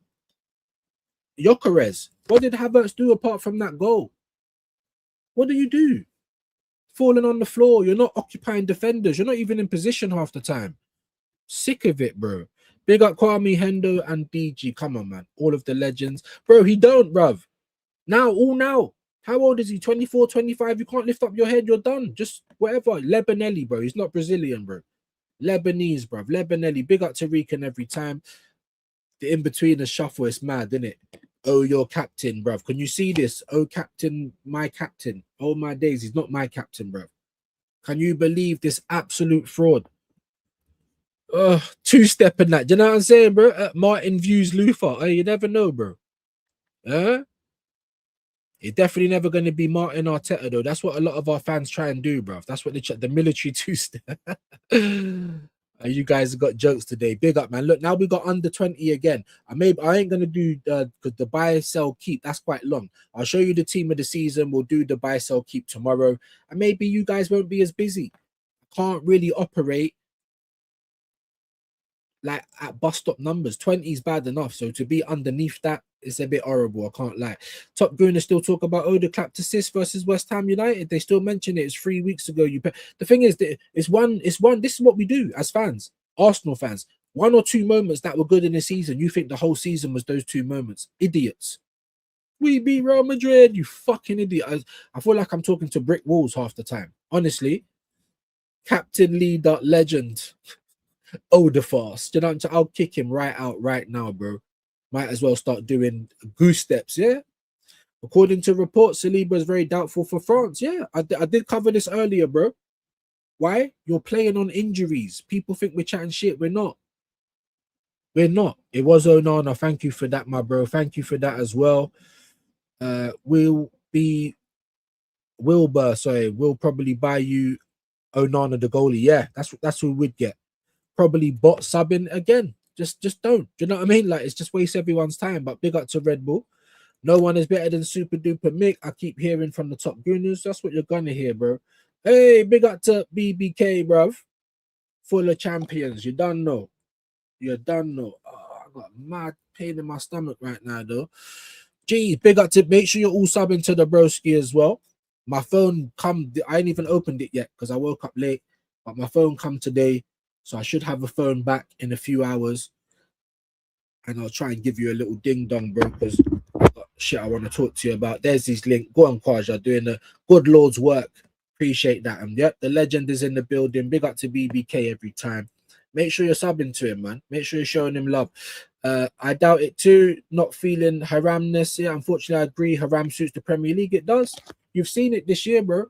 Gyökeres. What did Havertz do apart from that goal? What do you do? Falling on the floor. You're not occupying defenders. You're not even in position half the time. Sick of it, bro. Big up Kwame, Hendo, and DG. Come on, man. All of the legends. Bro, he don't, bruv. Now. How old is he? 24, 25? You can't lift up your head. You're done. Just whatever. Lebanelli, bro. He's not Brazilian, bro. Lebanese, bro. Lebanelli. Big up to Rican every time. The in-between shuffle is mad, isn't it? Oh, your captain, bruv. Can you see this? Oh, captain, my captain. Oh, my days. He's not my captain, bruv. Can you believe this absolute fraud? Two-step in that. Do you know what I'm saying, bro? Martin views Luther. Oh, you never know, bro. It's definitely never going to be Martin Arteta, though. That's what a lot of our fans try and do, bro. That's what the military two-step. You guys have got jokes today. Big up, man. Look, now we got under 20 again. I ain't going to do because the buy, sell, keep. That's quite long. I'll show you the team of the season. We'll do the buy, sell, keep tomorrow. And maybe you guys won't be as busy. Can't really operate like at bus stop numbers. 20 is bad enough. So to be underneath that, it's a bit horrible. I can't lie. Top Gooners still talk about the clapped assist versus West Ham United. They still mention it. It's 3 weeks ago. The thing is that it's one. This is what we do as fans, Arsenal fans. 1 or 2 moments that were good in the season. You think the whole season was those 2 moments? Idiots. We beat Real Madrid. You fucking idiot. I feel like I'm talking to brick walls half the time. Honestly, captain, leader, legend. Odafast. You know, I'll kick him right out right now, bro. Might as well start doing goose steps, yeah? According to reports, Saliba is very doubtful for France. Yeah, I did cover this earlier, bro. Why? You're playing on injuries. People think we're chatting shit. We're not. We're not. It was Onana. Thank you for that, my bro. Thank you for that as well. We'll probably buy you Onana the goalie. Yeah, that's who we'd get. Probably bot subbing again. Just don't. Do you know what I mean? Like, it's just waste everyone's time. But big up to Red Bull. No one is better than Super Duper Mick. I keep hearing from the top gooners. That's what you're gonna hear, bro. Hey, big up to BBK, bruv. Full of champions. You don't know. You don't know. Oh, I got mad pain in my stomach right now, though. Geez, big up to, make sure you're all subbing to the broski as well. My phone I ain't even opened it yet because I woke up late. But my phone come today. So I should have a phone back in a few hours. And I'll try and give you a little ding dong, bro, because I've got shit I want to talk to you about. There's this link. Go on, Kwaja, doing the good Lord's work. Appreciate that. And yep, the legend is in the building. Big up to BBK every time. Make sure you're subbing to him, man. Make sure you're showing him love. I doubt it too. Not feeling haramness. Yeah, unfortunately, I agree. Haram suits the Premier League. It does. You've seen it this year, bro.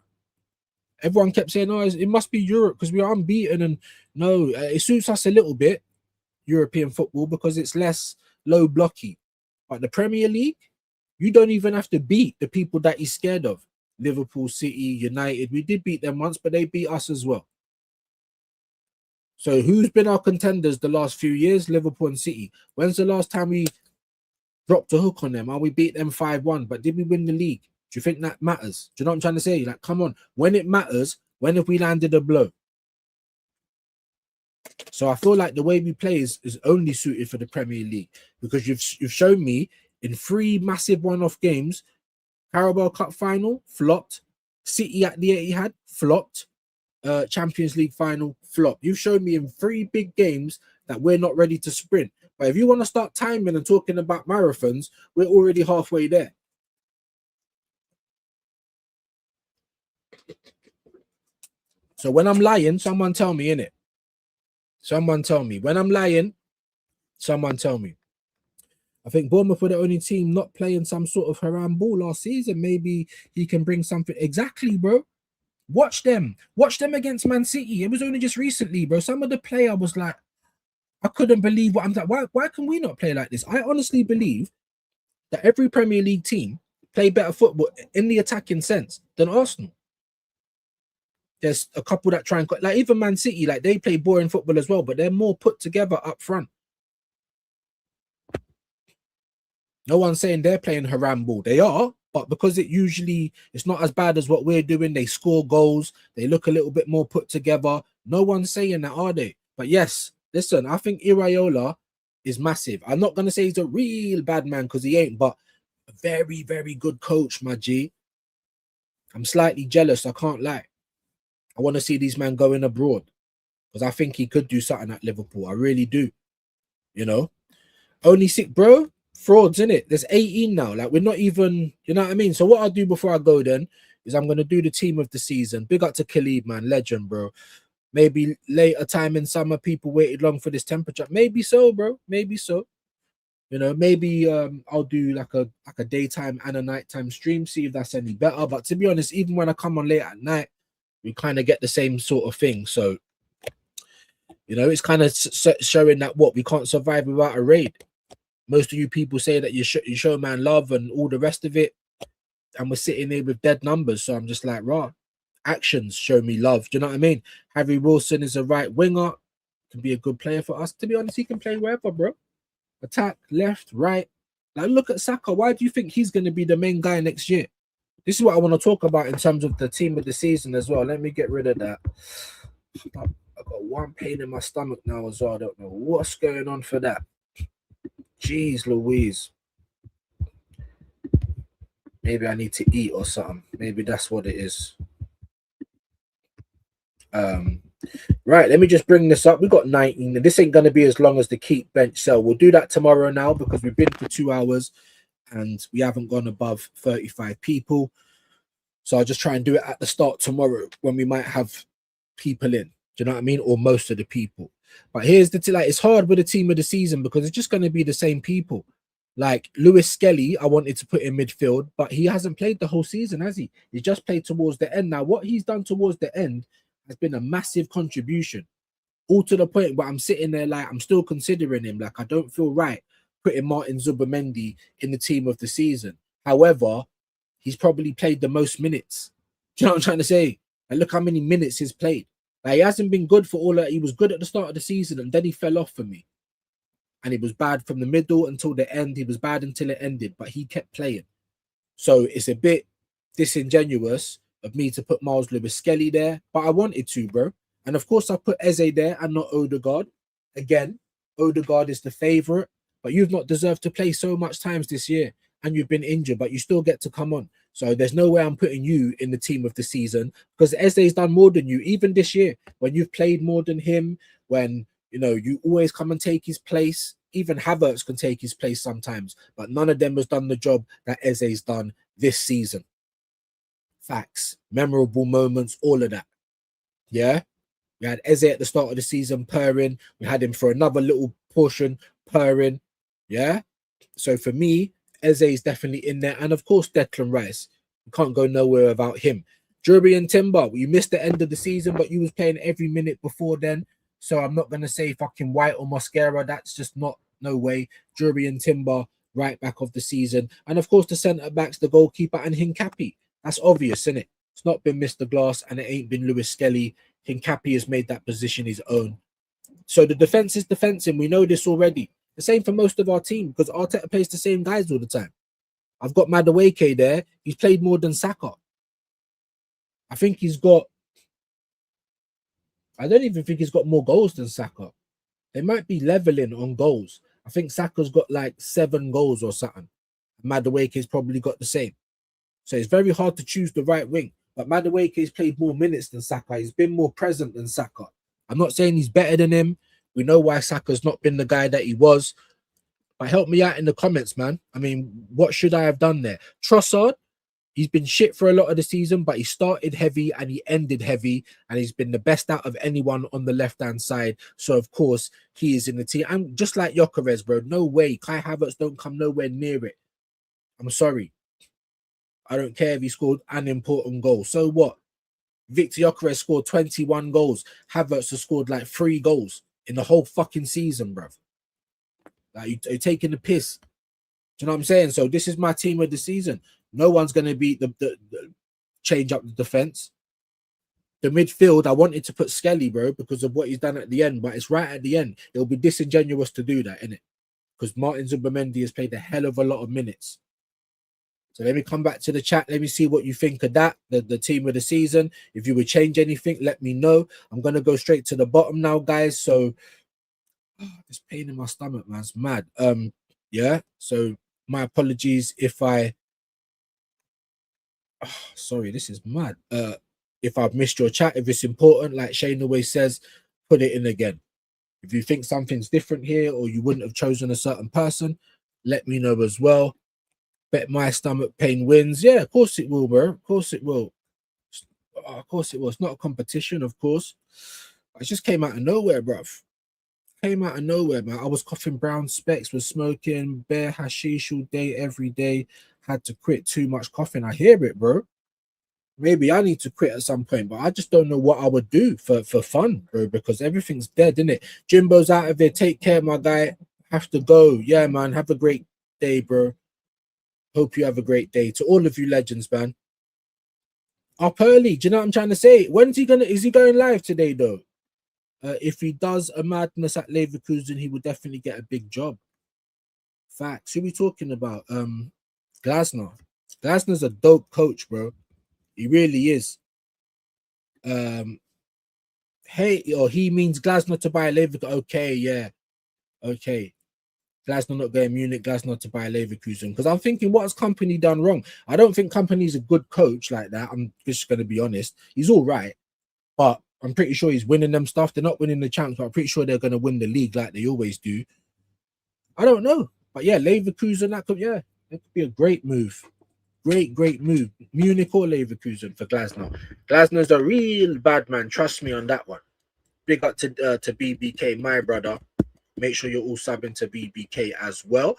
Everyone kept saying, "Oh, it must be Europe because we are unbeaten." And no, it suits us a little bit, European football, because it's less low blocky. But the Premier League, you don't even have to beat the people that you're scared of. Liverpool, City, United. We did beat them once, but they beat us as well. So who's been our contenders the last few years? Liverpool and City. When's the last time we dropped a hook on them? We beat them 5-1, but did we win the league? Do you think that matters? Do you know what I'm trying to say? Like, come on. When it matters, when have we landed a blow? So I feel like the way we play is only suited for the Premier League because you've shown me in 3 massive one-off games, Carabao Cup final, flopped. City at the Etihad, flopped. Champions League final, flop. You've shown me in 3 big games that we're not ready to sprint. But if you want to start timing and talking about marathons, we're already halfway there. So when I'm lying, someone tell me, innit? Someone tell me. When I'm lying, someone tell me. I think Bournemouth were the only team not playing some sort of haram ball last season. Maybe he can bring something. Exactly, bro. Watch them. Watch them against Man City. It was only just recently, bro. Some of the player was like, I couldn't believe what I'm like. Why can we not play like this? I honestly believe that every Premier League team play better football in the attacking sense than Arsenal. There's a couple that try and, like, even Man City, like, they play boring football as well, but they're more put together up front. No one's saying they're playing haram ball. They are, but because it's not as bad as what we're doing, they score goals, they look a little bit more put together. No one's saying that, are they? But yes, listen, I think Iraola is massive. I'm not going to say he's a real bad man because he ain't, but a very, very good coach, my G. I'm slightly jealous, I can't lie. I want to see these men going abroad because I think he could do something at Liverpool. I really do. You know, only 6, bro. Frauds, in it. There's 18 now. Like, we're not even, you know what I mean? So what I'll do before I go then is I'm going to do the team of the season. Big up to Khalid, man. Legend, bro. Maybe later time in summer, people waited long for this temperature. Maybe so, bro. Maybe so. You know, maybe I'll do like a daytime and a nighttime stream, see if that's any better. But to be honest, even when I come on late at night, we kind of get the same sort of thing. So, you know, it's kind of showing that we can't survive without a raid. Most of you people say that you show man love and all the rest of it, and we're sitting there with dead numbers. So I'm just like, rah, actions show me love. Do you know what I mean? Harry Wilson is a right winger, can be a good player for us. To be honest, he can play wherever, bro. Attack, left, right. Like, look at Saka. Why do you think he's going to be the main guy next year? This is what I want to talk about in terms of the team of the season as well. Let me get rid of that. I've got one pain in my stomach now as well. I don't know what's going on for that. Jeez Louise. Maybe I need to eat or something. Maybe that's what it is. Right, let me just bring this up. We got 19. This ain't gonna be as long as the keep bench sell. We'll do that tomorrow now because we've been for 2 hours and we haven't gone above 35 people. So I'll just try and do it at the start tomorrow when we might have people in. Do you know what I mean? Or most of the people. But here's the thing, like, it's hard with the team of the season because it's just going to be the same people. Like Lewis Skelly, I wanted to put in midfield, but he hasn't played the whole season, has he? He's just played towards the end. Now, what he's done towards the end has been a massive contribution. All to the point where I'm sitting there like I'm still considering him. Like I don't feel right putting Martin Zubimendi in the team of the season. However, he's probably played the most minutes. Do you know what I'm trying to say? And look how many minutes he's played. Like, he hasn't been good for all that. He was good at the start of the season and then he fell off for me. And he was bad from the middle until the end. He was bad until it ended, but he kept playing. So it's a bit disingenuous of me to put Miles Lewis Skelly there, but I wanted to, bro. And of course, I put Eze there and not Odegaard. Again, Odegaard is the favourite, but you've not deserved to play so much times this year and you've been injured, but you still get to come on. So there's no way I'm putting you in the team of the season because Eze's done more than you, even this year, when you've played more than him, when, you know, you always come and take his place. Even Havertz can take his place sometimes, but none of them has done the job that Eze's done this season. Facts, memorable moments, all of that. Yeah. We had Eze at the start of the season purring. We had him for another little portion purring. Yeah. So for me, Eze is definitely in there. And of course, Declan Rice. You can't go nowhere without him. Drury and Timber, you missed the end of the season, but you was playing every minute before then. So I'm not going to say fucking White or Mosquera. That's just not, no way. Drury and Timber, right back of the season. And of course, the centre-backs, the goalkeeper and Hincapi. That's obvious, isn't it? It's not been Mr. Glass and it ain't been Lewis Skelly. Hincapi has made that position his own. So the defense is defensive. We know this already. The same for most of our team because Arteta plays the same guys all the time. I've got Madueke there. He's played more than Saka. I think he's got... I don't even think he's got more goals than Saka. They might be leveling on goals. I think Saka's got like 7 goals or something. Madueke's probably got the same. So it's very hard to choose the right wing. But Madueke's played more minutes than Saka. He's been more present than Saka. I'm not saying he's better than him. We know why Saka's not been the guy that he was. But help me out in the comments, man. I mean, what should I have done there? Trossard, he's been shit for a lot of the season, but he started heavy and he ended heavy. And he's been the best out of anyone on the left-hand side. So, of course, he is in the team. I'm just like Gyökeres, bro. No way. Kai Havertz don't come nowhere near it. I'm sorry. I don't care if he scored an important goal. So what? Victor Gyökeres scored 21 goals. Havertz has scored like 3 goals in the whole fucking season, bruv. Like, you're taking the piss. Do you know what I'm saying? So this is my team of the season. No one's going to be the change up the defense. The midfield, I wanted to put Skelly, bro, because of what he's done at the end, but it's right at the end. It'll be disingenuous to do that, innit? Because Martin Zubimendi has played a hell of a lot of minutes. So let me come back to the chat. Let me see what you think of that, the team of the season. If you would change anything, let me know. I'm going to go straight to the bottom now, guys. So this pain in my stomach, man, it's mad. Yeah. So my apologies if I... sorry, this is mad. If I've missed your chat, if it's important, like Shane always says, put it in again. If you think something's different here or you wouldn't have chosen a certain person, let me know as well. Bet my stomach pain wins. Yeah, of course it will, bro. Of course it will. Of course it will. It's not a competition, of course. It just came out of nowhere, bruv. Came out of nowhere, man. I was coughing brown specks, was smoking bare hashish all day, every day. Had to quit, too much coughing. I hear it, bro. Maybe I need to quit at some point, but I just don't know what I would do for fun, bro, because everything's dead, isn't it? Jimbo's out of there. Take care, my guy. Have to go. Yeah, man. Have a great day, bro. Hope you have a great day. To all of you legends, man. Up early. Do you know what I'm trying to say? When's he gonna... Is he going live today, though? If he does a madness at Leverkusen, he will definitely get a big job. Facts. Who are we talking about? Glasner. Glasner's a dope coach, bro. He really is. Hey, or he means Glasner to buy Leverkusen. Okay, yeah. Okay. Glasner not going Munich, Glasner to buy Leverkusen. Because I'm thinking, what has Company done wrong? I don't think Company's a good coach like that. I'm just going to be honest. He's all right, but I'm pretty sure he's winning them stuff. They're not winning the champs, but I'm pretty sure they're going to win the league like they always do. I don't know. But yeah, Leverkusen, it could be a great move. Great move. Munich or Leverkusen for Glasner. Glasner's a real bad man. Trust me on that one. Big up to BBK, my brother. Make sure you're all subbing to BBK as well.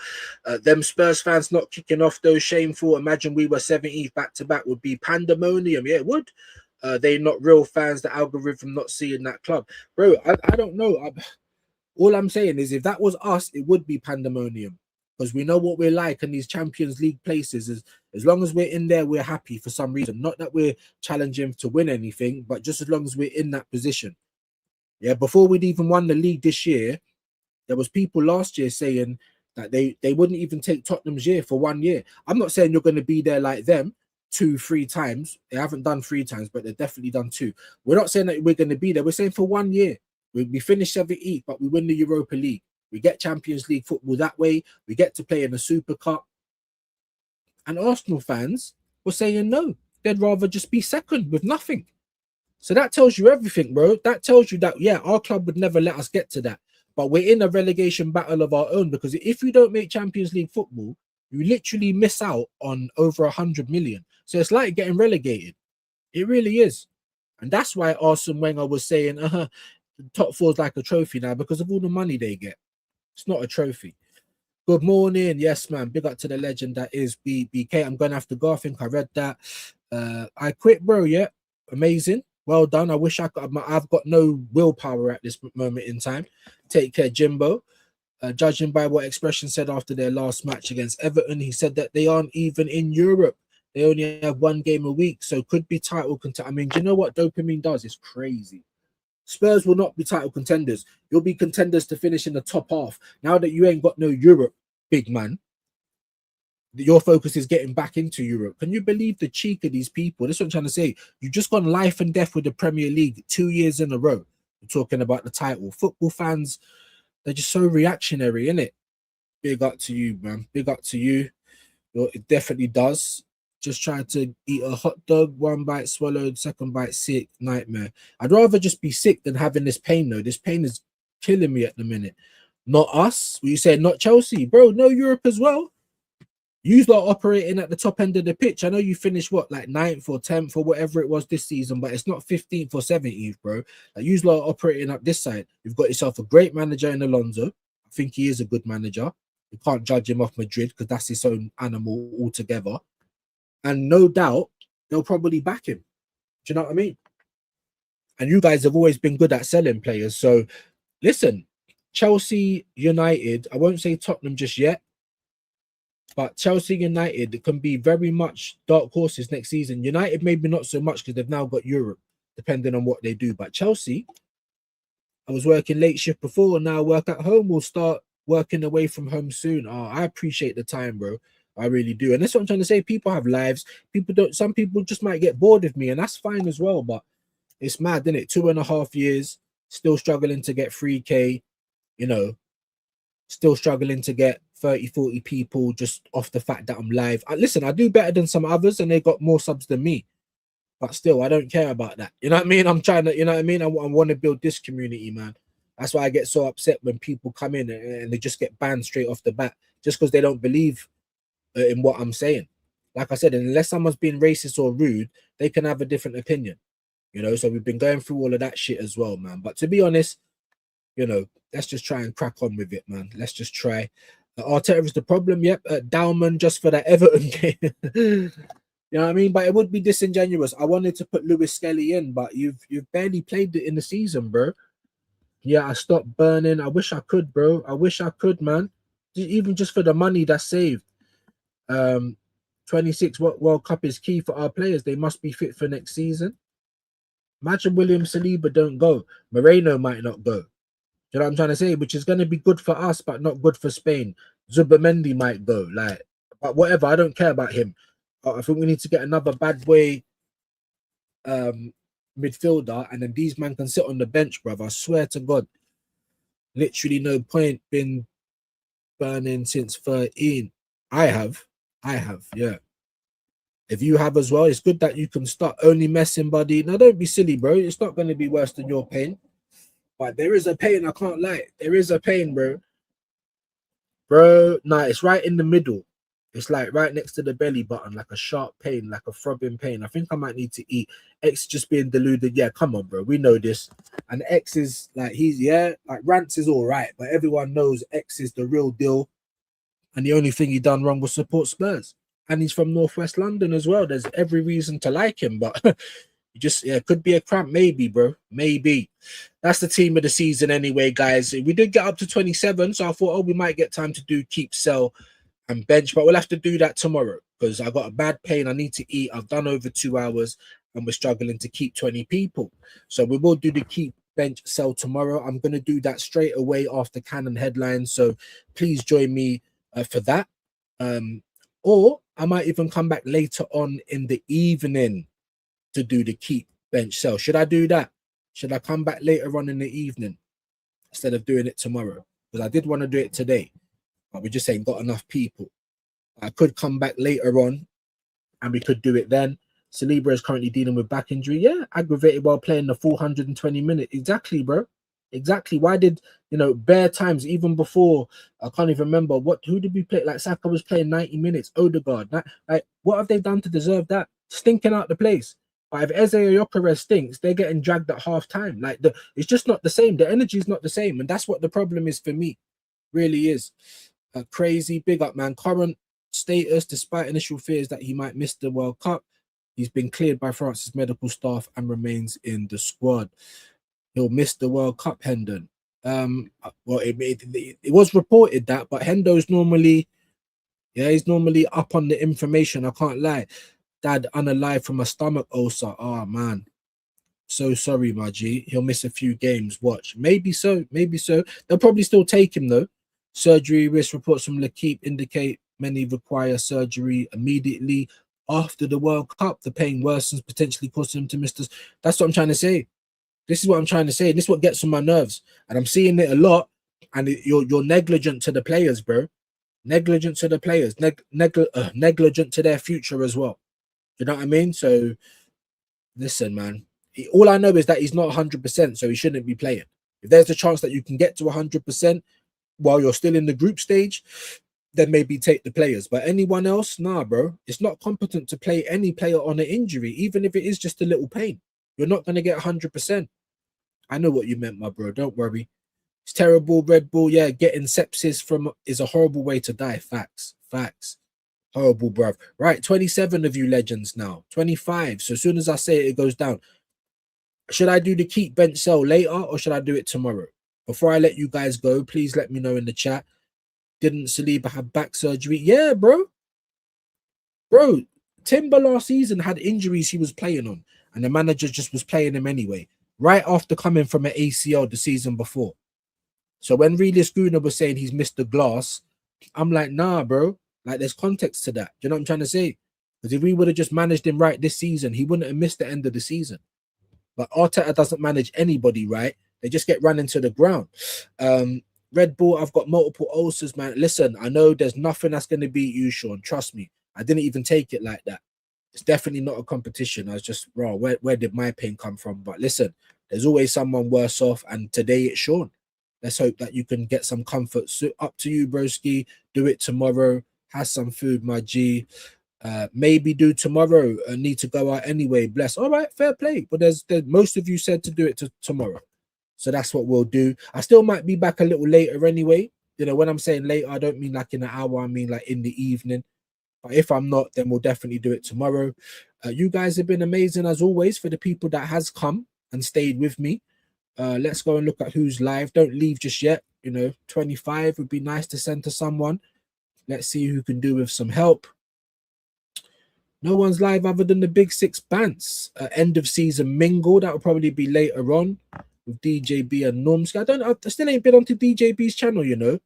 Them Spurs fans not kicking off those shameful. Imagine we were 17th back to back would be pandemonium. Yeah, it would. They not real fans. The algorithm not seeing that club, bro. I don't know. All I'm saying is, if that was us, it would be pandemonium because we know what we're like in these Champions League places. As long as we're in there, we're happy for some reason. Not that we're challenging to win anything, but just as long as we're in that position. Yeah, before we'd even won the league this year, there was people last year saying that they wouldn't even take Tottenham's year for 1 year. I'm not saying you're going to be there like them 2-3 times. They haven't done 3 times, but they've definitely done 2. We're not saying that we're going to be there. We're saying for 1 year. We finish 7th, but we win the Europa League. We get Champions League football that way. We get to play in the Super Cup. And Arsenal fans were saying no. They'd rather just be second with nothing. So that tells you everything, bro. That tells you that, yeah, our club would never let us get to that. But we're in a relegation battle of our own because if you don't make Champions League football, you literally miss out on over 100 million. So it's like getting relegated. It really is. And that's why Arsene Wenger was saying, the top 4 is like a trophy now because of all the money they get. It's not a trophy. Good morning. Yes, man. Big up to the legend that is BBK. I'm going to have to go. I think I read that. I quit, bro. Yeah. Amazing. Well done. I wish I could. I've got no willpower at this moment in time. Take care, Jimbo. Judging by what Expression said after their last match against Everton, he said that they aren't even in Europe. They only have 1 game a week, so could be title contender. I mean, do you know what dopamine does? It's crazy. Spurs will not be title contenders. You'll be contenders to finish in the top half. Now that you ain't got no Europe, big man, your focus is getting back into Europe. Can you believe the cheek of these people? That's what I'm trying to say. You've just gone life and death with the Premier League 2 years in a row. We're talking about the title. Football fans, they're just so reactionary, innit? Big up to you, man. Big up to you. It definitely does. Just trying to eat a hot dog, 1 bite swallowed, 2nd bite sick, nightmare. I'd rather just be sick than having this pain, though. This pain is killing me at the minute. Not us. You said not Chelsea. Bro, no Europe as well. You lot operating at the top end of the pitch. I know you finished what, like 9th or 10th or whatever it was this season, but it's not 15th or 17th, bro. Like you lot operating up this side. You've got yourself a great manager in Alonso. I think he is a good manager. You can't judge him off Madrid because that's his own animal altogether. And no doubt they'll probably back him. Do you know what I mean? And you guys have always been good at selling players. So listen, Chelsea, United, I won't say Tottenham just yet. But Chelsea United can be very much dark horses next season. United maybe not so much because they've now got Europe, depending on what they do. But Chelsea, I was working late shift before, and now I work at home. We'll start working away from home soon. Oh, I appreciate the time, bro. I really do. And that's what I'm trying to say. People have lives. Some people just might get bored of me, and that's fine as well. But it's mad, isn't it? 2.5 years, still struggling to get 3K, still struggling to get 30, 40 people just off the fact that I'm live. Listen, I do better than some others and they got more subs than me. But still, I don't care about that. You know what I mean? I'm trying to, you know what I mean? I want to build this community, man. That's why I get so upset when people come in and they just get banned straight off the bat just because they don't believe in what I'm saying. Like I said, unless someone's being racist or rude, they can have a different opinion. So we've been going through all of that shit as well, man. But to be honest, let's just try and crack on with it, man. Let's just try. Arteta is the problem. Yep. Dowman just for that Everton game. You know what I mean? But it would be disingenuous. I wanted to put Lewis Skelly in, but you've barely played it in the season, bro. Yeah, I stopped burning. I wish I could, bro. I wish I could, man. Even just for the money that's saved. 26 World Cup is key for our players. They must be fit for next season. Imagine William Saliba don't go. Moreno might not go. You know what I'm trying to say? Which is going to be good for us, but not good for Spain. Zubamendi might go. But whatever. I don't care about him. I think we need to get another bad boy midfielder, and then these men can sit on the bench, brother. I swear to God. Literally no point being burning since 13. I have, yeah. If you have as well, it's good that you can start only messing, buddy. Now, don't be silly, bro. It's not going to be worse than your pain. But there is a pain, I can't lie. There is a pain, bro. Bro, nah, it's right in the middle. It's like right next to the belly button, like a sharp pain, like a throbbing pain. I think I might need to eat. X just being deluded. Yeah, come on, bro. We know this. And X is like, like Rance is all right, but everyone knows X is the real deal. And the only thing he done wrong was support Spurs. And he's from Northwest London as well. There's every reason to like him, but could be a cramp, maybe, bro. Maybe. That's the team of the season anyway, guys. We did get up to 27, so I thought, we might get time to do keep, sell, and bench, but we'll have to do that tomorrow because I got a bad pain. I need to eat. I've done over 2 hours and we're struggling to keep 20 people. So we will do the keep, bench, sell tomorrow. I'm going to do that straight away after Cannon headlines. So please join me for that. Or I might even come back later on in the evening to do the keep, bench, sell. Should I do that? Should I come back later on in the evening instead of doing it tomorrow? Because I did want to do it today, but we just ain't got enough people. I could come back later on and we could do it then. Saliba is currently dealing with back injury. Yeah, aggravated while playing the full 120 minutes. Exactly, bro. Exactly. Why did, bare times, even before, I can't even remember, who did we play? Like Saka was playing 90 minutes, Odegaard. Like, what have they done to deserve that? Stinking out the place. But if Eze or Gyökeres stinks, they're getting dragged at half time. Like, it's just not the same. The energy is not the same. And that's what the problem is for me. Really is. Crazy. Big up, man. Current status, despite initial fears that he might miss the World Cup, he's been cleared by France's medical staff and remains in the squad. He'll miss the World Cup, Hendon. Well, it was reported that, but Hendo's normally, he's normally up on the information. I can't lie. Dad unalive from a stomach ulcer. Oh, man. So sorry, my G. He'll miss a few games. Watch. Maybe so. Maybe so. They'll probably still take him, though. Surgery risk reports from L'Equipe indicate many require surgery immediately after the World Cup. The pain worsens, potentially causing him to miss this. That's what I'm trying to say. This is what I'm trying to say. This is what gets on my nerves. And I'm seeing it a lot. And you're negligent to the players, bro. Negligent to the players. Negligent to their future as well. You know what I mean? So, listen, man. All I know is that he's not 100%, so he shouldn't be playing. If there's a chance that you can get to 100% while you're still in the group stage, then maybe take the players. But anyone else, nah, bro. It's not competent to play any player on an injury, even if it is just a little pain. You're not going to get 100%. I know what you meant, my bro. Don't worry. It's terrible, Red Bull. Yeah, getting sepsis is a horrible way to die. Facts. Horrible, bruv. Right, 27 of you legends now. 25. So as soon as I say it, it goes down. Should I do the keep, bench, sell later or should I do it tomorrow? Before I let you guys go, please let me know in the chat. Didn't Saliba have back surgery? Yeah, bro. Bro, Timber last season had injuries he was playing on, and the manager just was playing him anyway, right after coming from an ACL the season before. So when Reelius Guna was saying he's missed the glass, I'm like, nah, bro. Like, there's context to that. Do you know what I'm trying to say? Because if we would have just managed him right this season, he wouldn't have missed the end of the season. But Arteta doesn't manage anybody right. They just get run into the ground. Red Bull, I've got multiple ulcers, man. Listen, I know there's nothing that's going to beat you, Sean. Trust me. I didn't even take it like that. It's definitely not a competition. I was just, bro, where did my pain come from? But listen, there's always someone worse off. And today it's Sean. Let's hope that you can get some comfort. So up to you, broski. Do it tomorrow. Have some food, my G. Maybe do tomorrow. Need to go out anyway. Bless. All right, fair play. But there's most of you said to do it tomorrow. So that's what we'll do. I still might be back a little later anyway. You know, when I'm saying later, I don't mean like in an hour. I mean like in the evening. But if I'm not, then we'll definitely do it tomorrow. You guys have been amazing as always. For the people that has come and stayed with me. Let's go and look at who's live. Don't leave just yet. 25 would be nice to send to someone. Let's see who can do with some help. No one's live other than the Big Six Bants. End of season mingle. That will probably be later on with DJB and Normski. I still ain't been onto DJB's channel,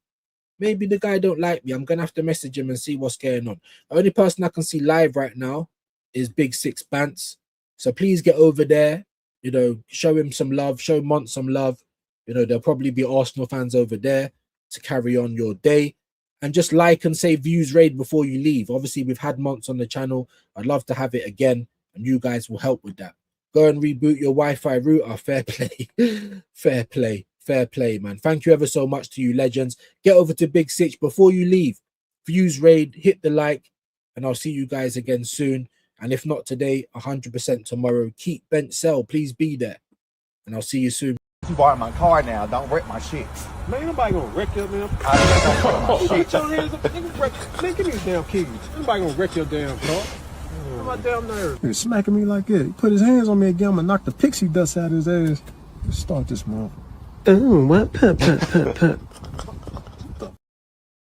Maybe the guy don't like me. I'm going to have to message him and see what's going on. The only person I can see live right now is Big Six Bants. So please get over there. Show him some love. Show Mont some love. There'll probably be Arsenal fans over there to carry on your day. and just like and say views raid before you leave. Obviously, we've had months on the channel. I'd love to have it again, and you guys will help with that. Go and reboot your Wi-Fi router. Fair play. Fair play. Fair play, man. Thank you ever so much to you legends. Get over to Big Sitch before you leave. Views raid, hit the like, and I'll see you guys again soon. And if not today, 100% tomorrow. Keep bent sell. Please be there. And I'll see you soon. You borrow my car now. Don't wreck my shit. Man, nobody gonna wreck you, man. Shit. Put your hands up. Man, give me the damn keys. Nobody gonna wreck your damn car. My damn nerve. He was smacking me like that. He put his hands on me again. I'm gonna knock the pixie dust out of his ass. Let's start this, man. Oh, what? Put.